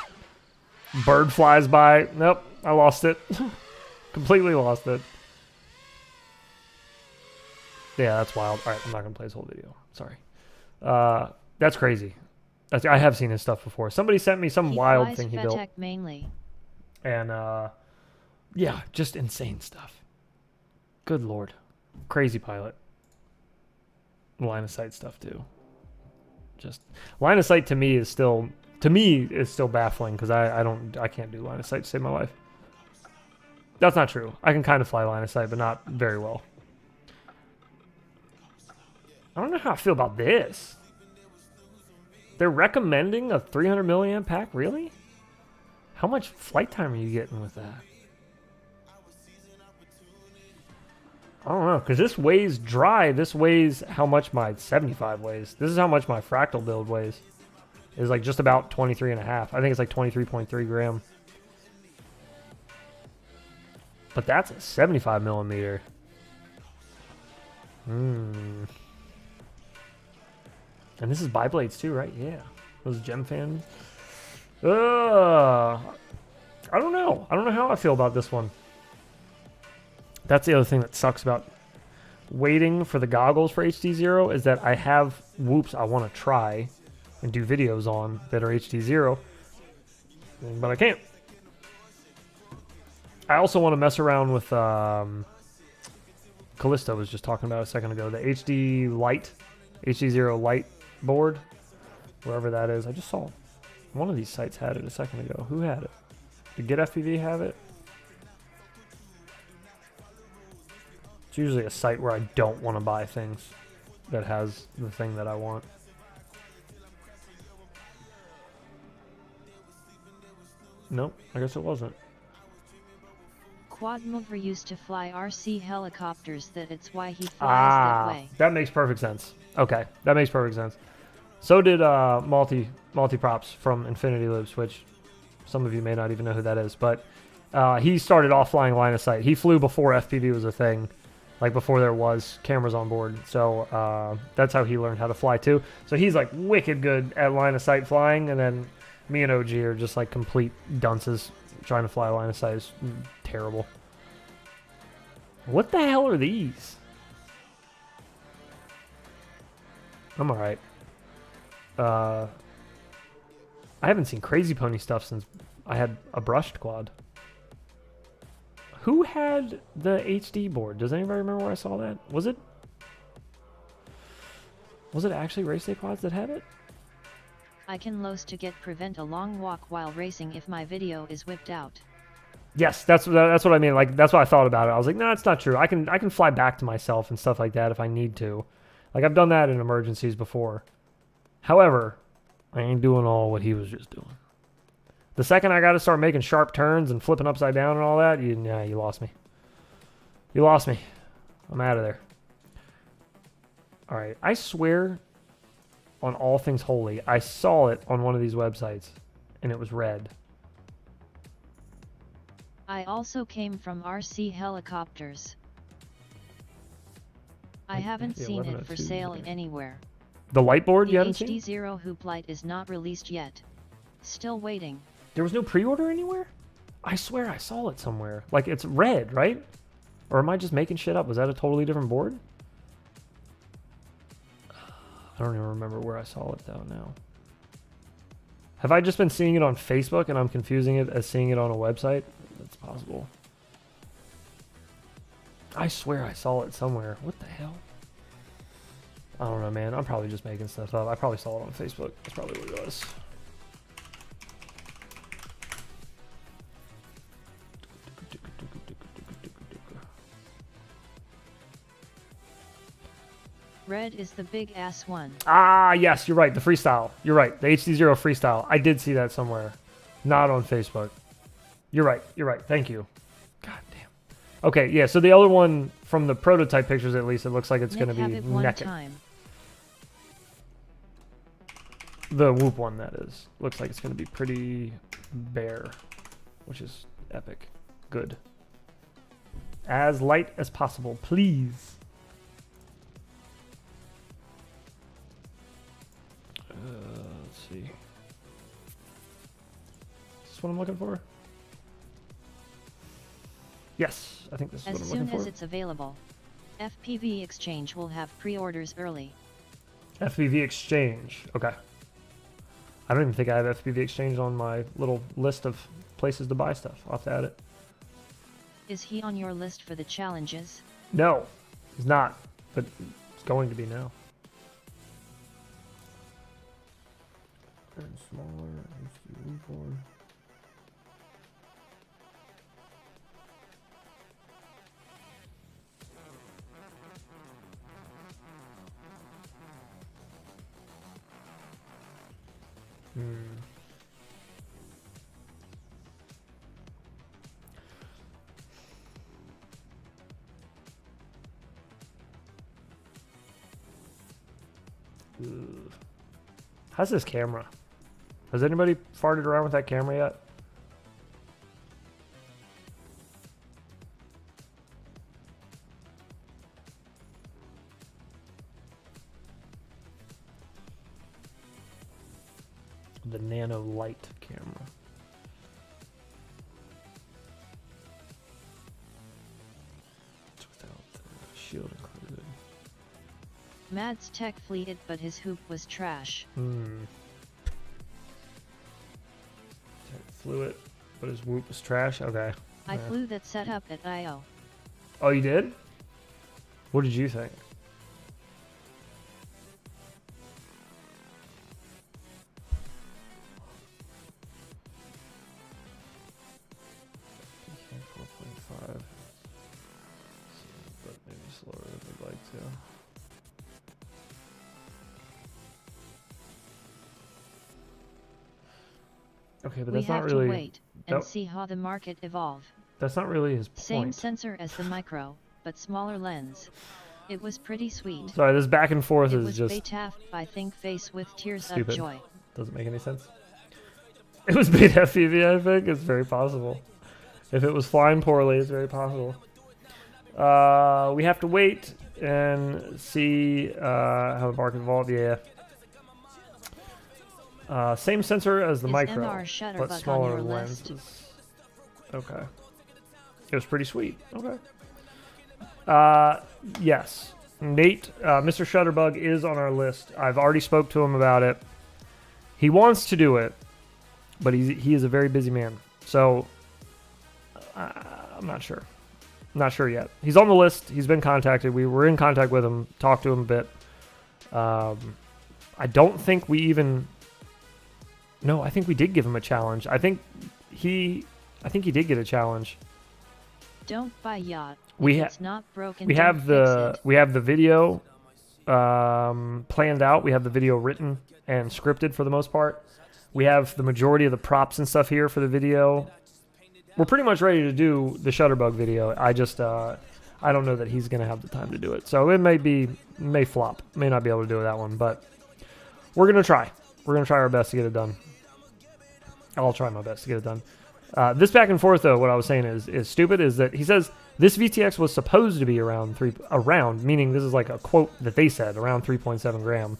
S2: Bird flies by. Nope, I lost it. Completely lost it. Yeah, that's wild. All right, I'm not going to play this whole video. Sorry. That's crazy. I have seen his stuff before. Somebody sent me some wild thing he built.
S6: Mainly.
S2: And, yeah, just insane stuff. Good Lord. Crazy pilot. Line of sight stuff, too. Just, line of sight to me is still baffling, because I can't do line of sight to save my life. That's not true. I can kind of fly line of sight, but not very well. I don't know how I feel about this. They're recommending a 300 milliamp pack? Really? How much flight time are you getting with that? I don't know, because this weighs dry. This weighs how much my 75 weighs. This is how much my fractal build weighs. It's like just about 23 and a half. I think it's like 23.3 gram. But that's a 75 millimeter. And this is biblades too, right? Yeah. Those gem fans. I don't know. I don't know how I feel about this one. That's the other thing that sucks about waiting for the goggles for HD0 is that I have whoops I want to try and do videos on that are HD0, but I can't. I also want to mess around with Callisto was just talking about a second ago, the HD0 Lite board, wherever that is. I just saw one of these sites had it a second ago. Who had it? Did BonerFPV have it? It's usually a site where I don't want to buy things that has the thing that I want. Nope, I guess it wasn't.
S6: Quad Mover used to fly RC helicopters, that's why he flies that way.
S2: That makes perfect sense. Okay, that makes perfect sense. So did multi props from Infinity Loops, which some of you may not even know who that is, but he started off flying line of sight. He flew before FPV was a thing, like before there was cameras on board. So that's how he learned how to fly too. So he's like wicked good at line of sight flying, and then me and OG are just like complete dunces trying to fly line of sight. Is terrible. What the hell are these? I'm alright. I haven't seen Crazy Pony stuff since I had a brushed quad. Who had the HD board? Does anybody remember where I saw that? Was it? Was it actually race day pods that had it?
S6: I can loase to get prevent a long walk while racing if my video is whipped out.
S2: Yes, that's what I mean. Like that's what I thought about it. I was like, no, it's not true. I can fly back to myself and stuff like that if I need to. Like I've done that in emergencies before. However, I ain't doing all what he was just doing. The second I got to start making sharp turns and flipping upside down and all that, you lost me. You lost me. I'm out of there. All right, I swear on all things holy, I saw it on one of these websites, and it was red.
S6: I also came from RC Helicopters. I haven't seen it for sale anywhere.
S2: The light board you
S6: The
S2: haven't seen?
S6: HD0 Hoplite is not released yet. Still waiting.
S2: There was no pre-order anywhere? I swear I saw it somewhere. Like, it's red, right? Or am I just making shit up? Was that a totally different board? I don't even remember where I saw it, though, now. Have I just been seeing it on Facebook and I'm confusing it as seeing it on a website? That's possible. I swear I saw it somewhere. What the hell? I don't know, man. I'm probably just making stuff up. I probably saw it on Facebook. That's probably what it was.
S6: Red is the big ass one.
S2: Ah, yes, you're right. The freestyle. You're right. The HD0 freestyle. I did see that somewhere. Not on Facebook. You're right. You're right. Thank you. God damn. Okay, yeah, so the other one, from the prototype pictures at least, it looks like it's going to be naked. The Whoop one, that is. Looks like it's going to be pretty bare, which is epic. Good. As light as possible, please. Let's see. Is this what I'm looking for? Yes, I think this is what I'm looking for.
S6: As soon as it's available, FPV Exchange will have pre-orders early.
S2: FPV Exchange. Okay. I don't even think I have FPV Exchange on my little list of places to buy stuff. I'll have to add it.
S6: Is he on your list for the challenges?
S2: No, he's not, but it's going to be now. And smaller, uniform. How's this camera? Has anybody farted around with that camera yet? The Nano Light camera. It's without the shield included.
S6: Mads tech fleeted, but his hoop was trash.
S2: Flew it, but his whoop was trash. Okay.
S6: I flew that setup at I.O.
S2: Oh, you did? What did you think? But maybe slower than we'd like to. Okay, but that's not really.
S6: We have to wait and see how the market evolve.
S2: That's not really his point.
S6: Same sensor as the micro, but smaller lens. It was pretty sweet.
S2: Sorry, this back and forth
S6: it
S2: is just.
S6: It was Baytaf by Think Face with tears
S2: stupid.
S6: of joy.
S2: Doesn't make any sense. It was BonerFPV, I think. It's very possible. If it was flying poorly, it's very possible. We have to wait and see how the market evolves. Yeah. Same sensor as the micro, but smaller lenses. Okay. It was pretty sweet. Okay. Yes. Nate, Mr. Shutterbug is on our list. I've already spoke to him about it. He wants to do it, but he is a very busy man. So, I'm not sure. Not sure yet. He's on the list. He's been contacted. We were in contact with him, talked to him a bit. I don't think we even... No, I think we did give him a challenge. I think he did get a challenge.
S6: Don't buy yacht.
S2: We
S6: If it's not broken.
S2: We
S6: don't
S2: have
S6: fix
S2: the
S6: it.
S2: we have the video planned out. We have the video written and scripted for the most part. We have the majority of the props and stuff here for the video. We're pretty much ready to do the Shutterbug video. I just I don't know that he's gonna have the time to do it. So it may flop. May not be able to do that one, but we're gonna try. We're gonna try our best to get it done. I'll try my best to get it done. This back and forth, though, what I was saying is stupid. Is that he says this VTX was supposed to be around meaning this is like a quote that they said, around 3.7 gram.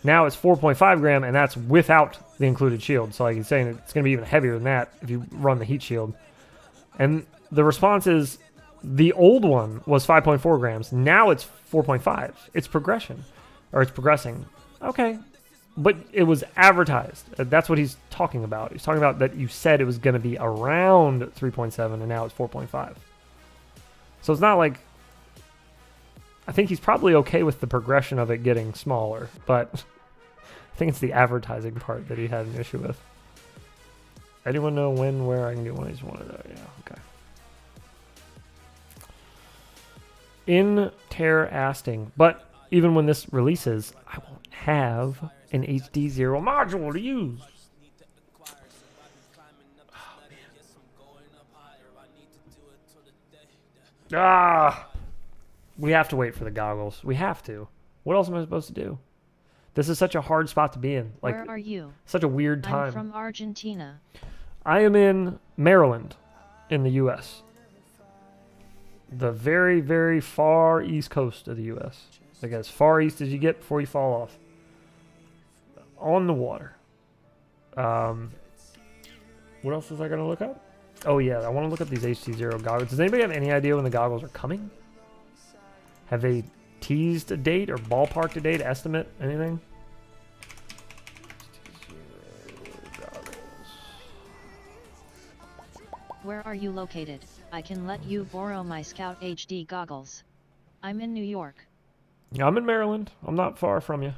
S2: Now it's 4.5 gram, and that's without the included shield. So like he's saying it's going to be even heavier than that if you run the heat shield. And the response is the old one was 5.4 grams. Now it's 4.5. It's progression, or it's progressing. Okay. But it was advertised. That's what he's talking about. He's talking about that you said it was going to be around 3.7 and now it's 4.5. So it's not like... I think he's probably okay with the progression of it getting smaller, but I think it's the advertising part that he had an issue with. Anyone know when, where I can get one of these? Yeah, okay. Interesting. But even when this releases, I won't have an HD0 module to use. We have to wait for the goggles. We have to. What else am I supposed to do? This is such a hard spot to be in. Like,
S6: Where are you?
S2: Such a weird time.
S6: I'm from Argentina.
S2: I am in Maryland, in the U.S. The very, very far east coast of the U.S. Like as far east as you get before you fall off. On the water. What else was I going to look up? Oh, yeah. I want to look up these HT0 goggles. Does anybody have any idea when the goggles are coming? Have they teased a date or ballparked a date, estimate, anything?
S6: Where are you located? I can let you borrow my Scout HD goggles. I'm in New York.
S2: Yeah, I'm in Maryland. I'm not far from you.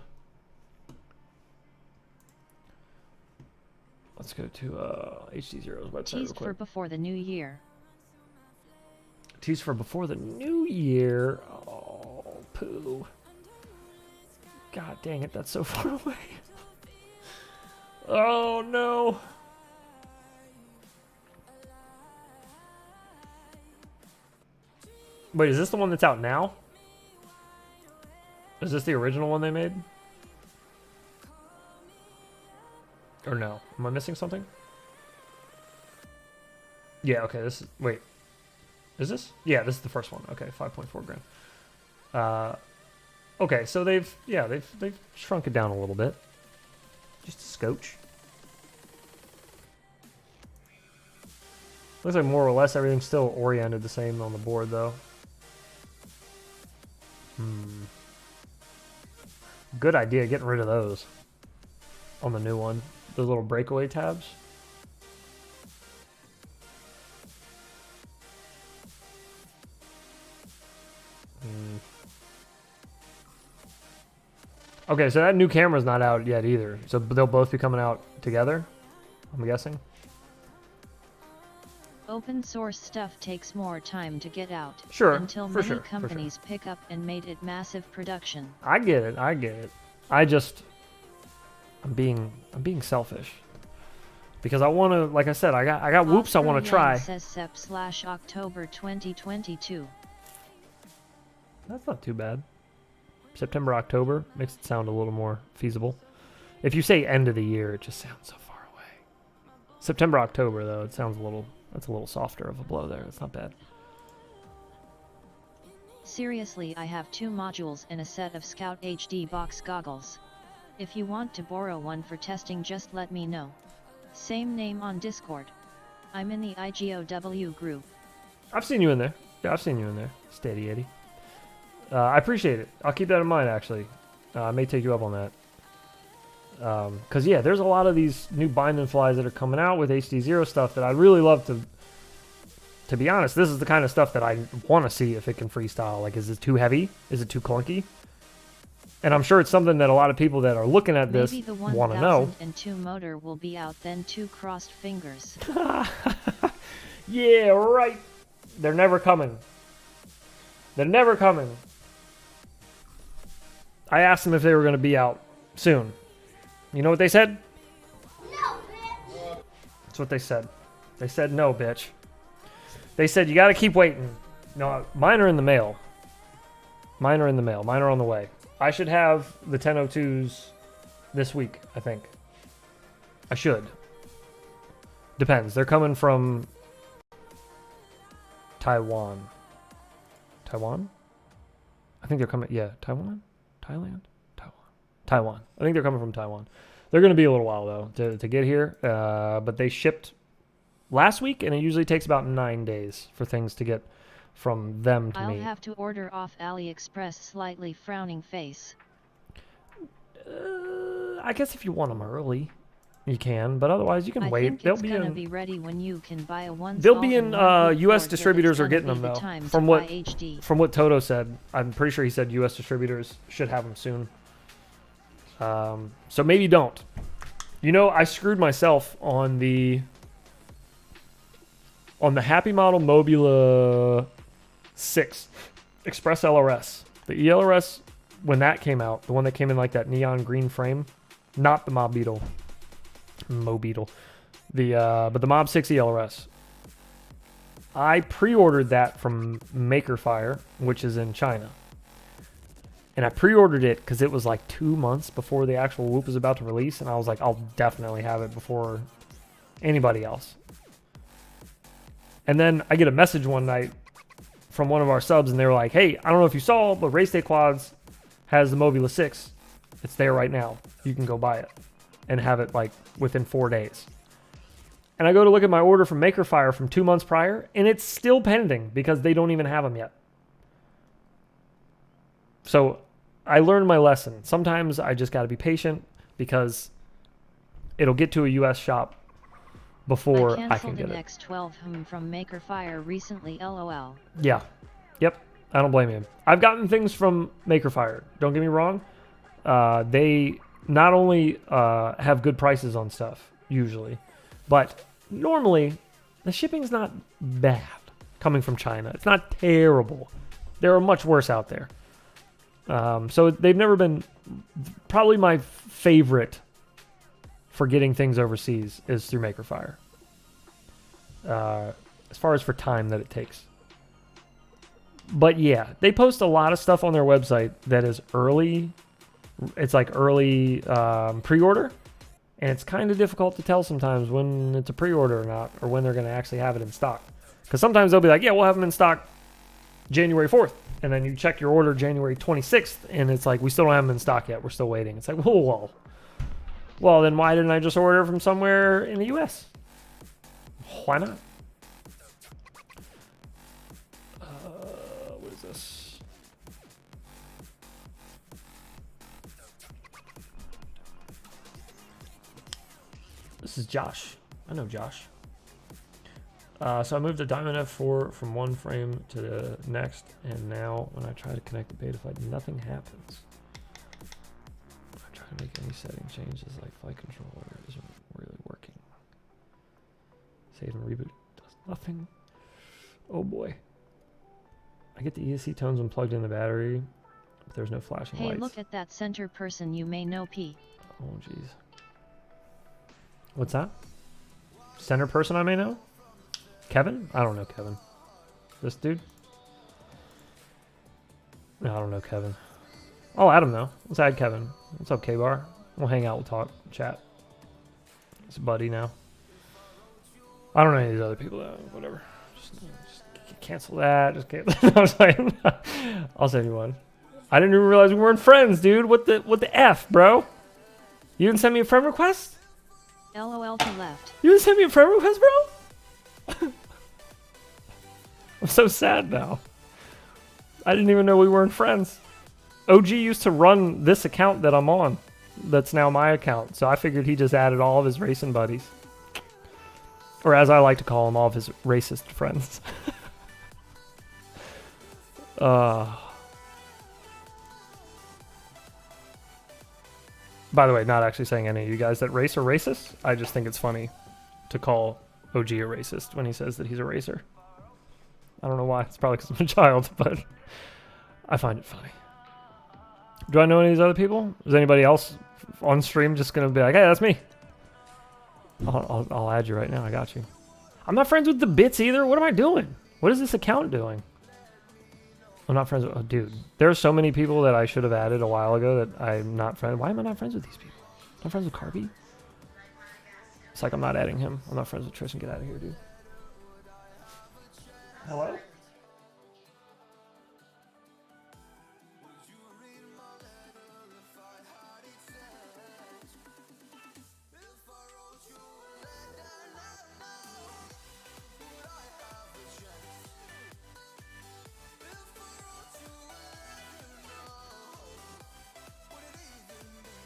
S2: Let's go to HD0's website
S6: Tease
S2: real quick.
S6: for before the new year.
S2: Tease for before the new year. Oh, poo. God dang it, that's so far away. Oh, no. Wait, is this the one that's out now? Is this the original one they made? Or no? Am I missing something? Yeah, okay, this is... Wait. Is this? Yeah, this is the first one. Okay, 5.4 gram. Okay, so they've shrunk it down a little bit. Just a scotch. Looks like more or less everything's still oriented the same on the board, though. Good idea, getting rid of those on the new one. Those little breakaway tabs. Okay, so that new camera's not out yet either. So they'll both be coming out together, I'm guessing.
S6: Open source stuff takes more time to get out.
S2: Sure,
S6: Until
S2: for
S6: many
S2: sure,
S6: companies pick up and made it massive production.
S2: I get it. I'm being selfish. Because I want to, like I said, I got whoops I want to try.
S6: Says Sep/October 2022.
S2: That's not too bad. September, October makes it sound a little more feasible. If you say end of the year, it just sounds so far away. September, October, though, it sounds that's a little softer of a blow there. It's not bad.
S6: Seriously, I have 2 modules and a set of Scout HD box goggles. If you want to borrow one for testing, just let me know. Same name on Discord. I'm in the IGOW group. I've
S2: seen you in there. Yeah, I've seen you in there. Steady Eddie. I appreciate it. I'll keep that in mind, actually. I may take you up on that. Because, yeah, there's a lot of these new bind and flies that are coming out with HD0 stuff that I'd really love to be honest, this is the kind of stuff that I want to see if it can freestyle. Like, is it too heavy? Is it too clunky? And I'm sure it's something that a lot of people that are looking at this
S6: Maybe the
S2: want to know.
S6: 1002 motor will be out then, 2 crossed fingers.
S2: Yeah, right. They're never coming. They're never coming. I asked them if they were going to be out soon. You know what they said?
S4: No, bitch.
S2: That's what they said. They said no, bitch. They said you got to keep waiting. No, mine are in the mail. Mine are in the mail. Mine are on the way. I should have the 1002s this week, I think. I should. Depends. They're coming from Taiwan. Taiwan? I think they're coming, yeah, Taiwan? Thailand? Taiwan. I think they're coming from Taiwan. They're going to be a little while, though, to get here. But they shipped last week, and it usually takes about 9 days for things to get from them to me.
S6: I'll have to order off AliExpress, slightly frowning face.
S2: I guess if you want them early, you can, but otherwise you can wait.
S6: Think it's gonna be ready when you can buy a one.
S2: They'll be in U.S. distributors are getting them though. From what Toto said, I'm pretty sure he said U.S. distributors should have them soon. So maybe don't. You know, I screwed myself on the Happy Model Mobula 6 Express LRS. The ELRS, when that came out, the one that came in like that neon green frame, not the Mob Beetle. But the Mob 6 ELRS. I pre-ordered that from MakerFire, which is in China. And I pre-ordered it because it was like 2 months before the actual Whoop was about to release, and I was like, I'll definitely have it before anybody else. And then I get a message one night from one of our subs, and they were like, hey, I don't know if you saw, but Race Day Quads has the Mobula 6. It's there right now. You can go buy it and have it like within 4 days. And I go to look at my order from MakerFire from 2 months prior, and it's still pending because they don't even have them yet. So I learned my lesson. Sometimes I just got to be patient because it'll get to a U.S. shop before I can get it.
S6: I canceled an X12 from MakerFire recently, LOL.
S2: Yeah. Yep. I don't blame you. I've gotten things from MakerFire. Don't get me wrong. They not only have good prices on stuff, usually, but normally the shipping's not bad coming from China. It's not terrible. There are much worse out there. So they've never been... Probably my favorite for getting things overseas is through MakerFire. As far as for time that it takes. But yeah, they post a lot of stuff on their website that is early. It's like early pre-order. And it's kind of difficult to tell sometimes when it's a pre-order or not, or when they're going to actually have it in stock. Because sometimes they'll be like, yeah, we'll have them in stock January 4th. And then you check your order January 26th, and it's like, we still don't have them in stock yet. We're still waiting. It's like, whoa. Well, then why didn't I just order from somewhere in the U.S.? Why not? What is this? This is Josh. I know Josh. So I moved the Diamond F4 from one frame to the next, and now when I try to connect the beta flight, nothing happens. I try to make any setting changes like flight controller isn't really working. Save and reboot does nothing. Oh boy. I get the ESC tones when plugged in the battery, but there's no flashing lights.
S6: Hey, look at that center person you may know, P.
S2: Oh jeez. What's that? Center person I may know? Kevin? I don't know Kevin. This dude? No, I don't know Kevin. I'll add him though. Let's add Kevin. What's up, K-Bar? We'll hang out, we'll talk, chat. It's a buddy now. I don't know any of these other people though. Whatever. Just cancel that. Just cancel. I was like, I'll send you one. I didn't even realize we weren't friends, dude. What the F, bro? You didn't send me a friend request?
S6: LOL to left.
S2: You didn't send me a friend request, bro? I'm so sad now. I didn't even know we weren't friends. OG used to run this account that I'm on. That's now my account. So I figured he just added all of his racing buddies. Or as I like to call them, all of his racist friends. By the way, not actually saying any of you guys that race are racist. I just think it's funny to call OG a racist when he says that he's a racer. I don't know why. It's probably because I'm a child, but I find it funny. Do I know any of these other people? Is anybody else on stream just going to be like, hey, that's me? I'll add you right now. I got you. I'm not friends with the bits either. What am I doing? What is this account doing? I'm not friends with... Oh, dude. There are so many people that I should have added a while ago that I'm not friends... Why am I not friends with these people? I'm friends with Carby? It's like I'm not adding him. I'm not friends with Tristan. Get out of here, dude. Hello?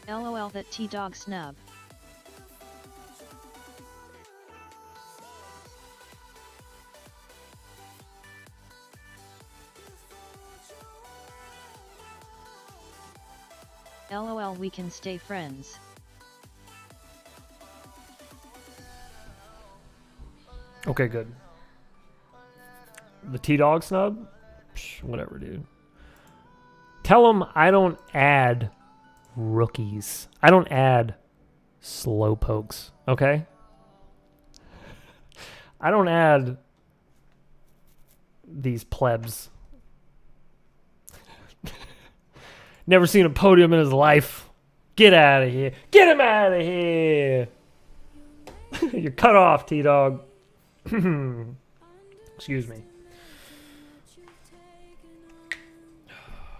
S6: LOL that T-Dog snub. LOL we can stay friends.
S2: Okay, good. The T-Dog snub? Psh, whatever, dude. Tell him I don't add rookies. I don't add slowpokes, okay? I don't add these plebs. Never seen a podium in his life. Get out of here. Get him out of here. You're cut off, T-Dog. Excuse me.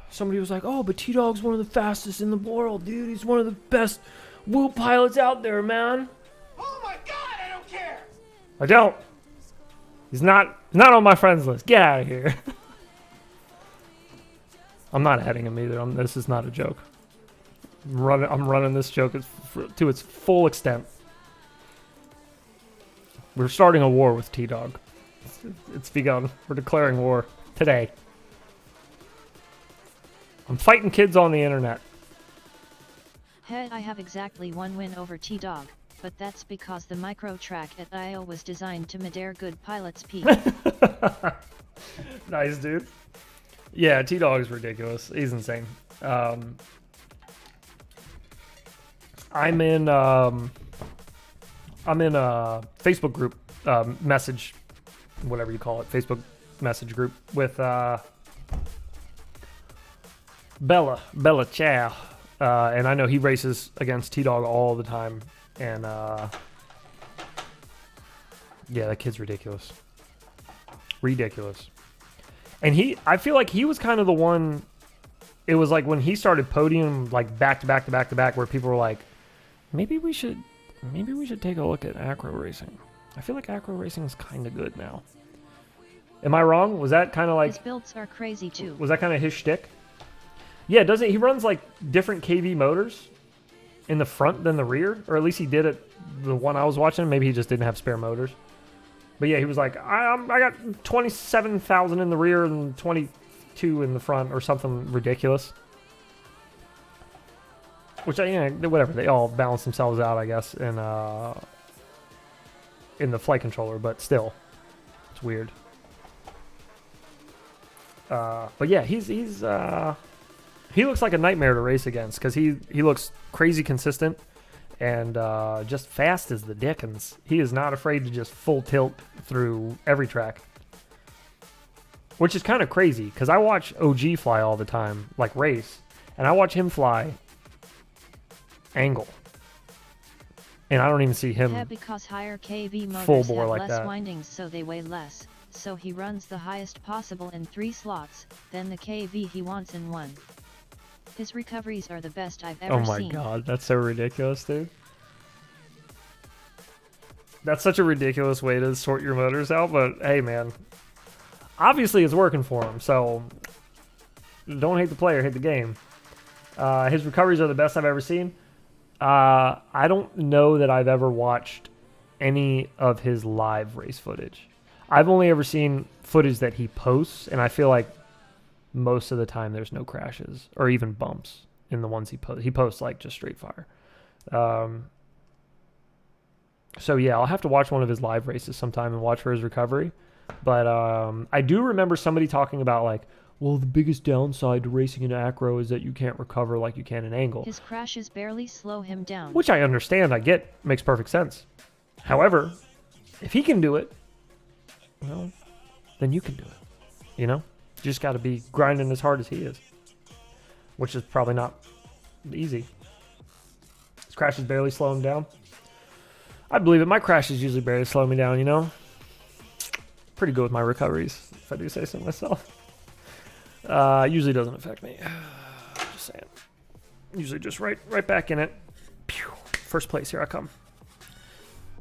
S2: Somebody was like, oh, but T-Dog's one of the fastest in the world, dude. He's one of the best whoop pilots out there, man.
S1: Oh my God, I don't care.
S2: I don't. He's not on my friends list. Get out of here. I'm not adding him either. This is not a joke. I'm running this joke to its full extent. We're starting a war with T-Dog. It's begun. We're declaring war today. I'm fighting kids on the internet.
S6: Hey, I have exactly one win over T-Dog, but that's because the micro track at IO was designed to mid-air good pilots peak.
S2: Nice, dude. Yeah, T-Dog is ridiculous. He's insane. I'm in a Facebook group, message, whatever you call it, Facebook message group with Bella Chow, and I know he races against T-Dog all the time, and yeah, that kid's ridiculous. And I feel like he was kind of the one. It was like when he started podium, like back to back, where people were like, maybe we should take a look at acro racing. I feel like acro racing is kind of good now. Am I wrong? Was that kind of like
S6: his builds are crazy too?
S2: Was that kind of his shtick? Yeah, doesn't he runs like different KV motors in the front than the rear, or at least he did it the one I was watching. Maybe he just didn't have spare motors. But yeah, he was like, I got 27,000 in the rear and 22 in the front, or something ridiculous. Which whatever, they all balance themselves out, I guess, in the flight controller, but still, it's weird. But yeah, he looks like a nightmare to race against because he looks crazy consistent and just fast as the dickens. He is not afraid to just full tilt through every track, which is kind of crazy because I watch OG fly all the time, like race, and I watch him fly angle, and I don't even see him.
S6: Yeah, because higher KV motors
S2: full bore
S6: have
S2: like
S6: less
S2: that.
S6: windings, so they weigh less. So he runs the highest possible in 3 slots, then the KV he wants in 1. His recoveries are the best I've ever seen.
S2: Oh my god, that's so ridiculous, dude. That's such a ridiculous way to sort your motors out, but hey, man. Obviously, it's working for him, so don't hate the player, hate the game. His recoveries are the best I've ever seen. I don't know that I've ever watched any of his live race footage. I've only ever seen footage that he posts, and I feel like most of the time there's no crashes or even bumps in the ones he posts. He posts like just straight fire. So yeah, I'll have to watch one of his live races sometime and watch for his recovery. But I do remember somebody talking about like, well, the biggest downside to racing in acro is that you can't recover like you can in angle.
S6: His crashes barely slow him down.
S2: Which I understand, I get, makes perfect sense. However, if he can do it, well, then you can do it. You know? You just got to be grinding as hard as he is. Which is probably not easy. His crashes barely slow him down. I believe it. My crashes usually barely slow me down, you know? Pretty good with my recoveries, if I do say so myself. Usually doesn't affect me. Just saying. Usually just right back in it. Pew. First place, here I come.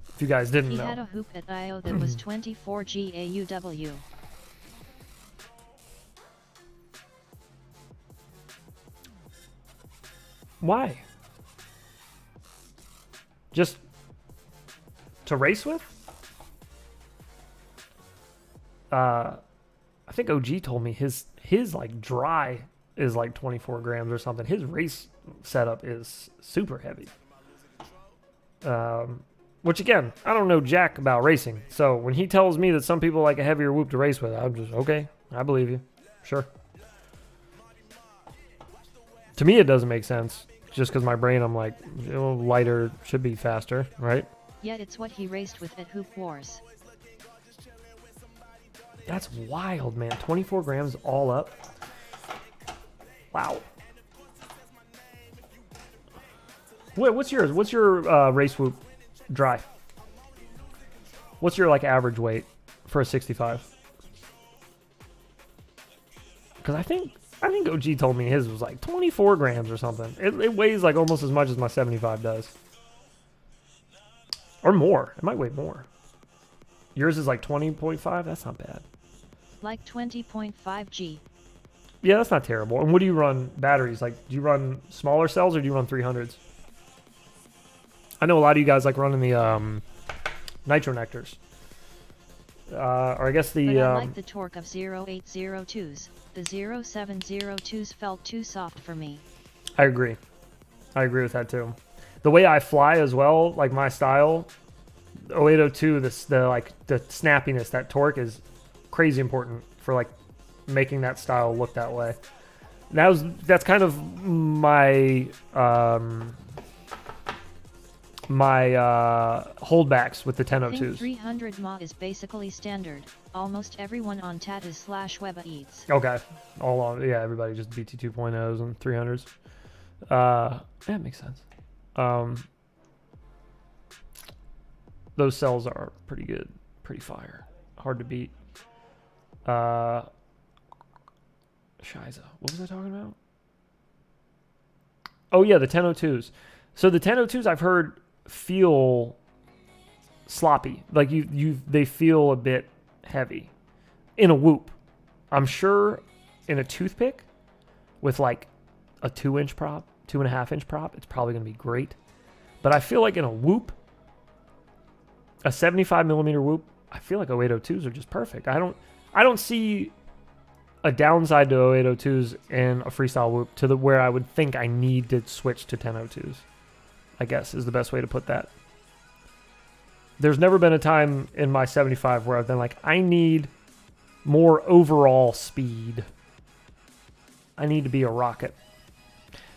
S2: If you guys didn't know.
S6: He had a hoop at IO that was 24 GAUW.
S2: Why? Just to race with? I think OG told me his like dry is like 24 grams or something. His race setup is super heavy. Which again, I don't know jack about racing. So when he tells me that some people like a heavier whoop to race with, I'm just, okay, I believe you. Sure. To me, it doesn't make sense. Just because my brain, I'm like, you know, lighter should be faster, right?
S6: Yet it's what he raced with at Hoop Wars.
S2: That's wild, man. 24 grams all up. Wow. What's yours? What's your race whoop dry? What's your like average weight for a 65? Because I think OG told me his was like 24 grams or something. It weighs like almost as much as my 75 does. Or more. It might weigh more. Yours is like 20.5? That's not bad.
S6: Like 20.5 G.
S2: Yeah, that's not terrible. And what do you run batteries? Like, do you run smaller cells or do you run 300s? I know a lot of you guys like running the nitro nectars. Or I guess the...
S6: But I like the torque of 0802s. The 0702s felt too soft for me.
S2: I agree. I agree with that too. The way I fly as well, like my style, 0802, the snappiness, that torque is crazy important for like making that style look that way. That's kind of my holdbacks with the
S6: I
S2: 1002s.
S6: think 300 mAh is basically standard. Almost everyone on Tatas/Weba eats.
S2: Okay. All on, yeah, everybody just BT 2.0s and 300s. Yeah, it makes sense. Those cells are pretty good, pretty fire. Hard to beat. Shiza. What was I talking about? Oh yeah, the 1002s. So the 1002s I've heard feel sloppy. Like they feel a bit heavy in a whoop. I'm sure in a toothpick with like a 2-inch prop, 2.5-inch prop, it's probably going to be great. But I feel like in a whoop, a 75 millimeter whoop, I feel like 0802s are just perfect. I don't see a downside to 0802s in a freestyle whoop to the where I would think I need to switch to 1002s. I guess is the best way to put that. There's never been a time in my 75 where I've been like, I need more overall speed. I need to be a rocket.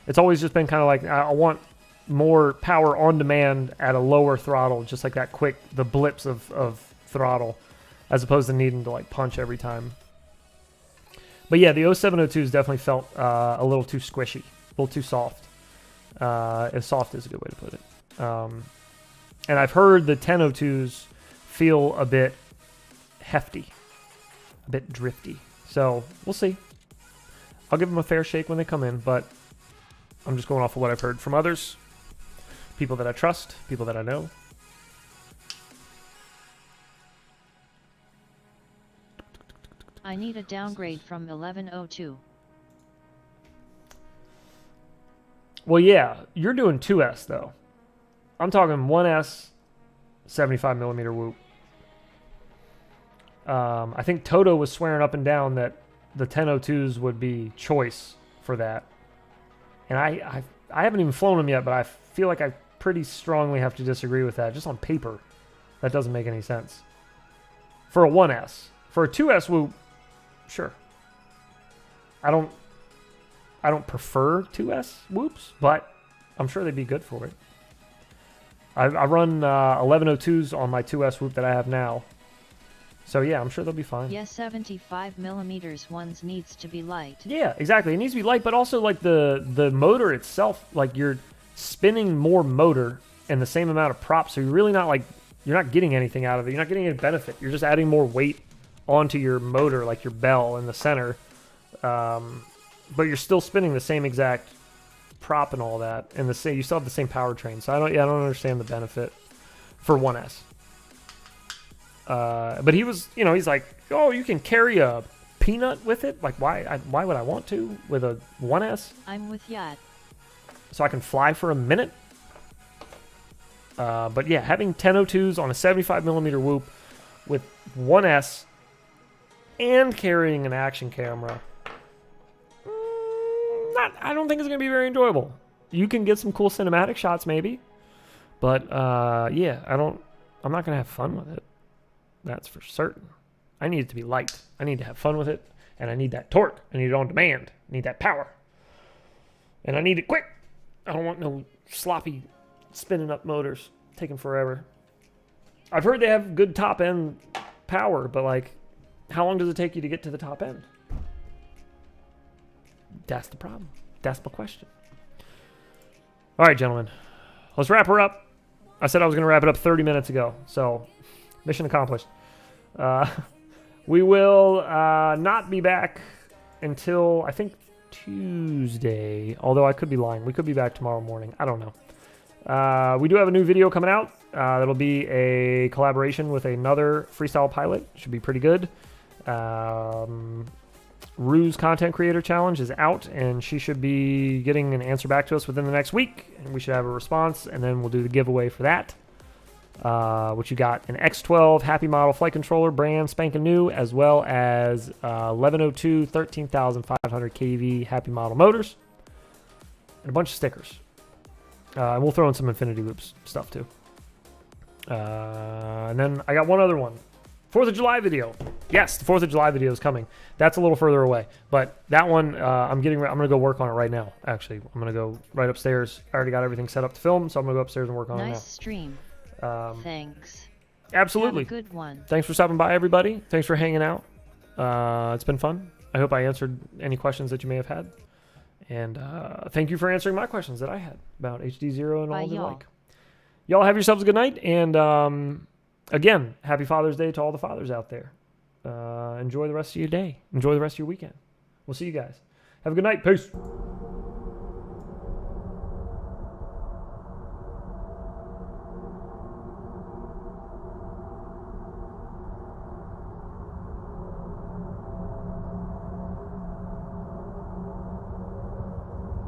S2: It's always just been kind of like, I want more power on demand at a lower throttle, just like that quick, the blips of throttle, as opposed to needing to like punch every time. But yeah, the 0702s definitely felt a little too squishy, a little too soft. As soft is a good way to put it. And I've heard the 1002s feel a bit hefty, a bit drifty. So we'll see. I'll give them a fair shake when they come in, but I'm just going off of what I've heard from others, people that I trust, people that I know.
S6: I need a downgrade from 1102.
S2: Well, yeah, you're doing 2S though. I'm talking 1S, 75 millimeter whoop. I think Toto was swearing up and down that the 1002s would be choice for that. And I haven't even flown them yet, but I feel like I pretty strongly have to disagree with that. Just on paper, that doesn't make any sense. For a 1S. For a 2S whoop, sure. I don't prefer 2S whoops, but I'm sure they'd be good for it. I run 1102s on my 2S whoop that I have now. So yeah, I'm sure they'll be fine.
S6: Yes, 75mm ones needs to be light.
S2: Yeah, exactly. It needs to be light, but also like the motor itself, like you're spinning more motor and the same amount of prop, so you're really not like, you're not getting anything out of it. You're not getting any benefit. You're just adding more weight onto your motor, like your bell in the center. But you're still spinning the same exact prop and all that, and you still have the same powertrain. So I don't understand the benefit for 1S. But he was, he's like, oh, you can carry a peanut with it? Like, why would I want to with a 1S?
S6: I'm with Yacht.
S2: So I can fly for a minute? But yeah, having 1002s on a 75mm whoop with 1S and carrying an action camera, I don't think it's going to be very enjoyable. You can get some cool cinematic shots maybe, but yeah, I'm not going to have fun with it. That's for certain. I need it to be light. I need to have fun with it, and I need that torque. I need it on demand. I need that power. And I need it quick. I don't want no sloppy spinning up motors taking forever. I've heard they have good top end power, but like, how long does it take you to get to the top end? That's the problem. That's my question. All right, gentlemen. Let's wrap her up. I said I was going to wrap it up 30 minutes ago, so mission accomplished. We will not be back until, I think, Tuesday. Although I could be lying. We could be back tomorrow morning. I don't know. We do have a new video coming out. That'll be a collaboration with another freestyle pilot. Should be pretty good. Rue's Content Creator Challenge is out, and she should be getting an answer back to us within the next week. And we should have a response, and then we'll do the giveaway for that. Which you got an X12 Happy Model flight controller, brand spanking new, as well as 1102 13,500 kV Happy Model motors, and a bunch of stickers. And we'll throw in some Infinity Loops stuff too. And then I got one other one. 4th of July video. Yes, the 4th of July video is coming. That's a little further away. But that one, I'm going to go work on it right now, actually. I'm going to go right upstairs. I already got everything set up to film, so I'm going to go upstairs and work on it now.
S6: Nice stream. Thanks.
S2: Absolutely.
S6: Have a good one.
S2: Thanks for stopping by, everybody. Thanks for hanging out. It's been fun. I hope I answered any questions that you may have had. And thank you for answering my questions that I had about HD0 and all the like. Y'all have yourselves a good night. And again, happy Father's Day to all the fathers out there. Enjoy the rest of your day. Enjoy the rest of your weekend. We'll see you guys. Have a good night. Peace.